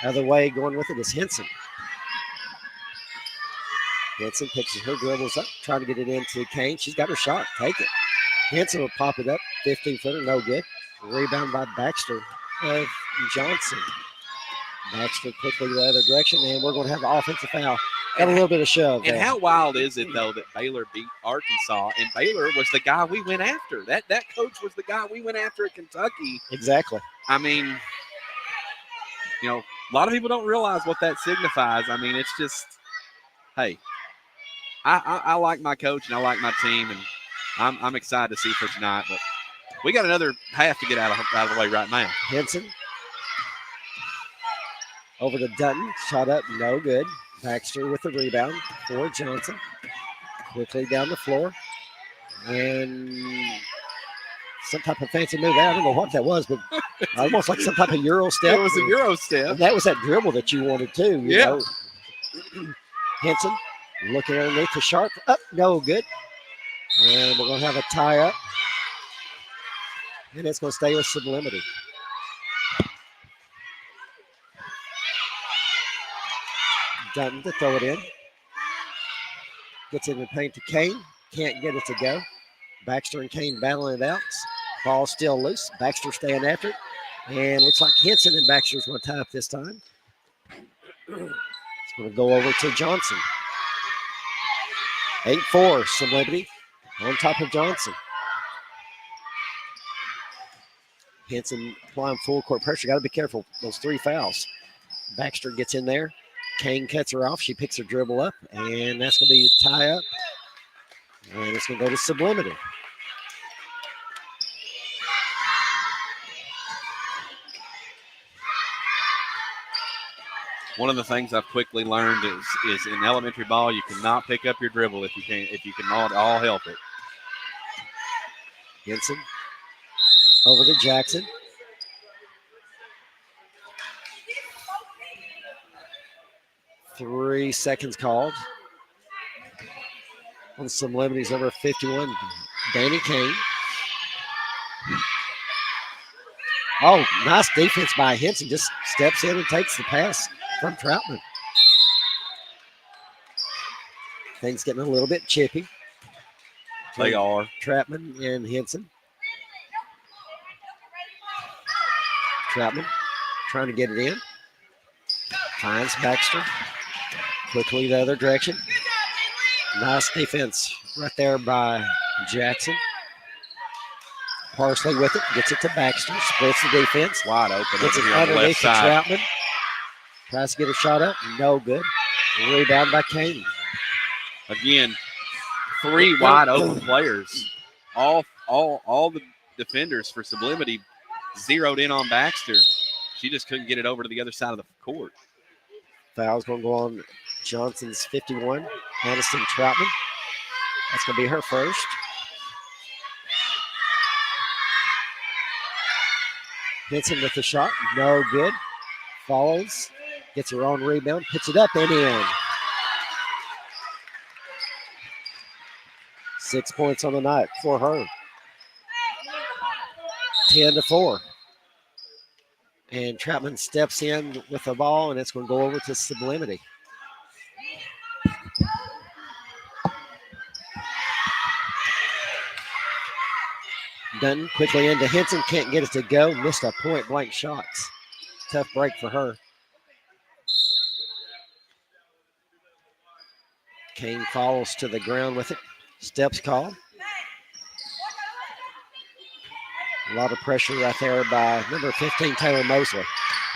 other way, going with it is Henson. Henson picks her dribbles up, trying to get it into Kane. She's got her shot. Take it. Henson will pop it up. 15-footer, no good. Rebound by Baxter of Johnson. Baxter quickly the other direction, and we're going to have an offensive foul. Got a little bit of shove. And there. how wild is it, though, that Baylor beat Arkansas, and Baylor was the guy we went after. That coach was the guy we went after at Kentucky. Exactly. I mean, a lot of people don't realize what that signifies. I mean, it's just, hey, I like my coach and I like my team, and I'm excited to see for tonight. But we got another half to get out of the way right now. Henson over to Dutton. Shot up, no good. Baxter with the rebound for Johnson. Quickly down the floor. And some type of fancy move. I don't know what that was, but almost like some type of Euro step. It was a Euro step. And that was that dribble that you wanted too. You Yeah. know. Henson looking underneath the Sharp. Up, no good. And we're going to have a tie up. And it's going to stay with Sublimity. Dutton to throw it in. Gets in the paint to Kane. Can't get it to go. Baxter and Kane battling it out. Ball still loose. Baxter staying after it. And looks like Henson and Baxter's going to tie up this time. It's going to go over to Johnson. 8-4, Sublimity on top of Johnson. Henson applying full court pressure. Got to be careful. Those 3 fouls. Baxter gets in there. Kane cuts her off. She picks her dribble up, and that's going to be a tie up. And it's going to go to Sublimity. One of the things I've quickly learned is in elementary ball you cannot pick up your dribble if you can all help it. Henson over to Jackson. Three seconds called. On Sublimity's number 51, Danny Kane. Oh, nice defense by Henson. Just steps in and takes the pass from Troutman. Things getting a little bit chippy. They are. Trapman and Henson. Trapman trying to get it in. Finds Baxter. Quickly the other direction. Nice defense right there by Jackson. Parsley with it. Gets it to Baxter. Splits the defense. Wide open. Gets it over here on the underneath left to side. Troutman. Tries to get a shot up. No good. Rebound by Kane. Again, 3 wide open players. All the defenders for Sublimity zeroed in on Baxter. She just couldn't get it over to the other side of the court. Foul's going to go on Johnson's 51. Aniston Troutman. That's going to be her first. Henson with the shot. No good. Follows. Gets her own rebound. Puts it up and in. 6 points on the night for her. 10-4. And Troutman steps in with the ball, and it's going to go over to Sublimity. Dutton quickly into Henson. Can't get it to go. Missed a point-blank shot. Tough break for her. Kane falls to the ground with it. Steps called. A lot of pressure right there by number 15, Taylor Mosley.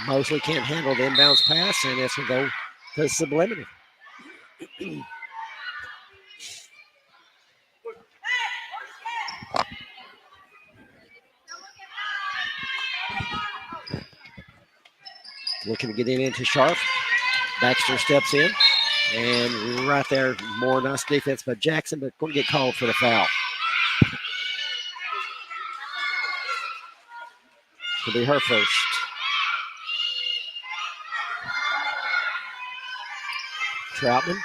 Mosley can't handle the inbounds pass, and this will go to Sublimity. Looking to get it into Sharp. Baxter steps in. And right there, more nice defense by Jackson, but going to get called for the foul. Could be her first. Troutman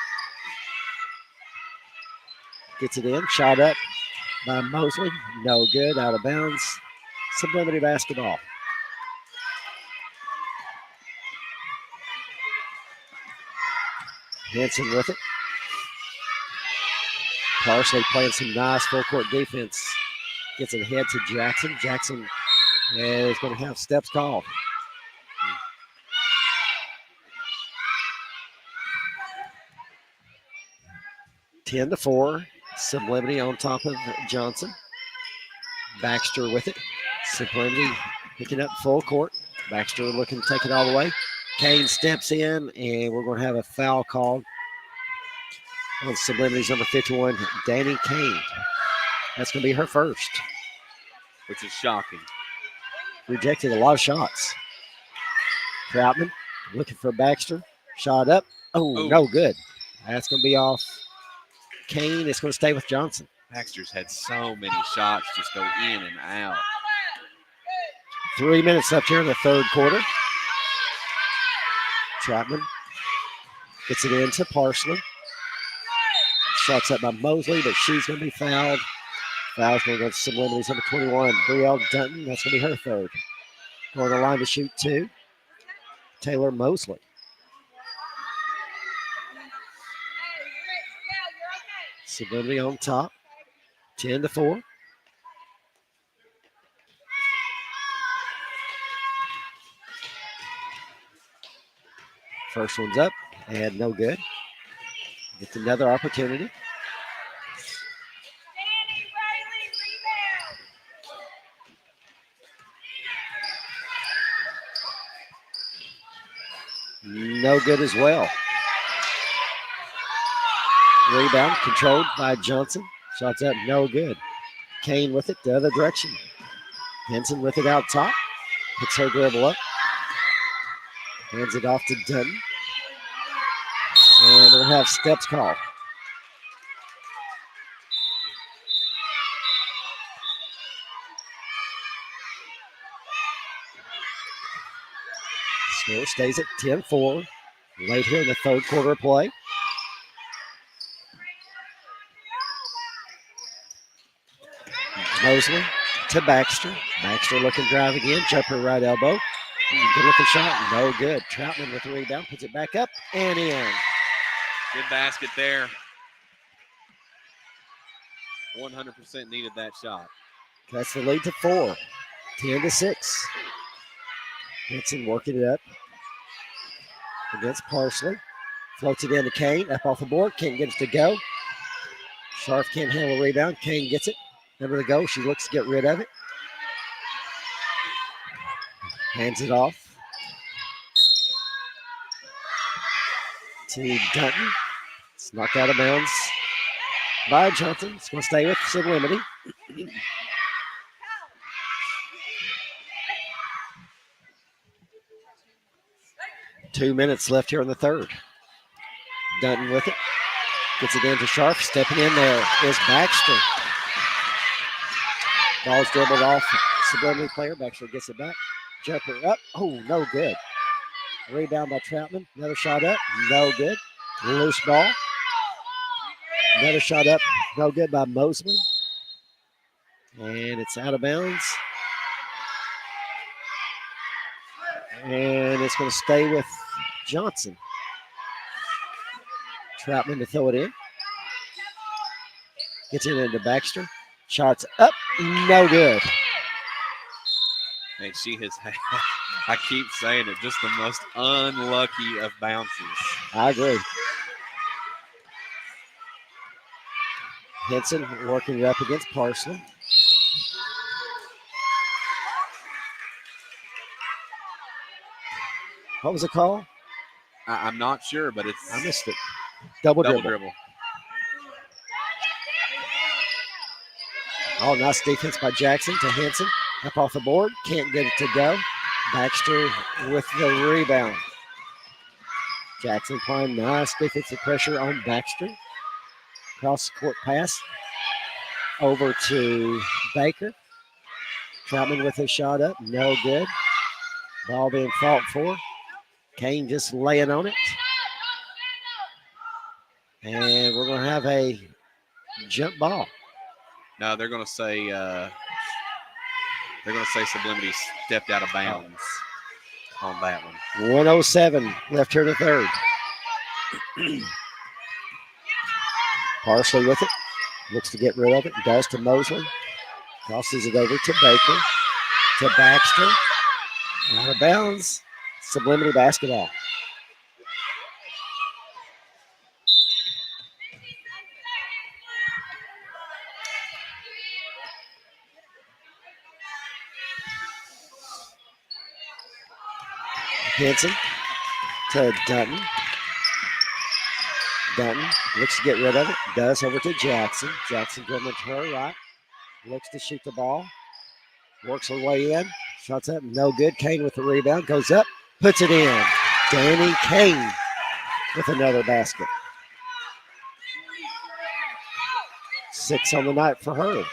gets it in. Shot up by Mosley. No good. Out of bounds. Sublimity basketball. Henson with it. Parsley playing some nice full court defense. Gets it ahead to Jackson. Jackson is going to have steps called. Ten to 4. Sublimity on top of Johnson. Baxter with it. Sublimity picking up full court. Baxter looking to take it all the way. Kane steps in, and we're going to have a foul called on Sublimity's number 51, Danny Kane. That's going to be her first. Which is shocking. Rejected a lot of shots. Troutman looking for Baxter. Shot up. Oh, no good. That's going to be off Kane. It's going to stay with Johnson. Baxter's had so many shots just go in and out. 3 minutes left here in the third quarter. Troutman gets it into Parsley. Shots up by Mosley, but she's going to be fouled. Foul's going to go to Sublimity's number 21, Brielle Dutton. That's going to be her third. Going to the line to shoot 2, Taylor Mosley. Sublimity on top, 10 to 4. First one's up and no good. Gets another opportunity. No good as well. Rebound controlled by Johnson. Shots up, no good. Kane with it the other direction. Henson with it out top. Puts her dribble up. Hands it off to Dutton. And we'll have steps called. Score stays at 10-4. Late here in the third quarter of play. Mosley to Baxter. Baxter looking drive again. Jumper right elbow. Good looking shot. No good. Troutman with the rebound. Puts it back up and in. Good basket there. 100% needed that shot. That's the lead to 4. 10-6. Henson working it up against Parsley. Floats it into Kane. Up off the board. Can't get it to go. Sharp can't handle the rebound. Kane gets it. Never to go. She looks to get rid of it. Hands it off to Dutton. It's knocked out of bounds by Johnson. It's going to stay with Sublimity. Two minutes left here in the third. Dutton with it. Gets it into Sharp. Stepping in there is Baxter. Ball's dribbled off. Sublimity player. Baxter gets it back. Jumper up. Oh, no good. Rebound by Troutman. Another shot up. No good. Loose ball. Another shot up. No good by Mosley. And it's out of bounds. And it's going to stay with Johnson. Troutman to throw it in. Gets it into Baxter. Shots up. No good. And she has had, I keep saying it, just the most unlucky of bounces. I agree. Henson working it up against Parsley. What was the call? I'm not sure, but it's... I missed it. Double dribble. Oh, nice defense by Jackson to Henson. Up off the board. Can't get it to go. Baxter with the rebound. Jackson applying nice defensive pressure on Baxter. Cross the court pass over to Baker. Troutman with his shot up. No good. Ball being fought for. Kane just laying on it. And we're going to have a jump ball. No, they're going to say Sublimity stepped out of bounds on that one. 1:07 left here in the third. Parsley with it. Looks to get rid of it. Does to Mosley. Crosses it over to Baker. To Baxter. Out of bounds. Sublimity basketball. Henson to Dutton. Dutton looks to get rid of it. Does over to Jackson. Jackson dribbling to her right. Looks to shoot the ball. Works her way in. Shots up. No good. Kane with the rebound. Goes up. Puts it in. Danny Kane with another basket. 6 on the night for her.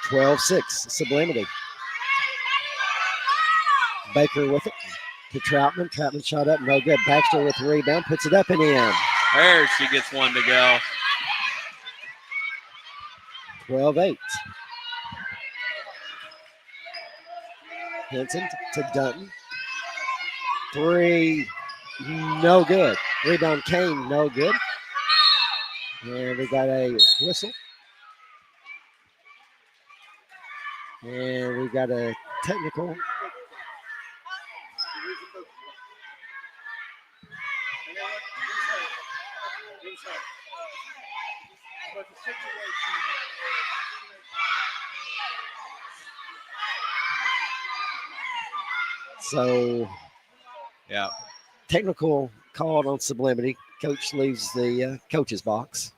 12-6. Sublimity. Baker with it to Troutman. Troutman shot up. No good. Baxter with the rebound. Puts it up and in. There she gets one to go. 12-8. Henson to Dutton. 3, no good. Rebound Kane, no good. And we got a whistle. And we got a technical. So, yeah, technical called on Sublimity. Coach leaves the coach's box.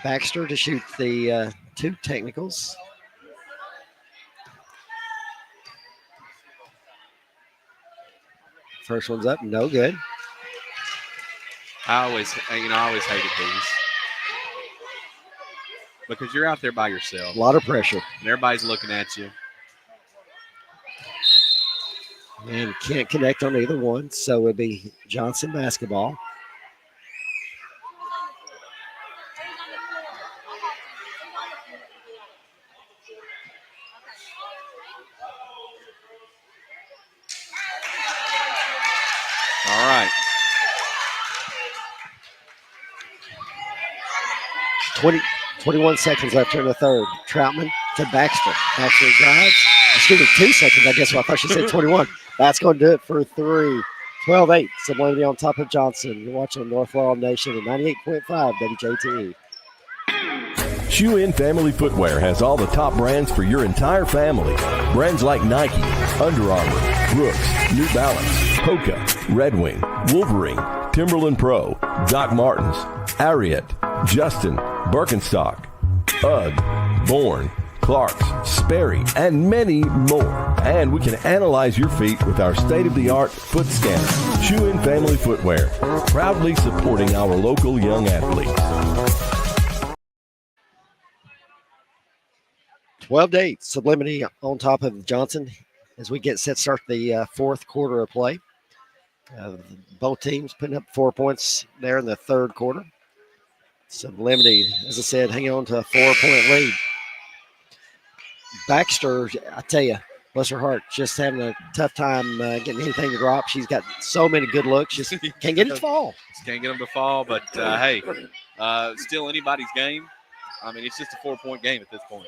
Baxter to shoot the 2 technicals. First one's up, no good. I always hated these because you're out there by yourself. A lot of pressure. And everybody's looking at you. And can't connect on either one, so it'd be Johnson basketball. 21 seconds left here in the third. Troutman to Baxter. Baxter drives. Excuse me, 2 seconds, I guess. Well, I thought she said 21. That's going to do it for 3. 12-8. Sublimity on top of Johnson. You're watching North Laurel Nation at 98.5 WJTE. Shoe In Family Footwear has all the top brands for your entire family. Brands like Nike, Under Armour, Brooks, New Balance, Hoka, Red Wing, Wolverine, Timberland Pro, Doc Martens, Ariat, Justin, Birkenstock, UGG, Bourne, Clark's, Sperry, and many more. And we can analyze your feet with our state-of-the-art foot scanner. Shoe In Family Footwear, proudly supporting our local young athletes. 12-8. Sublimity on top of Johnson as we get set to start the fourth quarter of play. Both teams putting up 4 points there in the third quarter. Sublimity, as I said, hanging on to a 4-point lead. Baxter, I tell you, bless her heart, just having a tough time getting anything to drop. She's got so many good looks, just can't get it to fall. Just can't get them to fall, but hey, still anybody's game. I mean, it's just a 4-point game at this point.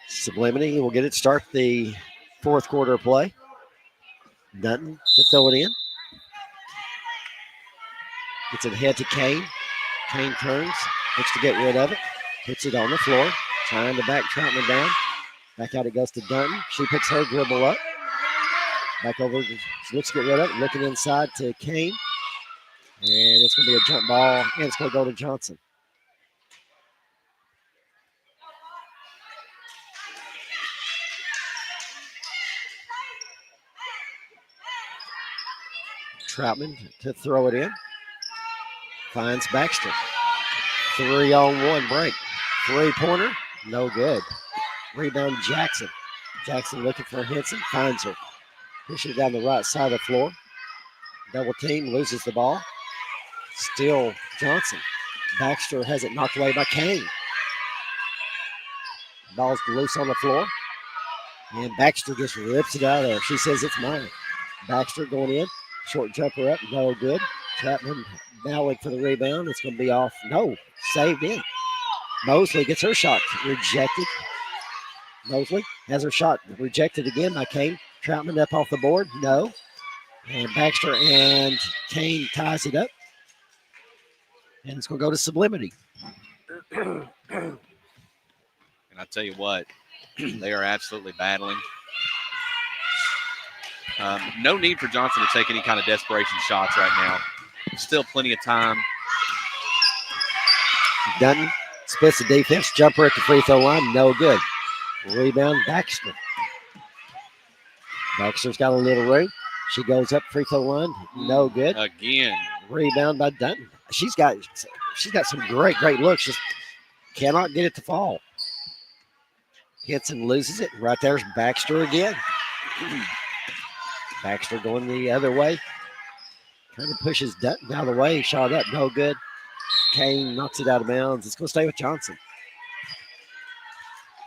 Sublimity will get it start the fourth quarter of play. Dutton to throw it in. Gets it ahead to Kane. Kane turns, looks to get rid of it. Puts it on the floor, trying to back Troutman down. Back out it goes to Dutton. She picks her dribble up. Back over, she looks to get rid of it. Looking inside to Kane. And it's going to be a jump ball, and it's going to go to Johnson. Troutman to throw it in. Finds Baxter. 3-on-1 break. 3-pointer, no good. Rebound Jackson. Jackson looking for Henson, finds her. Pushing it down the right side of the floor. Double team, loses the ball. Still Johnson. Baxter has it knocked away by Kane. Ball's loose on the floor. And Baxter just rips it out of there. She says it's mine. Baxter going in. Short jumper up, no good. Chapman battling for the rebound. It's going to be off. No, saved in. Mosley gets her shot rejected. Mosley has her shot rejected again by Kane. Troutman up off the board. No. And Baxter and Kane ties it up. And it's going to go to Sublimity. And I tell you what, they are absolutely battling. No need for Johnson to take any kind of desperation shots right now. Still plenty of time. Dutton splits the defense. Jumper at the free throw line. No good. Rebound Baxter. Baxter's got a little room. She goes up free throw line. No good. Again. Rebound by Dutton. She's got some great looks. Just cannot get it to fall. Hits and loses it. Right there's Baxter again. Baxter going the other way. Kind of pushes Dutton out of the way. Shot up, no good. Kane knocks it out of bounds. It's going to stay with Johnson.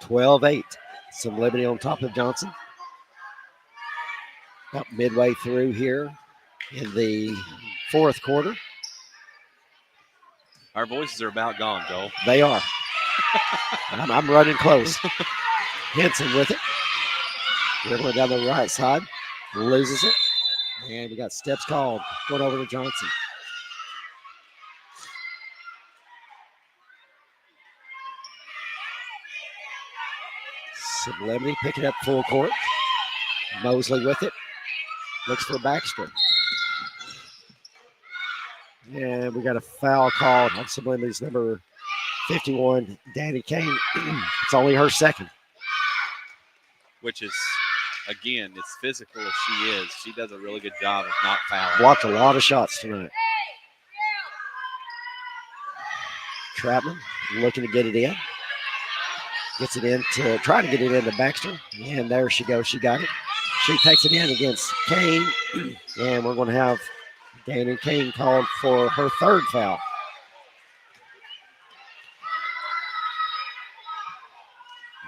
12-8. Sublimity on top of Johnson. About midway through here in the fourth quarter. Our voices are about gone, Joel. They are. I'm running close. Henson with it. Dribbling down the right side. Loses it. And we got steps called. Going over to Johnson. Sublimity picking up full court. Mosley with it. Looks for Baxter. And we got a foul called on Sublimity's number 51, Danny Kane. It's only her second. Which is, again, as physical as she is, she does a really good job of not fouling. Blocked a lot of shots tonight. Troutman looking to get it in. Gets it in to try to get it into Baxter. And there she goes. She got it. She takes it in against Kane. And we're going to have Danny Kane called for her third foul.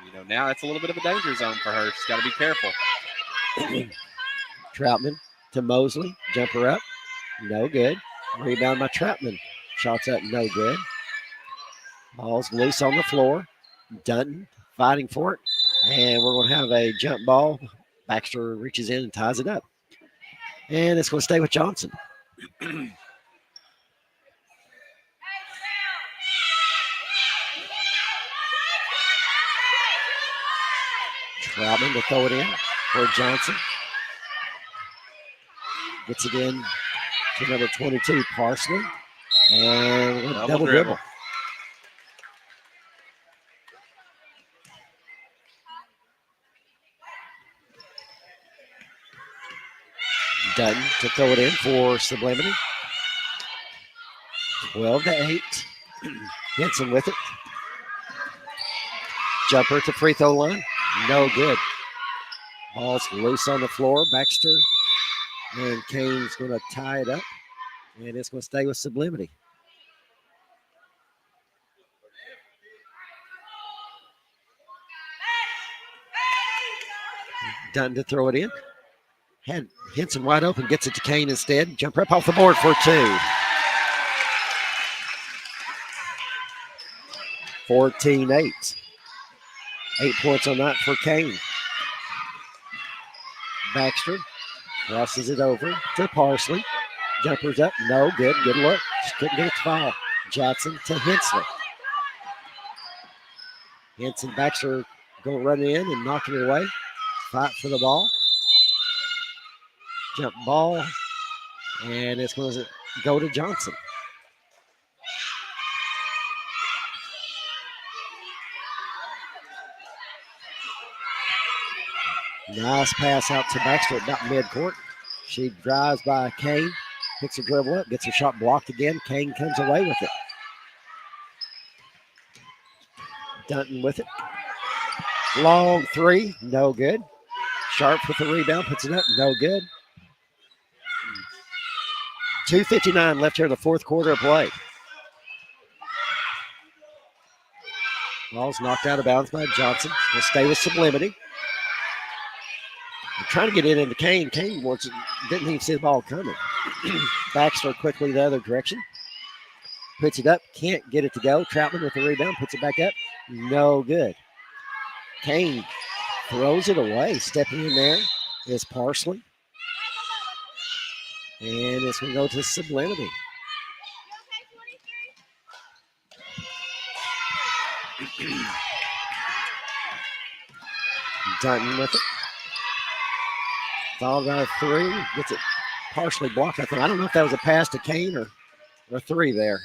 You know, now that's a little bit of a danger zone for her. She's got to be careful. Troutman to Mosley. Jumper up. No good. Rebound by Troutman. Shots up, no good. Ball's loose on the floor. Dutton fighting for it. And we're going to have a jump ball. Baxter reaches in and ties it up. And it's going to stay with Johnson. Troutman to throw it in for Johnson. Gets it in to number 22, Parsley. And double dribble. Dutton to throw it in for Sublimity. 12-8. Henson with it. Jumper at the free throw line. No good. Ball's loose on the floor. Baxter and Kane's going to tie it up. And it's going to stay with Sublimity. Dutton to throw it in. Had Henson wide open, gets it to Kane instead. Jumper up off the board for 2. 14-8. 8 points on that for Kane. Baxter crosses it over to Parsley. Jumper's up, no good. Good look. Just couldn't get it to foul. Johnson to Hensley. Henson, Baxter going running in and knocking it away. Fight for the ball. Jump ball. And it's going to go to Johnson. Nice pass out to Baxter about midcourt. She drives by Kane, picks her dribble up, gets her shot blocked again. Kane comes away with it. Dutton with it. Long 3, no good. Sharp with the rebound, puts it up, no good. 2:59 left here in the fourth quarter of play. Ball's knocked out of bounds by Johnson. He'll stay with Sublimity. They're trying to get it into Kane. Kane didn't even see the ball coming. Baxter quickly the other direction. Puts it up, can't get it to go. Troutman with the rebound, puts it back up. No good. Kane throws it away. Stepping in there is Parsley. And it's going to go to Sublimity. Dutton with it. Fouled out of 3. Gets it partially blocked. I don't know if that was a pass to Kane or a 3 there.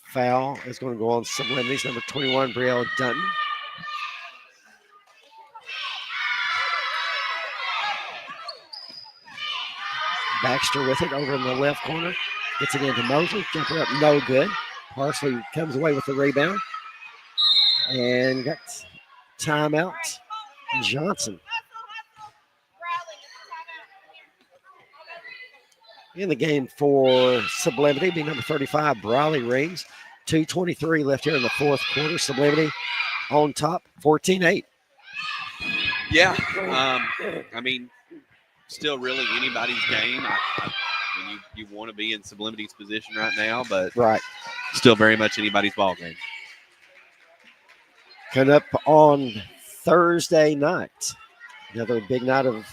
Foul is going to go on Sublimity's number 21, Brielle Dutton. Baxter with it over in the left corner. Gets it into Mosley. Jumper up, no good. Parsley comes away with the rebound. And got timeout. Johnson. In the game for Sublimity, be number 35, Briley Rings. 2:23 left here in the fourth quarter. Sublimity on top, 14-8. Yeah, I mean, still really anybody's game. I mean, you want to be in Sublimity's position right now, but right, still very much anybody's ball game. Coming up on Thursday night, another big night of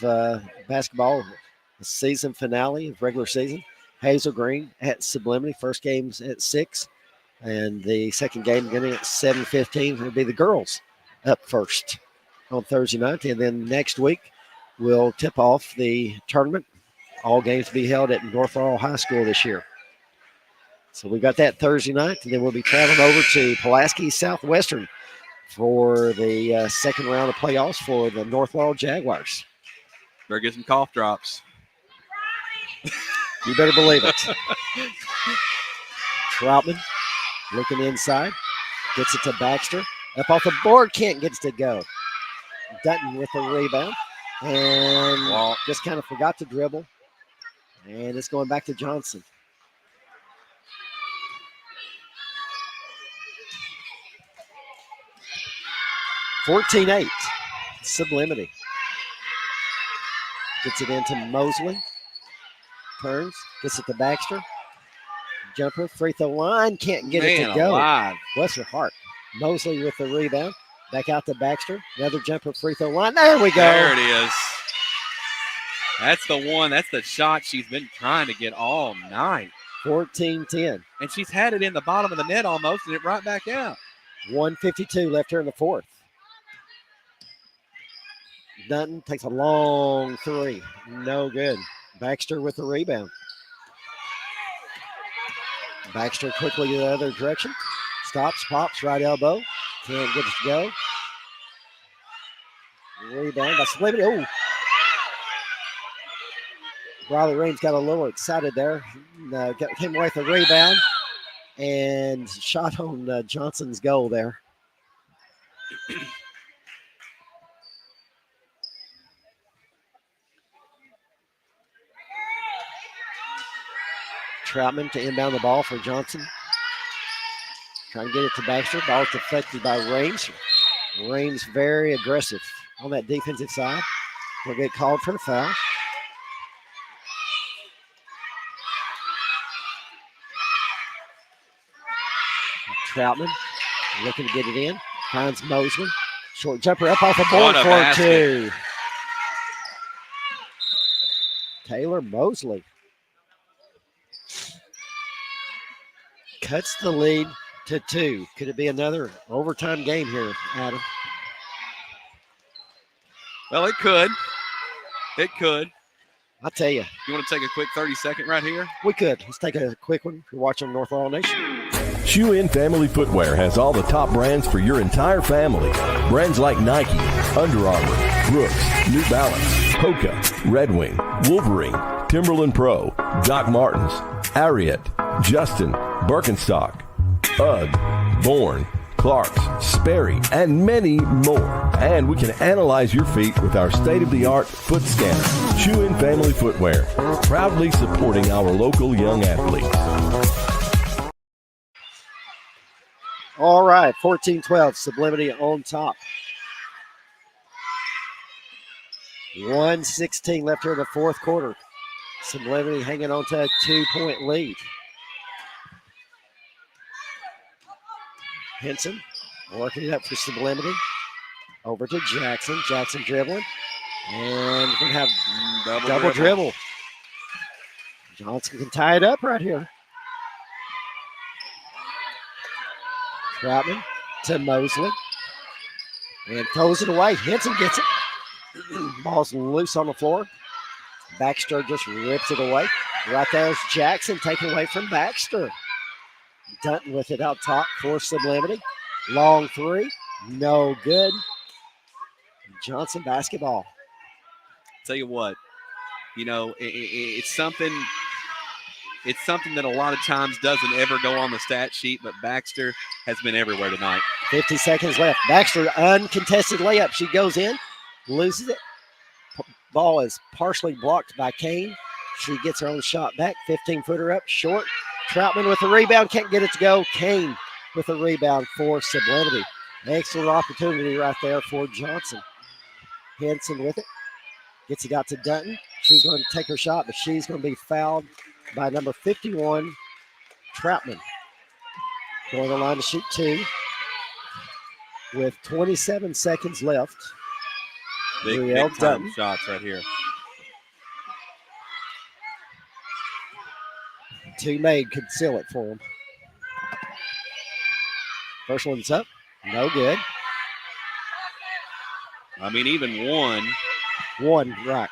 basketball, the season finale of regular season. Hazel Green at Sublimity. First game's at 6, and the second game beginning at 7:15 will be the girls up first on Thursday night. And then next week, we'll tip off the tournament. All games to be held at North Laurel High School this year. So we got that Thursday night, and then we'll be traveling over to Pulaski Southwestern for the second round of playoffs for the North Laurel Jaguars. Better get some cough drops. You better believe it. Troutman looking inside. Gets it to Baxter. Up off the board. Can't get it to go. Dutton with the rebound. And just kind of forgot to dribble. And it's going back to Johnson. (14-8). Sublimity. Gets it into Mosley. Turns. Gets it to Baxter. Jumper. Free throw line. Can't get it to go. Alive. Bless her heart. Mosley with the rebound. Back out to Baxter. Another jumper. Free throw line. There we go. There it is. That's the one. That's the shot she's been trying to get all night. 14-10. And she's had it in the bottom of the net almost, and it right back out. 1:52 left here in the fourth. Dutton takes a long three. No good. Baxter with the rebound. Baxter quickly the other direction. Stops, pops, right elbow. Can't get it to go. Rebound by Sublimity. Oh. Riley Raines got a little excited there. Came away with a rebound and shot on Johnson's goal there. Troutman to inbound the ball for Johnson. Trying to get it to Baxter. Ball is deflected by Raines. Raines very aggressive on that defensive side. Will get called for the foul. Troutman looking to get it in. Finds Mosley. Short jumper up off the board for two. Taylor Mosley cuts the lead to two. Could it be another overtime game here, Adam? Well, it could. It could. I'll tell you. You want to take a quick 30-second right here? We could. Let's take a quick one. You're watching North Laurel Nation. Shoe In Family Footwear has all the top brands for your entire family. Brands like Nike, Under Armour, Brooks, New Balance, Hoka, Red Wing, Wolverine, Timberland Pro, Doc Martens, Ariat, Justin, Birkenstock, UGG, Bourne, Clark's, Sperry, and many more. And we can analyze your feet with our state-of-the-art foot scanner. Shoe In Family Footwear, proudly supporting our local young athletes. All right, 14-12, Sublimity on top. 1:16 left here in the fourth quarter. Sublimity hanging on to a 2-point lead. Henson working it up for Sublimity. Over to Jackson. Jackson dribbling. And going to have double dribble. Johnson can tie it up right here. Troutman to Mosley. And throws it away. Henson gets it. Ball's loose on the floor. Baxter just rips it away. Right there's Jackson taken away from Baxter. Dutton with it out top for Sublimity. Long three. No good. Johnson basketball. Tell you what, you know, it's something that a lot of times doesn't ever go on the stat sheet, but Baxter has been everywhere tonight. 50 seconds left. Baxter, uncontested layup. She goes in, loses it. Ball is partially blocked by Kane. She gets her own shot back. 15-footer up, short. Troutman with the rebound, can't get it to go. Kane with the rebound for Sublimity. Excellent opportunity right there for Johnson. Henson with it. Gets it out to Dutton. She's going to take her shot, but she's going to be fouled by number 51, Troutman. Going to the line to shoot two with 27 seconds left. Big time shots right here. Two made could seal it for him. First one's up. No good. I mean, even one. One, right.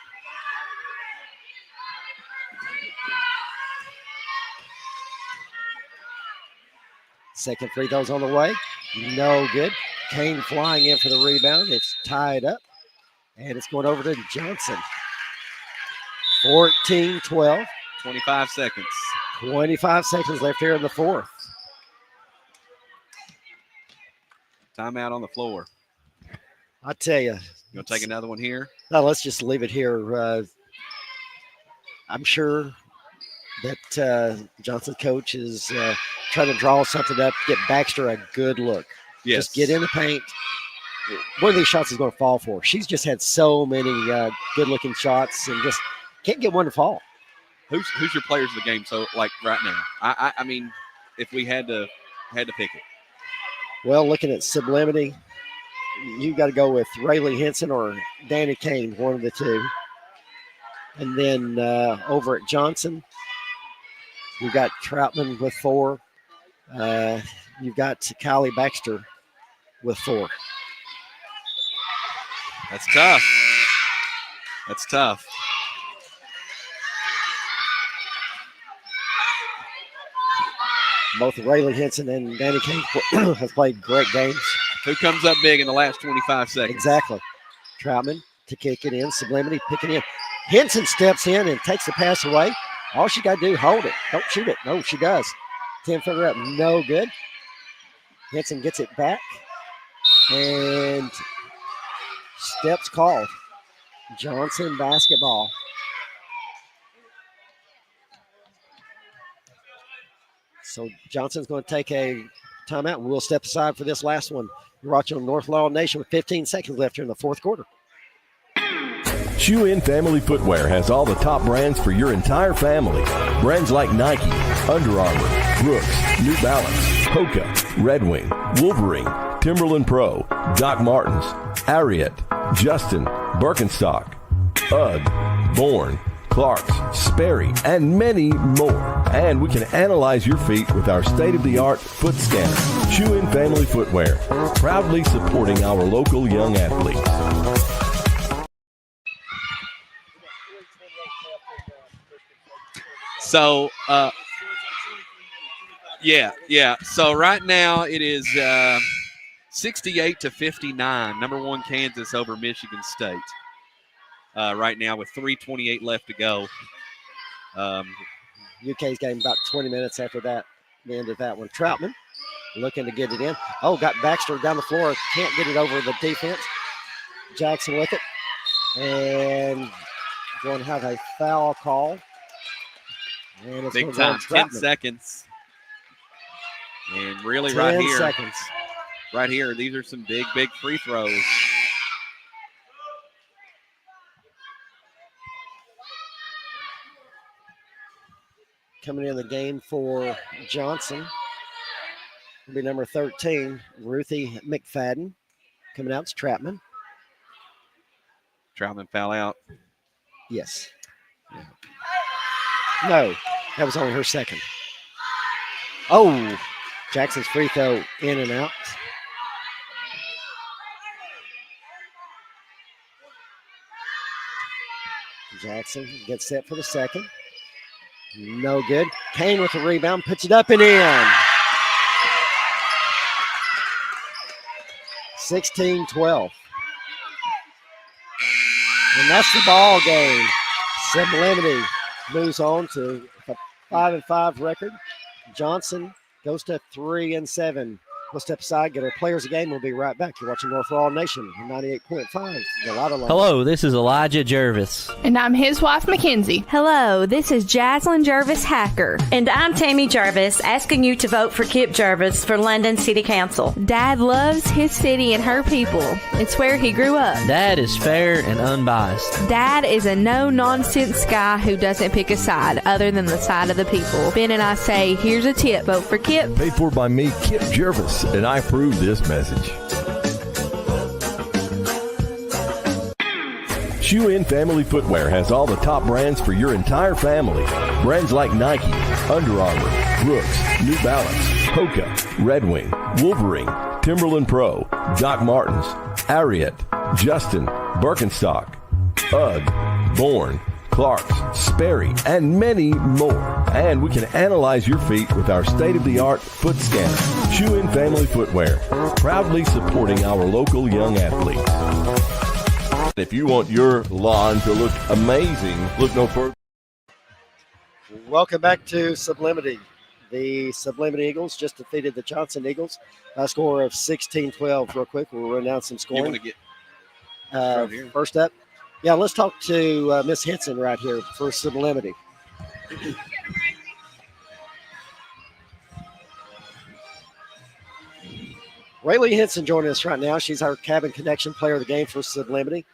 Second free throw's on the way. No good. Kane flying in for the rebound. It's tied up. And it's going over to Johnson. 14-12. 25 seconds. 25 seconds left here in the fourth. Timeout on the floor. I tell you. You want to take another one here? No, let's just leave it here. I'm sure that Johnson's coach is trying to draw something up, get Baxter a good look. Yes. Just get in the paint one of these shots is going to fall for her. She's just had so many good-looking shots and just can't get one to fall. Who's your players of the game? So like right now, I mean, if we had to pick it. Well, looking at Sublimity, you got to go with Rayleigh Henson or Danny Kane, one of the two. And then over at Johnson, you've got Troutman with 4. You've got Kylie Baxter with 4. That's tough. That's tough. Both Rayleigh Henson and Danny Kane have played great games. Who comes up big in the last 25 seconds? Exactly. Troutman to kick it in. Sublimity picking in. Henson steps in and takes the pass away. All she got to do, hold it. Don't shoot it. No, she does. 10-footer up, no good. Henson gets it back. And steps called. Johnson basketball. So Johnson's going to take a timeout, and we'll step aside for this last one. You're watching on North Law Nation with 15 seconds left here in the fourth quarter. Shoe In Family Footwear has all the top brands for your entire family. Brands like Nike, Under Armour, Brooks, New Balance, Hoka, Red Wing, Wolverine, Timberland Pro, Doc Martens, Ariat, Justin, Birkenstock, UGG, Bourne, Clark's, Sperry, and many more. And we can analyze your feet with our state-of-the-art foot scanner. Shoe In Family Footwear, proudly supporting our local young athletes. So, yeah. So right now it is 68-59. Number 1 Kansas over Michigan State. Right now with 3:28 left to go. UK's game about 20 minutes after that, the end of that one. Troutman looking to get it in. Oh, got Baxter down the floor. Can't get it over the defense. Jackson with it. And going to have a foul call. And it's big time, 10 seconds. And really right here. 10 seconds. Right here, these are some big free throws. Coming in the game for Johnson will be number 13, Ruthie McFadden. Coming out, it's Troutman. Troutman foul out. Yes. No, that was only her second. Oh, Jackson's free throw in and out. Jackson gets set for the second. No good. Kane with the rebound, puts it up and in. 16-12. And that's the ball game. Sublimity moves on to a 5-5 record. Johnson goes to 3-7. We'll step aside, get our players a game. We'll be right back. You're watching North Law Nation, 98.5. Hello, this is Elijah Jervis. And I'm his wife, Mackenzie. Hello, this is Jaslyn Jervis Hacker. And I'm Tammy Jervis, asking you to vote for Kip Jervis for London City Council. Dad loves his city and her people. It's where he grew up. Dad is fair and unbiased. Dad is a no-nonsense guy who doesn't pick a side other than the side of the people. Ben and I say, here's a tip, vote for Kip. Paid for by me, Kip Jervis, and I approve this message. Shoe In Family Footwear has all the top brands for your entire family. Brands like Nike, Under Armour, Brooks, New Balance, Hoka, Red Wing, Wolverine, Timberland Pro, Doc Martens, Ariat, Justin, Birkenstock, UGG, Bourne, Clark's, Sperry, and many more. And we can analyze your feet with our state-of-the-art foot scanner. Shoe In Family Footwear, proudly supporting our local young athletes. If you want your lawn to look amazing, look no further. Welcome back to Sublimity. The Sublimity Eagles just defeated the Johnson Eagles by a score of 16-12. Real quick, we'll run down some scoring. You want to get first up, yeah, let's talk to Miss Henson right here for Sublimity. Rayleigh Henson joining us right now. She's our Cabin Connection Player of the Game for Sublimity.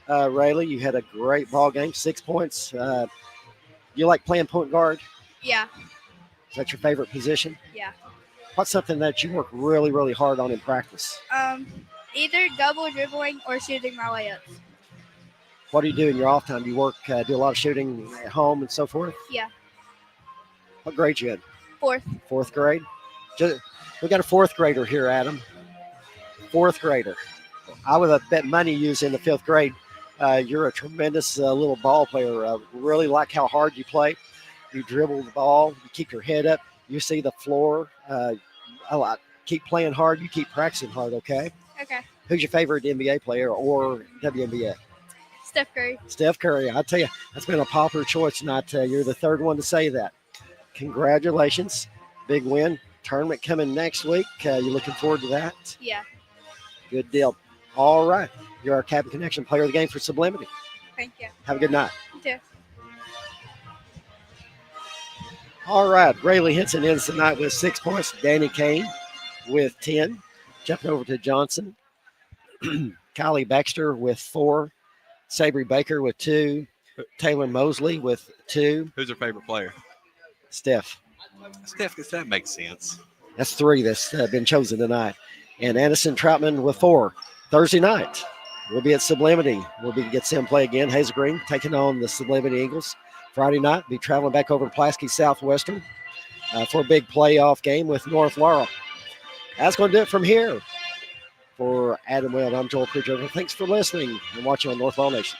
Rayleigh, you had a great ball game, 6 points. You like playing point guard? Yeah. Is that your favorite position? Yeah. What's something that you work really, really hard on in practice? Either double dribbling or shooting my layups. What do you do in your off time? Do you work, do a lot of shooting at home and so forth? Yeah. What grade you in? 4th. 4th grade? We got a 4th grader here, Adam. 4th grader. I would have bet money you was in the 5th grade. You're a tremendous little ball player. Really like how hard you play. You dribble the ball. You keep your head up. You see the floor. Keep playing hard. You keep practicing hard, okay? Okay. Who's your favorite NBA player or WNBA? Steph Curry. Steph Curry. I tell you, that's been a popular choice tonight. You're the 3rd one to say that. Congratulations. Big win. Tournament coming next week. You looking forward to that? Yeah. Good deal. All right. You're our Cabin Connection Player of the Game for Sublimity. Thank you. Have a good night. You too. All right. Rayleigh Henson ends the night with 6 points. Danny Kane with 10. Jumping over to Johnson. Kylie Baxter with 4. Sabry Baker with 2. Taylor Mosley with 2. Who's her favorite player? Steph. Steph, does that make sense? That's 3 that's been chosen tonight. And Addison Troutman with 4. Thursday night, we'll be at Sublimity. We'll get to see them play again. Hazel Green taking on the Sublimity Eagles. Friday night, be traveling back over to Pulaski Southwestern for a big playoff game with North Laurel. That's going to do it from here. For Adam Webb, I'm Joel Pritchard. Thanks for listening and watching on North Laurel Nation.